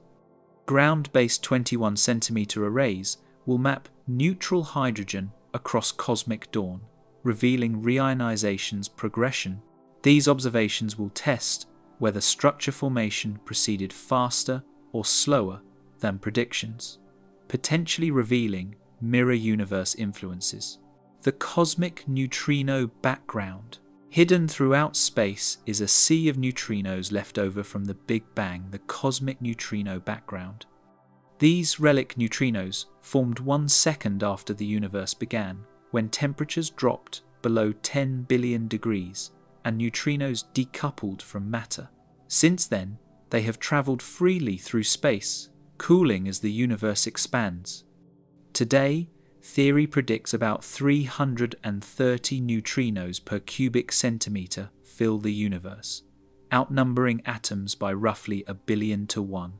Ground-based 21 centimeter arrays will map neutral hydrogen across cosmic dawn, revealing reionization's progression. These observations will test whether structure formation proceeded faster or slower than predictions, potentially revealing mirror universe influences. The cosmic neutrino background. Hidden throughout space is a sea of neutrinos left over from the Big Bang, the cosmic neutrino background. These relic neutrinos formed 1 second after the universe began, when temperatures dropped below 10 billion degrees and neutrinos decoupled from matter. Since then, they have travelled freely through space, cooling as the universe expands. Today, theory predicts about 330 neutrinos per cubic centimetre fill the universe, outnumbering atoms by roughly 1 billion to 1.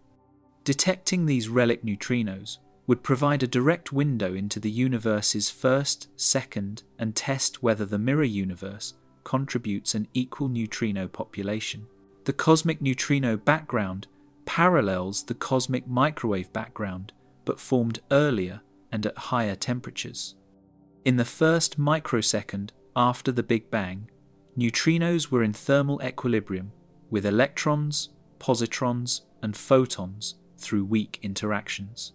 Detecting these relic neutrinos would provide a direct window into the universe's first, second, and test whether the mirror universe contributes an equal neutrino population. The cosmic neutrino background parallels the cosmic microwave background, but formed earlier and at higher temperatures. In the first microsecond after the Big Bang, neutrinos were in thermal equilibrium with electrons, positrons, and photons through weak interactions.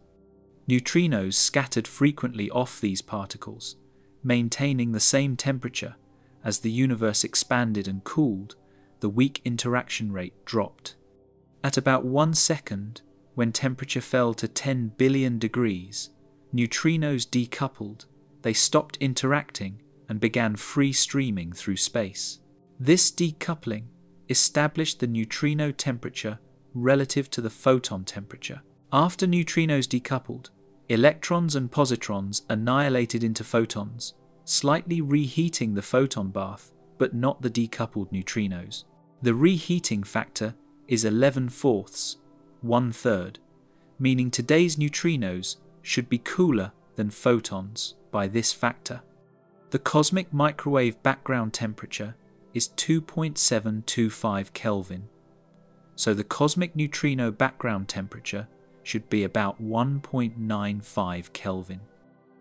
Neutrinos scattered frequently off these particles, maintaining the same temperature. As the universe expanded and cooled, the weak interaction rate dropped. At about 1 second, when temperature fell to 10 billion degrees, neutrinos decoupled, they stopped interacting and began free streaming through space. This decoupling established the neutrino temperature relative to the photon temperature. After neutrinos decoupled, electrons and positrons annihilated into photons, slightly reheating the photon bath, but not the decoupled neutrinos. The reheating factor is 11/4, 1/3, meaning today's neutrinos should be cooler than photons by this factor. The cosmic microwave background temperature is 2.725 Kelvin, so the cosmic neutrino background temperature should be about 1.95 Kelvin.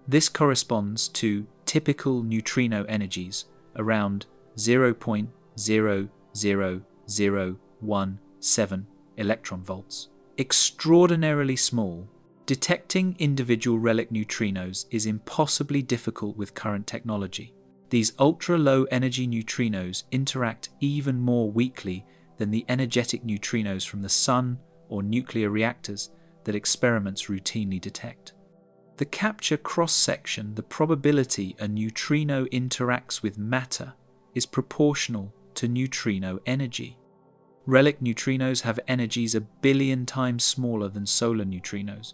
This corresponds to typical neutrino energies around 0.00017 electron volts. Extraordinarily small, detecting individual relic neutrinos is impossibly difficult with current technology. These ultra-low energy neutrinos interact even more weakly than the energetic neutrinos from the sun or nuclear reactors that experiments routinely detect. The capture cross-section, the probability a neutrino interacts with matter, is proportional to neutrino energy. Relic neutrinos have energies 1 billion times smaller than solar neutrinos,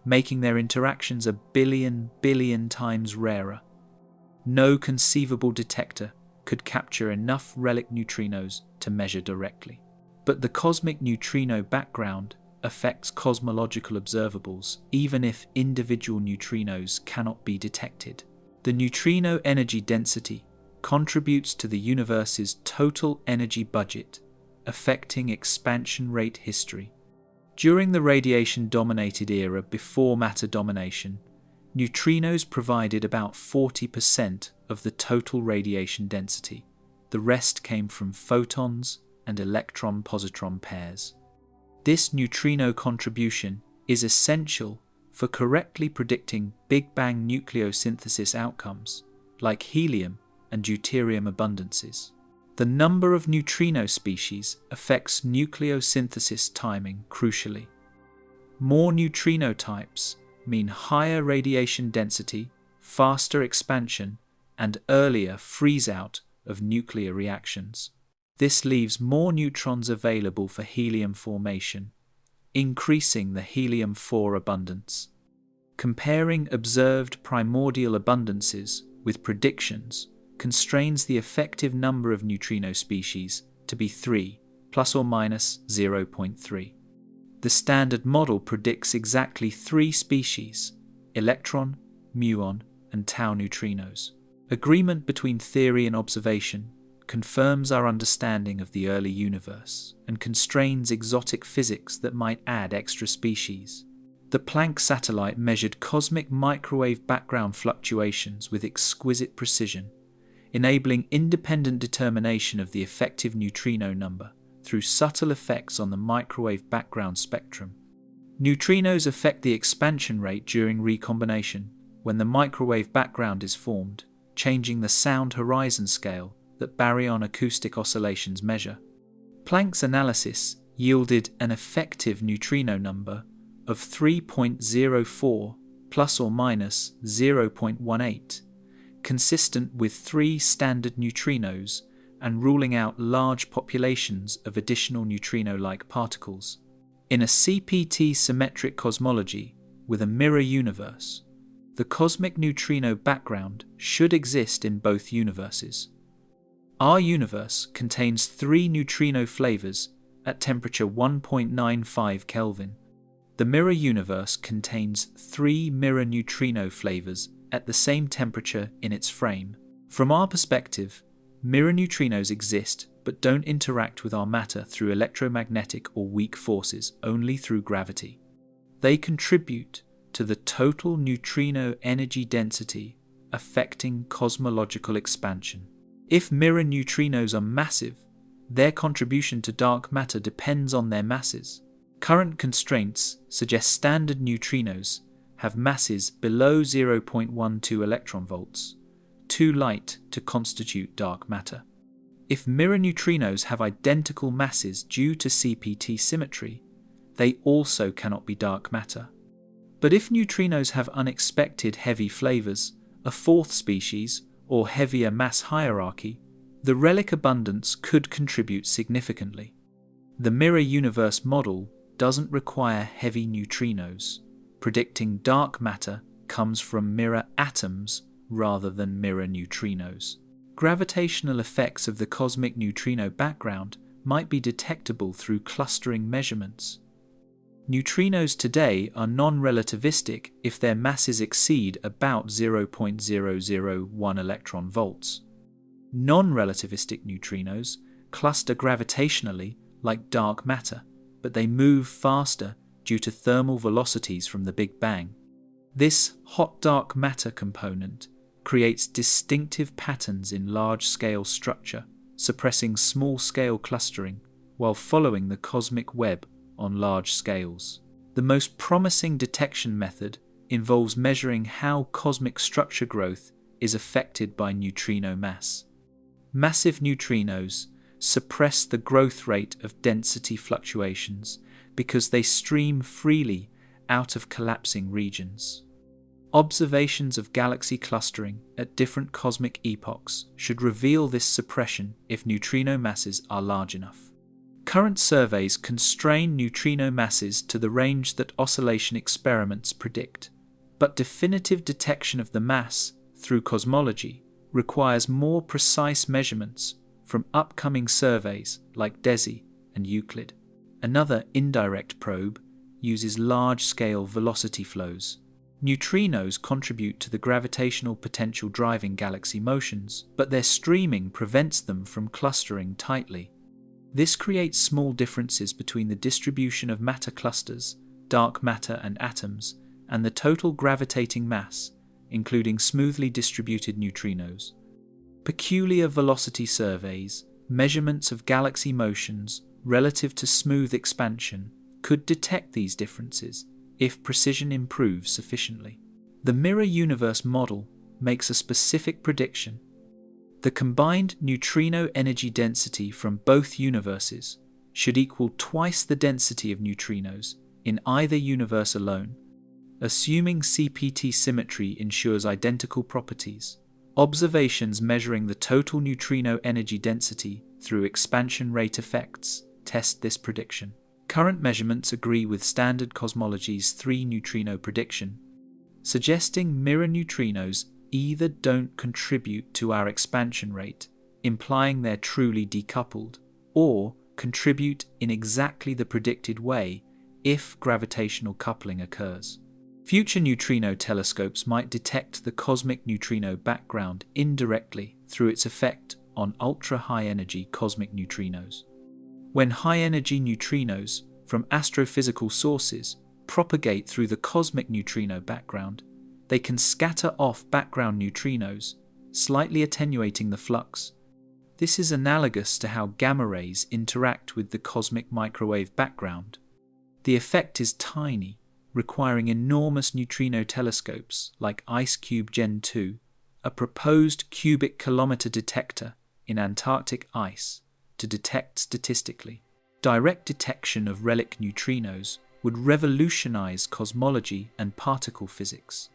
making their interactions 1 billion times rarer. No conceivable detector could capture enough relic neutrinos to measure directly. But the cosmic neutrino background affects cosmological observables even if individual neutrinos cannot be detected. The neutrino energy density contributes to the universe's total energy budget, affecting expansion rate history. During the radiation-dominated era before matter domination, neutrinos provided about 40% of the total radiation density. The rest came from photons and electron-positron pairs. This neutrino contribution is essential for correctly predicting Big Bang nucleosynthesis outcomes, like helium and deuterium abundances. The number of neutrino species affects nucleosynthesis timing crucially. More neutrino types mean higher radiation density, faster expansion, and earlier freeze-out of nuclear reactions. This leaves more neutrons available for helium formation, increasing the helium-4 abundance. Comparing observed primordial abundances with predictions constrains the effective number of neutrino species to be 3, plus or minus 0.3. The standard model predicts exactly 3 species: electron, muon, and tau neutrinos. Agreement between theory and observation confirms our understanding of the early universe and constrains exotic physics that might add extra species. The Planck satellite measured cosmic microwave background fluctuations with exquisite precision, enabling independent determination of the effective neutrino number through subtle effects on the microwave background spectrum. Neutrinos affect the expansion rate during recombination when the microwave background is formed, changing the sound horizon scale that baryon acoustic oscillations measure. Planck's analysis yielded an effective neutrino number of 3.04 plus or minus 0.18, consistent with 3 standard neutrinos and ruling out large populations of additional neutrino-like particles. In a CPT symmetric cosmology with a mirror universe, the cosmic neutrino background should exist in both universes. Our universe contains 3 neutrino flavors at temperature 1.95 Kelvin. The mirror universe contains 3 mirror neutrino flavors at the same temperature in its frame. From our perspective, mirror neutrinos exist but don't interact with our matter through electromagnetic or weak forces, only through gravity. They contribute to the total neutrino energy density affecting cosmological expansion. If mirror neutrinos are massive, their contribution to dark matter depends on their masses. Current constraints suggest standard neutrinos have masses below 0.12 electron volts, too light to constitute dark matter. If mirror neutrinos have identical masses due to CPT symmetry, they also cannot be dark matter. But if neutrinos have unexpected heavy flavors, a fourth species, or heavier mass hierarchy, the relic abundance could contribute significantly. The mirror universe model doesn't require heavy neutrinos. Predicting dark matter comes from mirror atoms rather than mirror neutrinos. Gravitational effects of the cosmic neutrino background might be detectable through clustering measurements. Neutrinos today are non-relativistic if their masses exceed about 0.001 electron volts. Non-relativistic neutrinos cluster gravitationally like dark matter, but they move faster due to thermal velocities from the Big Bang. This hot dark matter component creates distinctive patterns in large-scale structure, suppressing small-scale clustering while following the cosmic web on large scales. The most promising detection method involves measuring how cosmic structure growth is affected by neutrino mass. Massive neutrinos suppress the growth rate of density fluctuations because they stream freely out of collapsing regions. Observations of galaxy clustering at different cosmic epochs should reveal this suppression if neutrino masses are large enough. Current surveys constrain neutrino masses to the range that oscillation experiments predict, but definitive detection of the mass through cosmology requires more precise measurements from upcoming surveys like DESI and Euclid. Another indirect probe uses large-scale velocity flows. Neutrinos contribute to the gravitational potential driving galaxy motions, but their streaming prevents them from clustering tightly. This creates small differences between the distribution of matter clusters, dark matter and atoms, and the total gravitating mass, including smoothly distributed neutrinos. Peculiar velocity surveys, measurements of galaxy motions relative to smooth expansion, could detect these differences if precision improves sufficiently. The mirror universe model makes a specific prediction. The combined neutrino energy density from both universes should equal twice the density of neutrinos in either universe alone. Assuming CPT symmetry ensures identical properties, observations measuring the total neutrino energy density through expansion rate effects test this prediction. Current measurements agree with standard cosmology's 3-neutrino prediction, suggesting mirror neutrinos either don't contribute to our expansion rate, implying they're truly decoupled, or contribute in exactly the predicted way if gravitational coupling occurs. Future neutrino telescopes might detect the cosmic neutrino background indirectly through its effect on ultra-high-energy cosmic neutrinos. When high-energy neutrinos from astrophysical sources propagate through the cosmic neutrino background, they can scatter off background neutrinos, slightly attenuating the flux. This is analogous to how gamma rays interact with the cosmic microwave background. The effect is tiny, requiring enormous neutrino telescopes like IceCube Gen 2, a proposed cubic kilometer detector in Antarctic ice, to detect statistically. Direct detection of relic neutrinos would revolutionize cosmology and particle physics.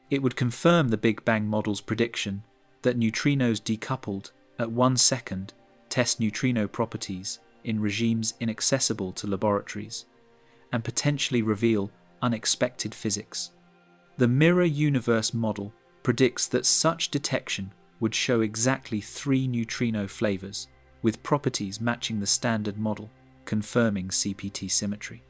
It would confirm the Big Bang model's prediction that neutrinos decoupled at 1 second test neutrino properties in regimes inaccessible to laboratories, and potentially reveal unexpected physics. The mirror universe model predicts that such detection would show exactly 3 neutrino flavors, with properties matching the standard model, confirming CPT symmetry.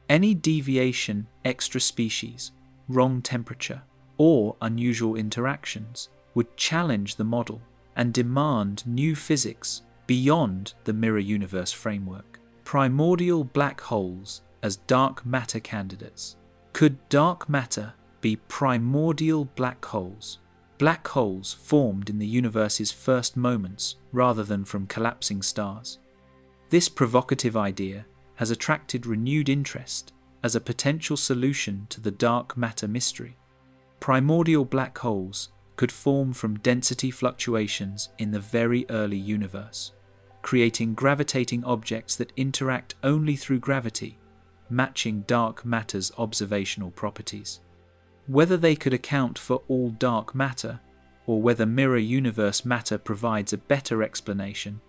Any deviation, extra species, wrong temperature, or unusual interactions would challenge the model and demand new physics beyond the mirror universe framework. Primordial black holes as dark matter candidates. Could dark matter be primordial black holes? Black holes formed in the universe's first moments rather than from collapsing stars. This provocative idea has attracted renewed interest as a potential solution to the dark matter mystery. Primordial black holes could form from density fluctuations in the very early universe, creating gravitating objects that interact only through gravity, matching dark matter's observational properties. Whether they could account for all dark matter, or whether mirror universe matter provides a better explanation,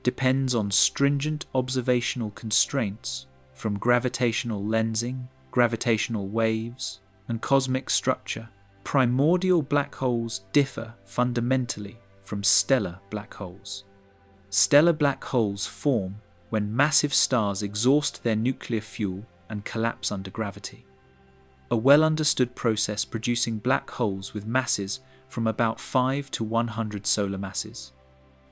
depends on stringent observational constraints from gravitational lensing, gravitational waves, and cosmic structure. Primordial black holes differ fundamentally from stellar black holes. Stellar black holes form when massive stars exhaust their nuclear fuel and collapse under gravity, a well-understood process producing black holes with masses from about 5 to 100 solar masses.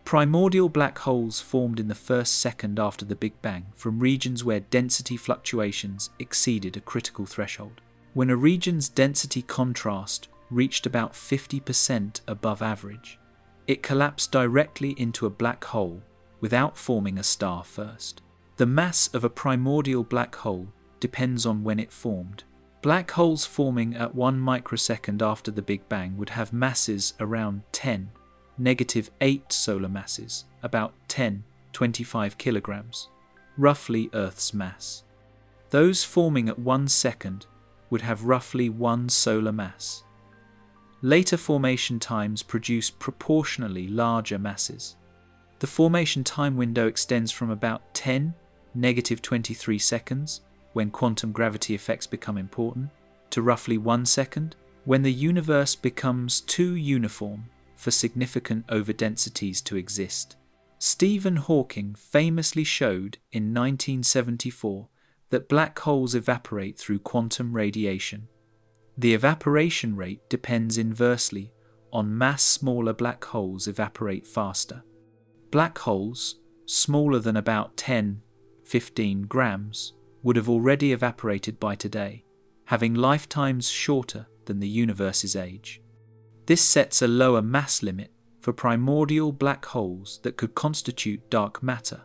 Primordial black holes formed in the first second after the Big Bang from regions where density fluctuations exceeded a critical threshold. When a region's density contrast reached about 50% above average, it collapsed directly into a black hole without forming a star first. The mass of a primordial black hole depends on when it formed. Black holes forming at 1 microsecond after the Big Bang would have masses around 10, -8 solar masses, about 10-25 kilograms, roughly Earth's mass. Those forming at 1 second would have roughly 1 solar mass. Later formation times produce proportionally larger masses. The formation time window extends from about 10, -23 seconds, when quantum gravity effects become important, to roughly 1 second, when the universe becomes too uniform for significant overdensities to exist. Stephen Hawking famously showed in 1974 that black holes evaporate through quantum radiation. The evaporation rate depends inversely on mass. Smaller black holes evaporate faster. Black holes, smaller than about 10-15 grams, would have already evaporated by today, having lifetimes shorter than the universe's age. This sets a lower mass limit for primordial black holes that could constitute dark matter.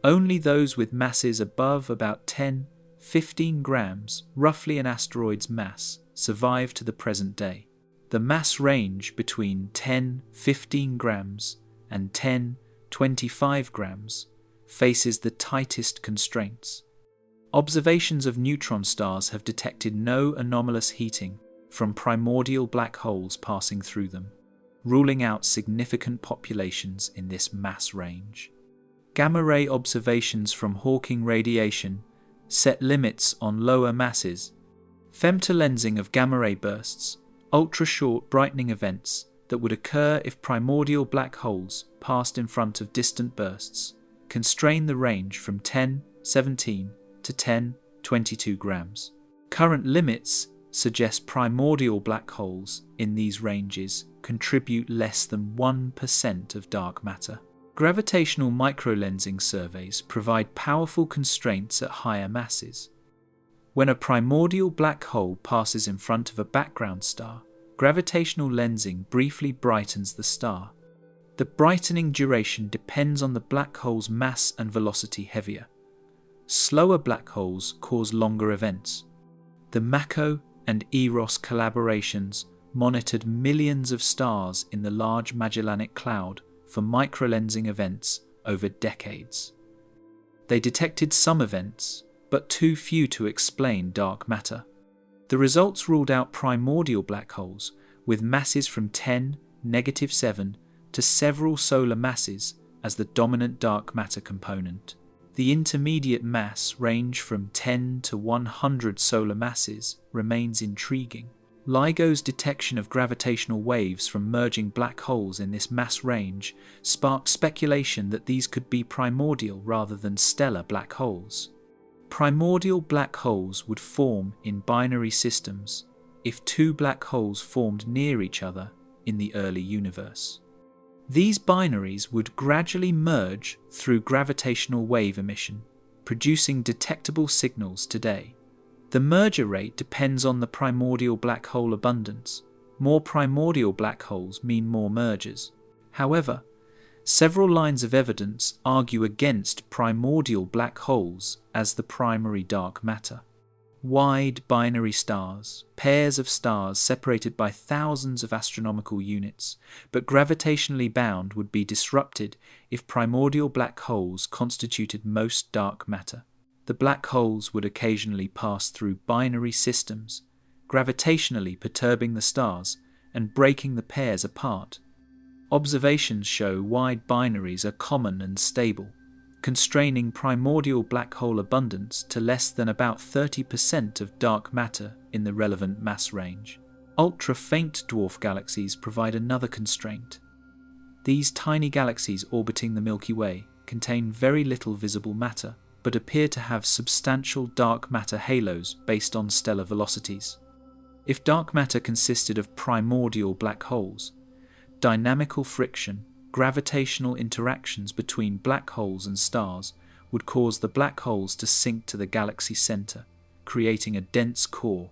Only those with masses above about 10-15 grams, roughly an asteroid's mass, survive to the present day. The mass range between 10-15 grams and 10-25 grams faces the tightest constraints. Observations of neutron stars have detected no anomalous heating from primordial black holes passing through them, ruling out significant populations in this mass range. Gamma-ray observations from Hawking radiation set limits on lower masses. Femtolensing of gamma-ray bursts, ultra-short brightening events that would occur if primordial black holes passed in front of distant bursts, constrain the range from 10-17 to 10-22 grams. Current limits suggest primordial black holes in these ranges contribute less than 1% of dark matter. Gravitational microlensing surveys provide powerful constraints at higher masses. When a primordial black hole passes in front of a background star, gravitational lensing briefly brightens the star. The brightening duration depends on the black hole's mass and velocity heavier. Slower black holes cause longer events. The Mako and Eros collaborations monitored millions of stars in the Large Magellanic Cloud for microlensing events over decades. They detected some events, but too few to explain dark matter. The results ruled out primordial black holes with masses from 10-7 to several solar masses as the dominant dark matter component. The intermediate mass range from 10 to 100 solar masses remains intriguing. LIGO's detection of gravitational waves from merging black holes in this mass range sparked speculation that these could be primordial rather than stellar black holes. Primordial black holes would form in binary systems if two black holes formed near each other in the early universe. These binaries would gradually merge through gravitational wave emission, producing detectable signals today. The merger rate depends on the primordial black hole abundance. More primordial black holes mean more mergers. However, several lines of evidence argue against primordial black holes as the primary dark matter. Wide binary stars, pairs of stars separated by thousands of astronomical units, but gravitationally bound, would be disrupted if primordial black holes constituted most dark matter. The black holes would occasionally pass through binary systems, gravitationally perturbing the stars and breaking the pairs apart. Observations show wide binaries are common and stable, constraining primordial black hole abundance to less than about 30% of dark matter in the relevant mass range. Ultra-faint dwarf galaxies provide another constraint. These tiny galaxies orbiting the Milky Way contain very little visible matter, but appear to have substantial dark matter halos based on stellar velocities. If dark matter consisted of primordial black holes, dynamical friction, gravitational interactions between black holes and stars would cause the black holes to sink to the galaxy center, creating a dense core.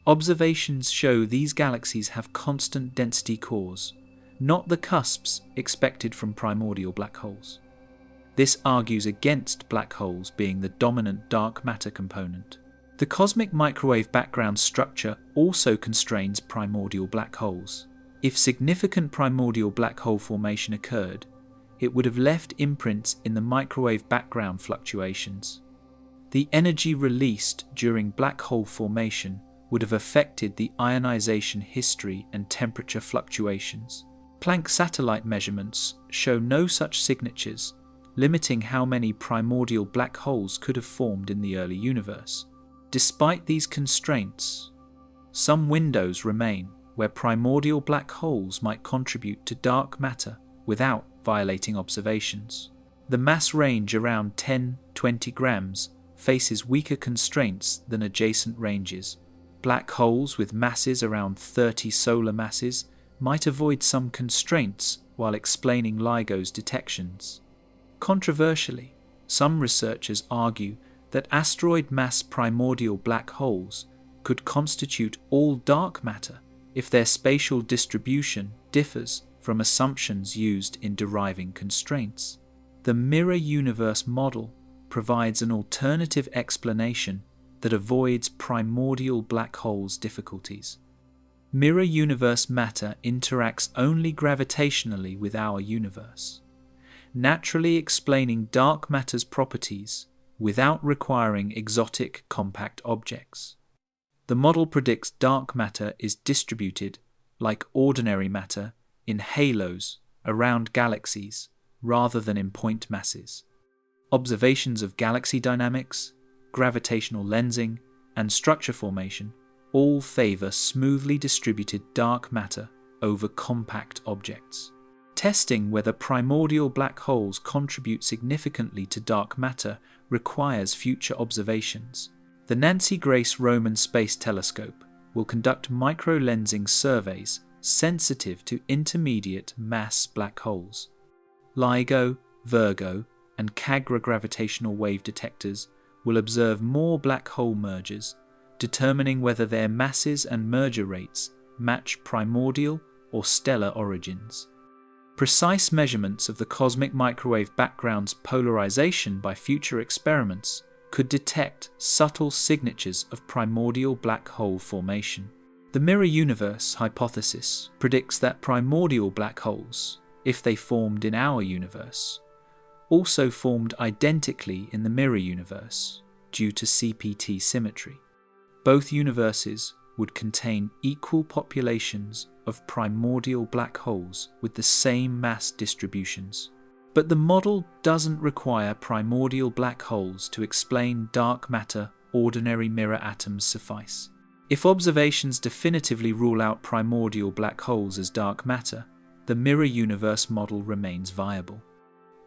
Observations show these galaxies have constant density cores, not the cusps expected from primordial black holes. This argues against black holes being the dominant dark matter component. The cosmic microwave background structure also constrains primordial black holes. If significant primordial black hole formation occurred, it would have left imprints in the microwave background fluctuations. The energy released during black hole formation would have affected the ionization history and temperature fluctuations. Planck satellite measurements show no such signatures, limiting how many primordial black holes could have formed in the early universe. Despite these constraints, some windows remain where primordial black holes might contribute to dark matter without violating observations. The mass range around 10-20 grams faces weaker constraints than adjacent ranges. Black holes with masses around 30 solar masses might avoid some constraints while explaining LIGO's detections. Controversially, some researchers argue that asteroid mass primordial black holes could constitute all dark matter if their spatial distribution differs from assumptions used in deriving constraints. The mirror universe model provides an alternative explanation that avoids primordial black holes' difficulties. Mirror universe matter interacts only gravitationally with our universe, naturally explaining dark matter's properties without requiring exotic compact objects. The model predicts dark matter is distributed, like ordinary matter, in halos around galaxies rather than in point masses. Observations of galaxy dynamics, gravitational lensing, and structure formation all favor smoothly distributed dark matter over compact objects. Testing whether primordial black holes contribute significantly to dark matter requires future observations. The Nancy Grace Roman Space Telescope will conduct micro-lensing surveys sensitive to intermediate mass black holes. LIGO, Virgo, and CAGRA gravitational wave detectors will observe more black hole mergers, determining whether their masses and merger rates match primordial or stellar origins. Precise measurements of the cosmic microwave background's polarization by future experiments could detect subtle signatures of primordial black hole formation. The mirror universe hypothesis predicts that primordial black holes, if they formed in our universe, also formed identically in the mirror universe due to CPT symmetry. Both universes would contain equal populations of primordial black holes with the same mass distributions. But the model doesn't require primordial black holes to explain dark matter. Ordinary mirror atoms suffice. If observations definitively rule out primordial black holes as dark matter, the mirror universe model remains viable.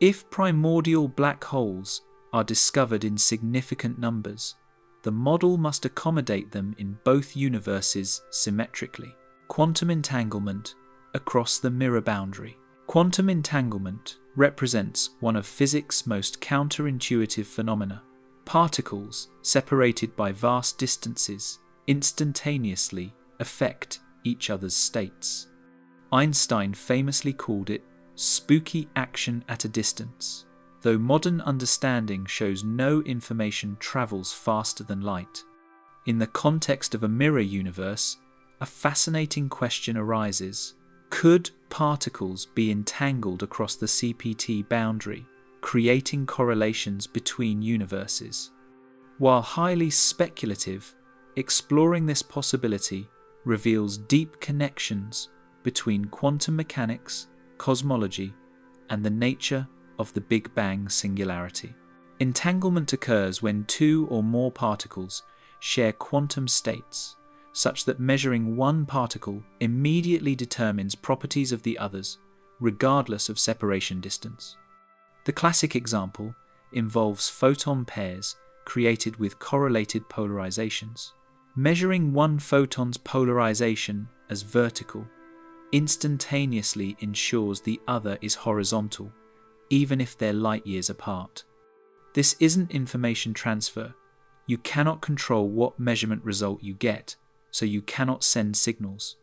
If primordial black holes are discovered in significant numbers, the model must accommodate them in both universes symmetrically. Quantum entanglement across the mirror boundary. Quantum entanglement represents one of physics' most counterintuitive phenomena. Particles, separated by vast distances, instantaneously affect each other's states. Einstein famously called it spooky action at a distance, though modern understanding shows no information travels faster than light. In the context of a mirror universe, a fascinating question arises. Could particles be entangled across the CPT boundary, creating correlations between universes? While highly speculative, exploring this possibility reveals deep connections between quantum mechanics, cosmology, and the nature of the Big Bang singularity. Entanglement occurs when two or more particles share quantum states, such that measuring one particle immediately determines properties of the others, regardless of separation distance. The classic example involves photon pairs created with correlated polarizations. Measuring one photon's polarization as vertical instantaneously ensures the other is horizontal, even if they're light years apart. This isn't information transfer. You cannot control what measurement result you get, so you cannot send signals.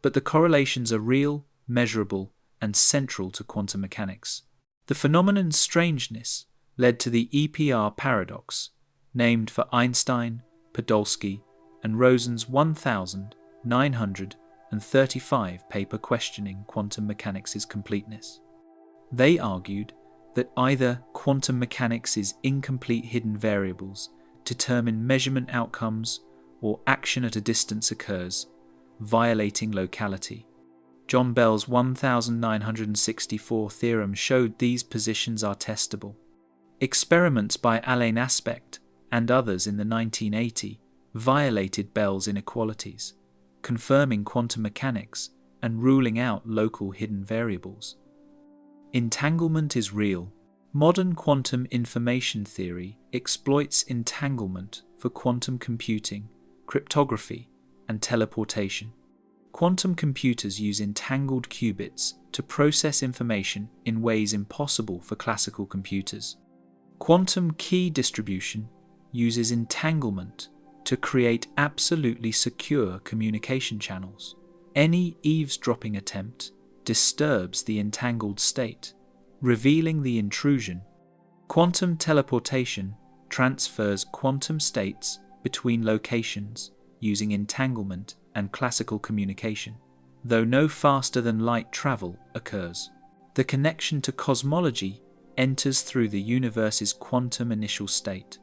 But the correlations are real, measurable, and central to quantum mechanics. The phenomenon's strangeness led to the EPR paradox, named for Einstein, Podolsky, and Rosen's 1935 paper questioning quantum mechanics' completeness. They argued that either quantum mechanics' incomplete hidden variables determine measurement outcomes or action at a distance occurs, violating locality. John Bell's 1964 theorem showed these positions are testable. Experiments by Alain Aspect and others in the 1980s violated Bell's inequalities, confirming quantum mechanics and ruling out local hidden variables. Entanglement is real. Modern quantum information theory exploits entanglement for quantum computing, cryptography, and teleportation. Quantum computers use entangled qubits to process information in ways impossible for classical computers. Quantum key distribution uses entanglement to create absolutely secure communication channels. Any eavesdropping attempt disturbs the entangled state, revealing the intrusion. Quantum teleportation transfers quantum states between locations using entanglement and classical communication, though no faster than light travel occurs. The connection to cosmology enters through the universe's quantum initial state.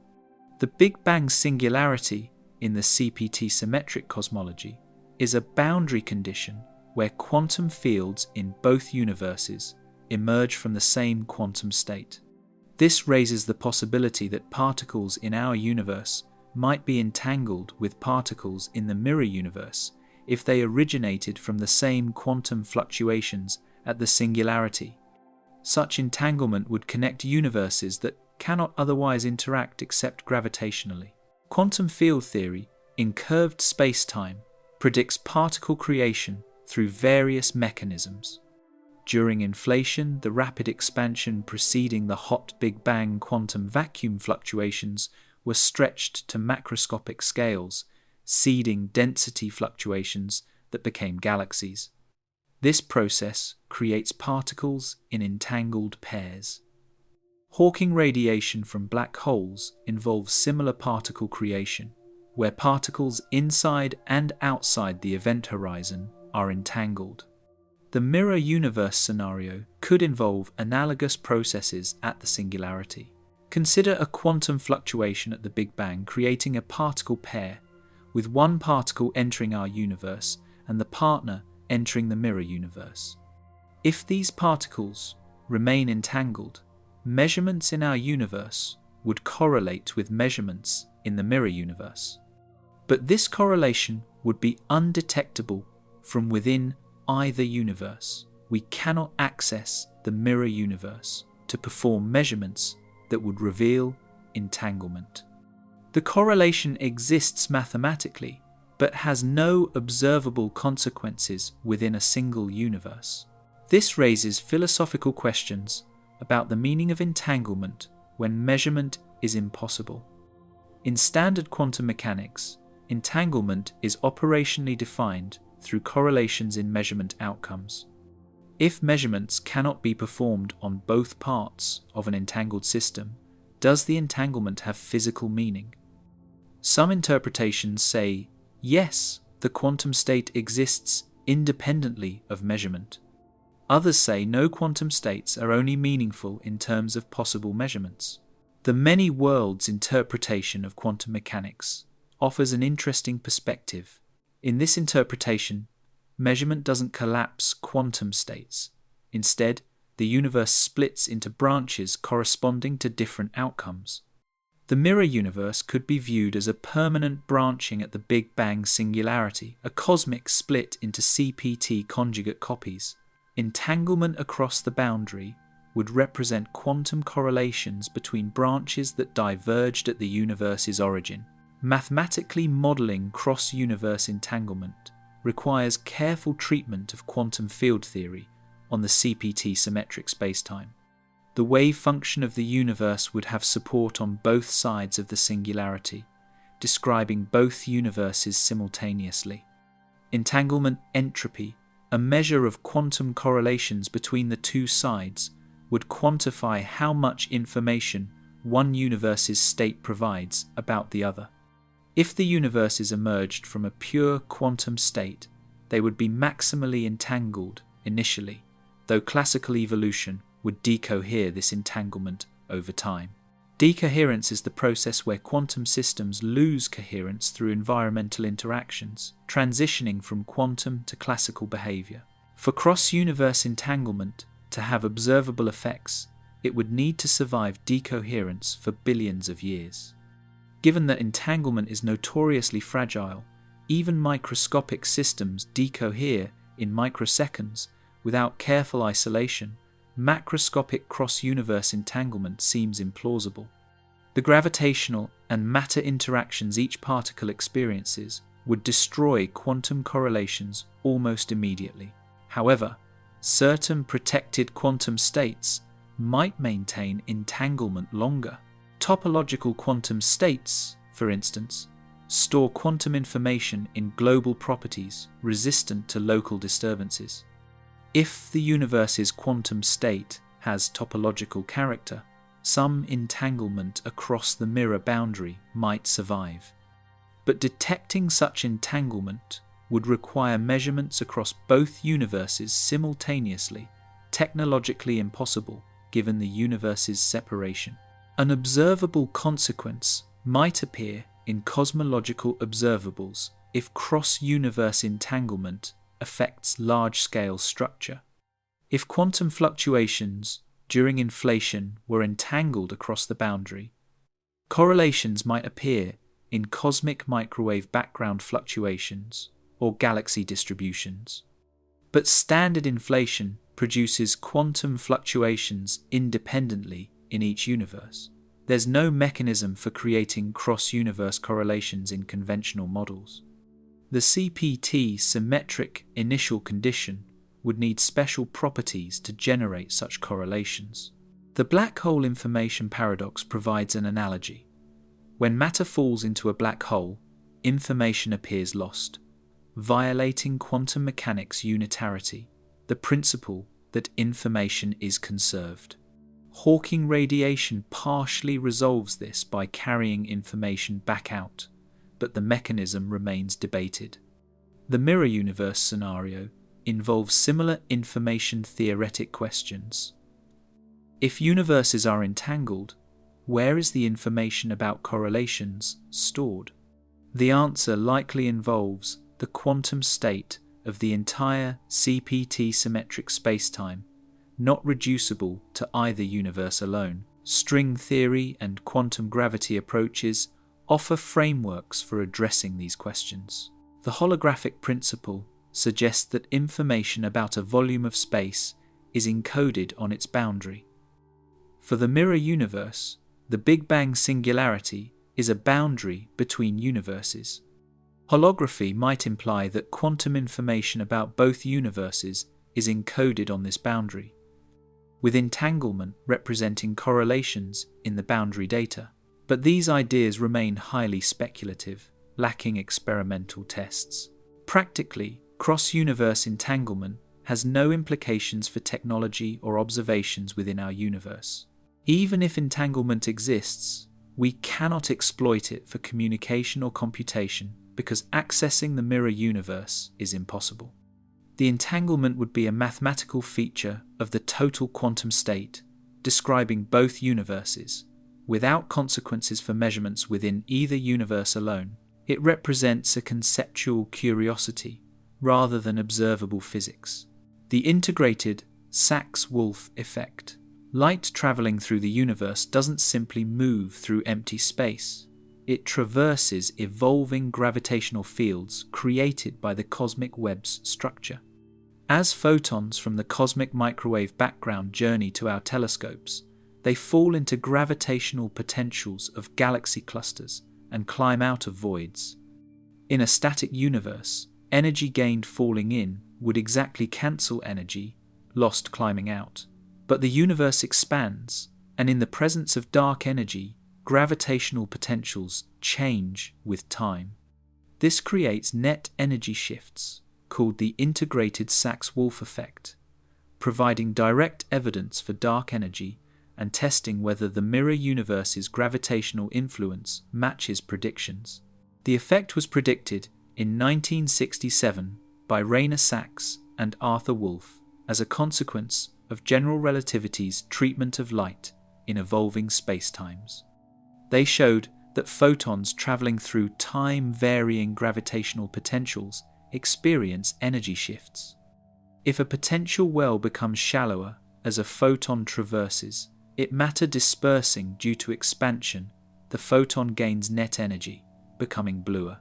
The Big Bang singularity in the CPT symmetric cosmology is a boundary condition where quantum fields in both universes emerge from the same quantum state. This raises the possibility that particles in our universe might be entangled with particles in the mirror universe if they originated from the same quantum fluctuations at the singularity. Such entanglement would connect universes that cannot otherwise interact except gravitationally. Quantum field theory in curved space-time predicts particle creation through various mechanisms. During inflation, the rapid expansion preceding the hot Big Bang quantum vacuum fluctuations were stretched to macroscopic scales, seeding density fluctuations that became galaxies. This process creates particles in entangled pairs. Hawking radiation from black holes involves similar particle creation, where particles inside and outside the event horizon are entangled. The mirror universe scenario could involve analogous processes at the singularity. Consider a quantum fluctuation at the Big Bang creating a particle pair, with one particle entering our universe and the partner entering the mirror universe. If these particles remain entangled, measurements in our universe would correlate with measurements in the mirror universe. But this correlation would be undetectable from within either universe. We cannot access the mirror universe to perform measurements that would reveal entanglement. The correlation exists mathematically, but has no observable consequences within a single universe. This raises philosophical questions about the meaning of entanglement when measurement is impossible. In standard quantum mechanics, entanglement is operationally defined through correlations in measurement outcomes. If measurements cannot be performed on both parts of an entangled system, does the entanglement have physical meaning? Some interpretations say, yes, the quantum state exists independently of measurement. Others say no quantum states are only meaningful in terms of possible measurements. The many worlds interpretation of quantum mechanics offers an interesting perspective. In this interpretation, measurement doesn't collapse quantum states. Instead, the universe splits into branches corresponding to different outcomes. The mirror universe could be viewed as a permanent branching at the Big Bang singularity, a cosmic split into CPT conjugate copies. Entanglement across the boundary would represent quantum correlations between branches that diverged at the universe's origin. Mathematically modeling cross-universe entanglement requires careful treatment of quantum field theory on the CPT symmetric spacetime. The wave function of the universe would have support on both sides of the singularity, describing both universes simultaneously. Entanglement entropy, a measure of quantum correlations between the two sides, would quantify how much information one universe's state provides about the other. If the universes emerged from a pure quantum state, they would be maximally entangled initially, though classical evolution would decohere this entanglement over time. Decoherence is the process where quantum systems lose coherence through environmental interactions, transitioning from quantum to classical behavior. For cross-universe entanglement to have observable effects, it would need to survive decoherence for billions of years. Given that entanglement is notoriously fragile, even microscopic systems decohere in microseconds without careful isolation. Macroscopic cross-universe entanglement seems implausible. The gravitational and matter interactions each particle experiences would destroy quantum correlations almost immediately. However, certain protected quantum states might maintain entanglement longer. Topological quantum states, for instance, store quantum information in global properties resistant to local disturbances. If the universe's quantum state has topological character, some entanglement across the mirror boundary might survive. But detecting such entanglement would require measurements across both universes simultaneously, technologically impossible given the universe's separation. An observable consequence might appear in cosmological observables if cross-universe entanglement affects large-scale structure. If quantum fluctuations during inflation were entangled across the boundary, correlations might appear in cosmic microwave background fluctuations or galaxy distributions. But standard inflation produces quantum fluctuations independently in each universe. There's no mechanism for creating cross-universe correlations in conventional models. The CPT symmetric initial condition would need special properties to generate such correlations. The black hole information paradox provides an analogy. When matter falls into a black hole, information appears lost, violating quantum mechanics' unitarity, the principle that information is conserved. Hawking radiation partially resolves this by carrying information back out, but the mechanism remains debated. The mirror universe scenario involves similar information theoretic questions. If universes are entangled, where is the information about correlations stored? The answer likely involves the quantum state of the entire CPT symmetric spacetime, not reducible to either universe alone. String theory and quantum gravity approaches offer frameworks for addressing these questions. The holographic principle suggests that information about a volume of space is encoded on its boundary. For the mirror universe, the Big Bang singularity is a boundary between universes. Holography might imply that quantum information about both universes is encoded on this boundary, with entanglement representing correlations in the boundary data. But these ideas remain highly speculative, lacking experimental tests. Practically, cross-universe entanglement has no implications for technology or observations within our universe. Even if entanglement exists, we cannot exploit it for communication or computation because accessing the mirror universe is impossible. The entanglement would be a mathematical feature of the total quantum state, describing both universes, without consequences for measurements within either universe alone. It represents a conceptual curiosity rather than observable physics. The integrated Sachs-Wolf effect. Light traveling through the universe doesn't simply move through empty space. It traverses evolving gravitational fields created by the cosmic web's structure. As photons from the cosmic microwave background journey to our telescopes, they fall into gravitational potentials of galaxy clusters and climb out of voids. In a static universe, energy gained falling in would exactly cancel energy lost climbing out. But the universe expands, and in the presence of dark energy, gravitational potentials change with time. This creates net energy shifts, called the integrated Sachs-Wolf effect, providing direct evidence for dark energy and testing whether the mirror universe's gravitational influence matches predictions. The effect was predicted in 1967 by Rainer Sachs and Arthur Wolf as a consequence of general relativity's treatment of light in evolving spacetimes. They showed that photons traveling through time-varying gravitational potentials experience energy shifts. If a potential well becomes shallower as a photon traverses, it matter dispersing due to expansion, the photon gains net energy, becoming bluer.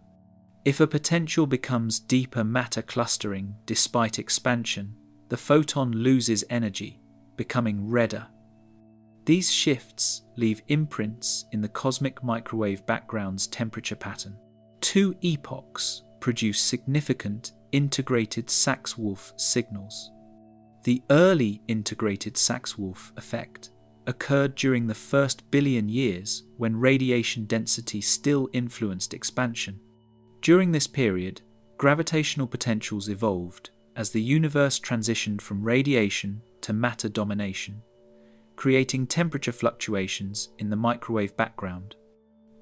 If a potential becomes deeper matter clustering despite expansion, the photon loses energy, becoming redder. These shifts leave imprints in the cosmic microwave background's temperature pattern. Two epochs produce significant integrated Sachs-Wolf signals. The early integrated Sachs-Wolf effect occurred during the first billion years when radiation density still influenced expansion. During this period, gravitational potentials evolved as the universe transitioned from radiation to matter domination, creating temperature fluctuations in the microwave background.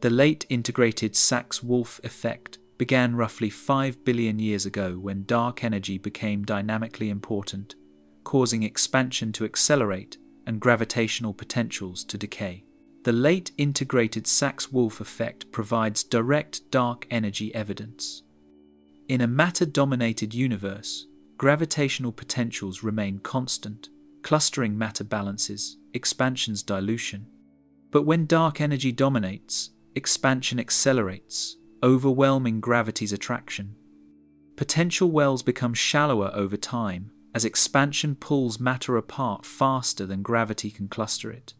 The late integrated Sachs-Wolf effect began roughly 5 billion years ago when dark energy became dynamically important, causing expansion to accelerate and gravitational potentials to decay. The late integrated Sachs-Wolf effect provides direct dark energy evidence. In a matter-dominated universe, gravitational potentials remain constant, clustering matter balances, expansion's dilution. But when dark energy dominates, expansion accelerates, overwhelming gravity's attraction. Potential wells become shallower over time as expansion pulls matter apart faster than gravity can cluster it.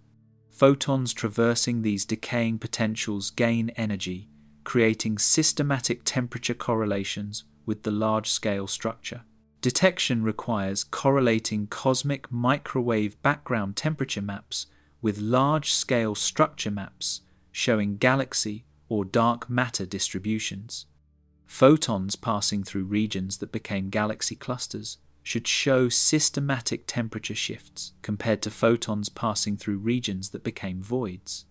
Photons traversing these decaying potentials gain energy, creating systematic temperature correlations with the large-scale structure. Detection requires correlating cosmic microwave background temperature maps with large-scale structure maps showing galaxy or dark matter distributions. Photons passing through regions that became galaxy clusters should show systematic temperature shifts compared to photons passing through regions that became voids.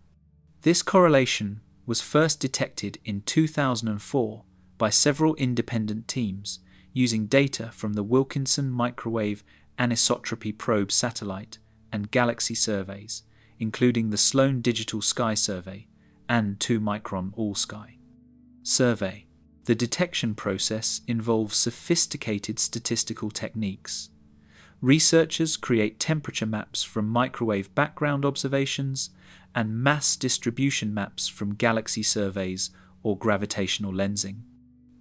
This correlation was first detected in 2004 by several independent teams using data from the Wilkinson Microwave Anisotropy Probe satellite and galaxy surveys, including the Sloan Digital Sky Survey and 2-micron All-Sky survey. The detection process involves sophisticated statistical techniques. Researchers create temperature maps from microwave background observations and mass distribution maps from galaxy surveys or gravitational lensing.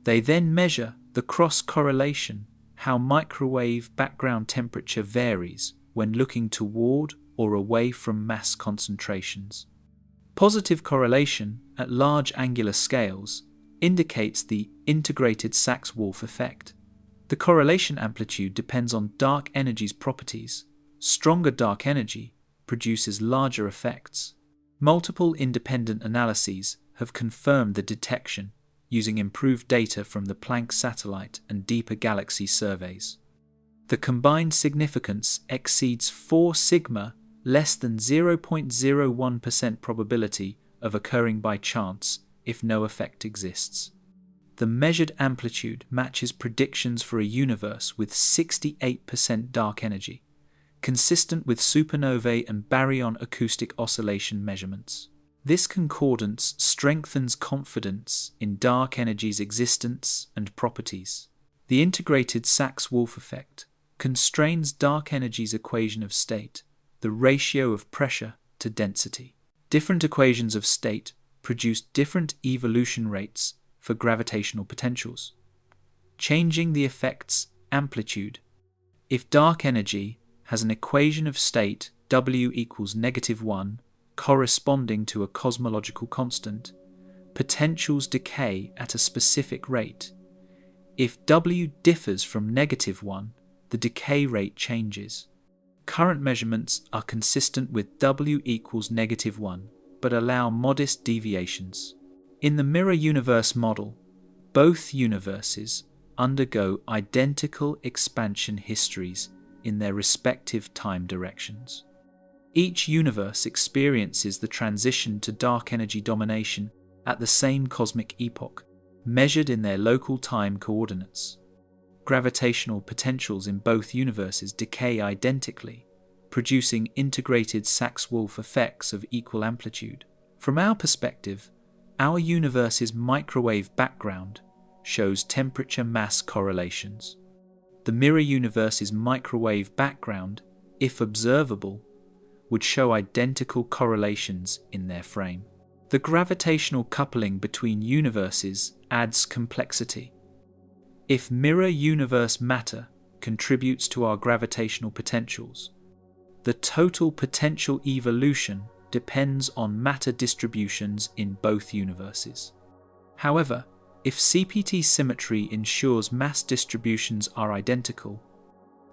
They then measure the cross-correlation, how microwave background temperature varies when looking toward or away from mass concentrations. Positive correlation at large angular scales indicates the integrated Sachs-Wolf effect. The correlation amplitude depends on dark energy's properties. Stronger dark energy produces larger effects. Multiple independent analyses have confirmed the detection using improved data from the Planck satellite and deeper galaxy surveys. The combined significance exceeds 4 sigma, less than 0.01% probability of occurring by chance if no effect exists. The measured amplitude matches predictions for a universe with 68% dark energy, consistent with supernovae and baryon acoustic oscillation measurements. This concordance strengthens confidence in dark energy's existence and properties. The integrated Sachs-Wolf effect constrains dark energy's equation of state, the ratio of pressure to density. Different equations of state produce different evolution rates for gravitational potentials, changing the effect's amplitude. If dark energy has an equation of state W equals -1, corresponding to a cosmological constant, potentials decay at a specific rate. If W differs from -1, the decay rate changes. Current measurements are consistent with W equals -1, but allow modest deviations. In the mirror universe model, both universes undergo identical expansion histories in their respective time directions. Each universe experiences the transition to dark energy domination at the same cosmic epoch, measured in their local time coordinates. Gravitational potentials in both universes decay identically, producing integrated Sachs-Wolf effects of equal amplitude. From our perspective, our universe's microwave background shows temperature-mass correlations. The mirror universe's microwave background, if observable, would show identical correlations in their frame. The gravitational coupling between universes adds complexity. If mirror universe matter contributes to our gravitational potentials, the total potential evolution depends on matter distributions in both universes. However, if CPT symmetry ensures mass distributions are identical,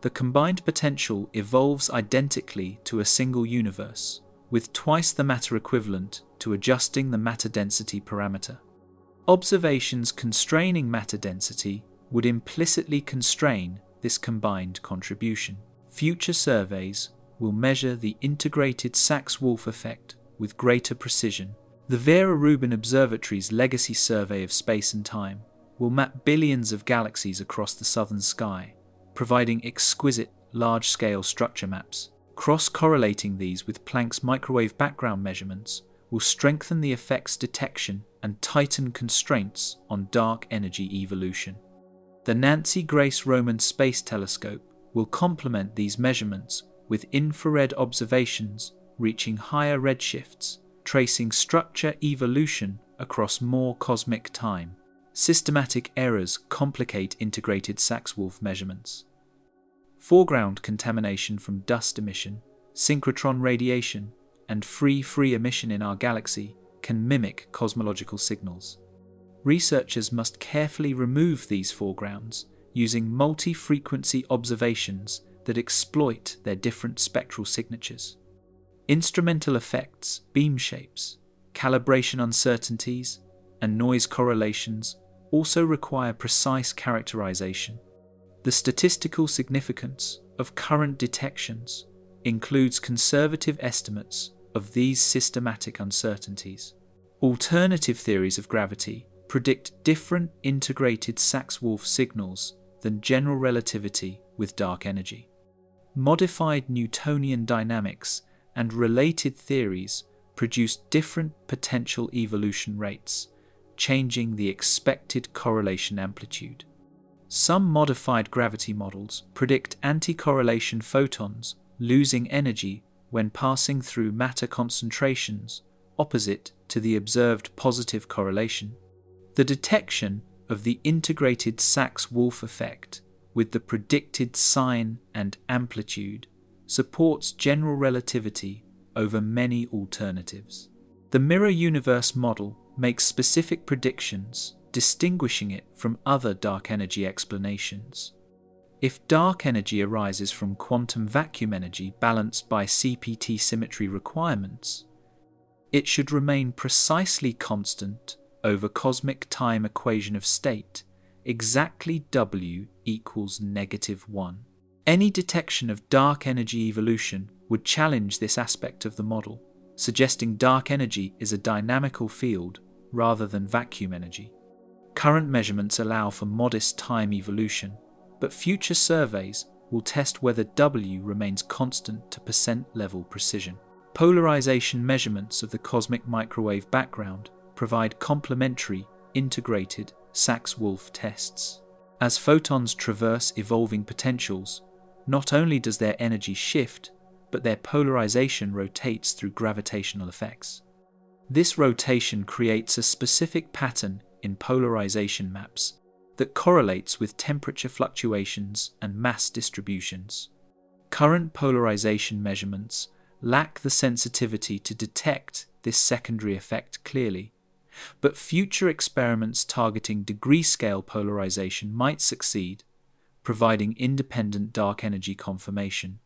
the combined potential evolves identically to a single universe, with twice the matter equivalent to adjusting the matter density parameter. Observations constraining matter density would implicitly constrain this combined contribution. Future surveys will measure the integrated Sachs-Wolf effect with greater precision. The Vera Rubin Observatory's legacy survey of space and time will map billions of galaxies across the southern sky, providing exquisite large-scale structure maps. Cross-correlating these with Planck's microwave background measurements will strengthen the effect's detection and tighten constraints on dark energy evolution. The Nancy Grace Roman Space Telescope will complement these measurements with infrared observations reaching higher redshifts, tracing structure evolution across more cosmic time. Systematic errors complicate integrated Sachs-Wolf measurements. Foreground contamination from dust emission, synchrotron radiation, and free emission in our galaxy can mimic cosmological signals. Researchers must carefully remove these foregrounds using multi-frequency observations that exploit their different spectral signatures. Instrumental effects, beam shapes, calibration uncertainties, and noise correlations also require precise characterization. The statistical significance of current detections includes conservative estimates of these systematic uncertainties. Alternative theories of gravity predict different integrated Sachs-Wolf signals than general relativity with dark energy. Modified Newtonian dynamics and related theories produce different potential evolution rates, changing the expected correlation amplitude. Some modified gravity models predict anti-correlation photons losing energy when passing through matter concentrations opposite to the observed positive correlation. The detection of the integrated Sachs-Wolf effect with the predicted sign and amplitude supports general relativity over many alternatives. The mirror universe model makes specific predictions, distinguishing it from other dark energy explanations. If dark energy arises from quantum vacuum energy balanced by CPT symmetry requirements, it should remain precisely constant over cosmic time equation of state, exactly W equals -1. Any detection of dark energy evolution would challenge this aspect of the model, suggesting dark energy is a dynamical field rather than vacuum energy. Current measurements allow for modest time evolution, but future surveys will test whether W remains constant to percent-level precision. Polarization measurements of the cosmic microwave background provide complementary, integrated Sachs-Wolf tests. As photons traverse evolving potentials, not only does their energy shift, but their polarization rotates through gravitational effects. This rotation creates a specific pattern in polarization maps that correlates with temperature fluctuations and mass distributions. Current polarization measurements lack the sensitivity to detect this secondary effect clearly, but future experiments targeting degree-scale polarization might succeed, providing independent dark energy confirmation.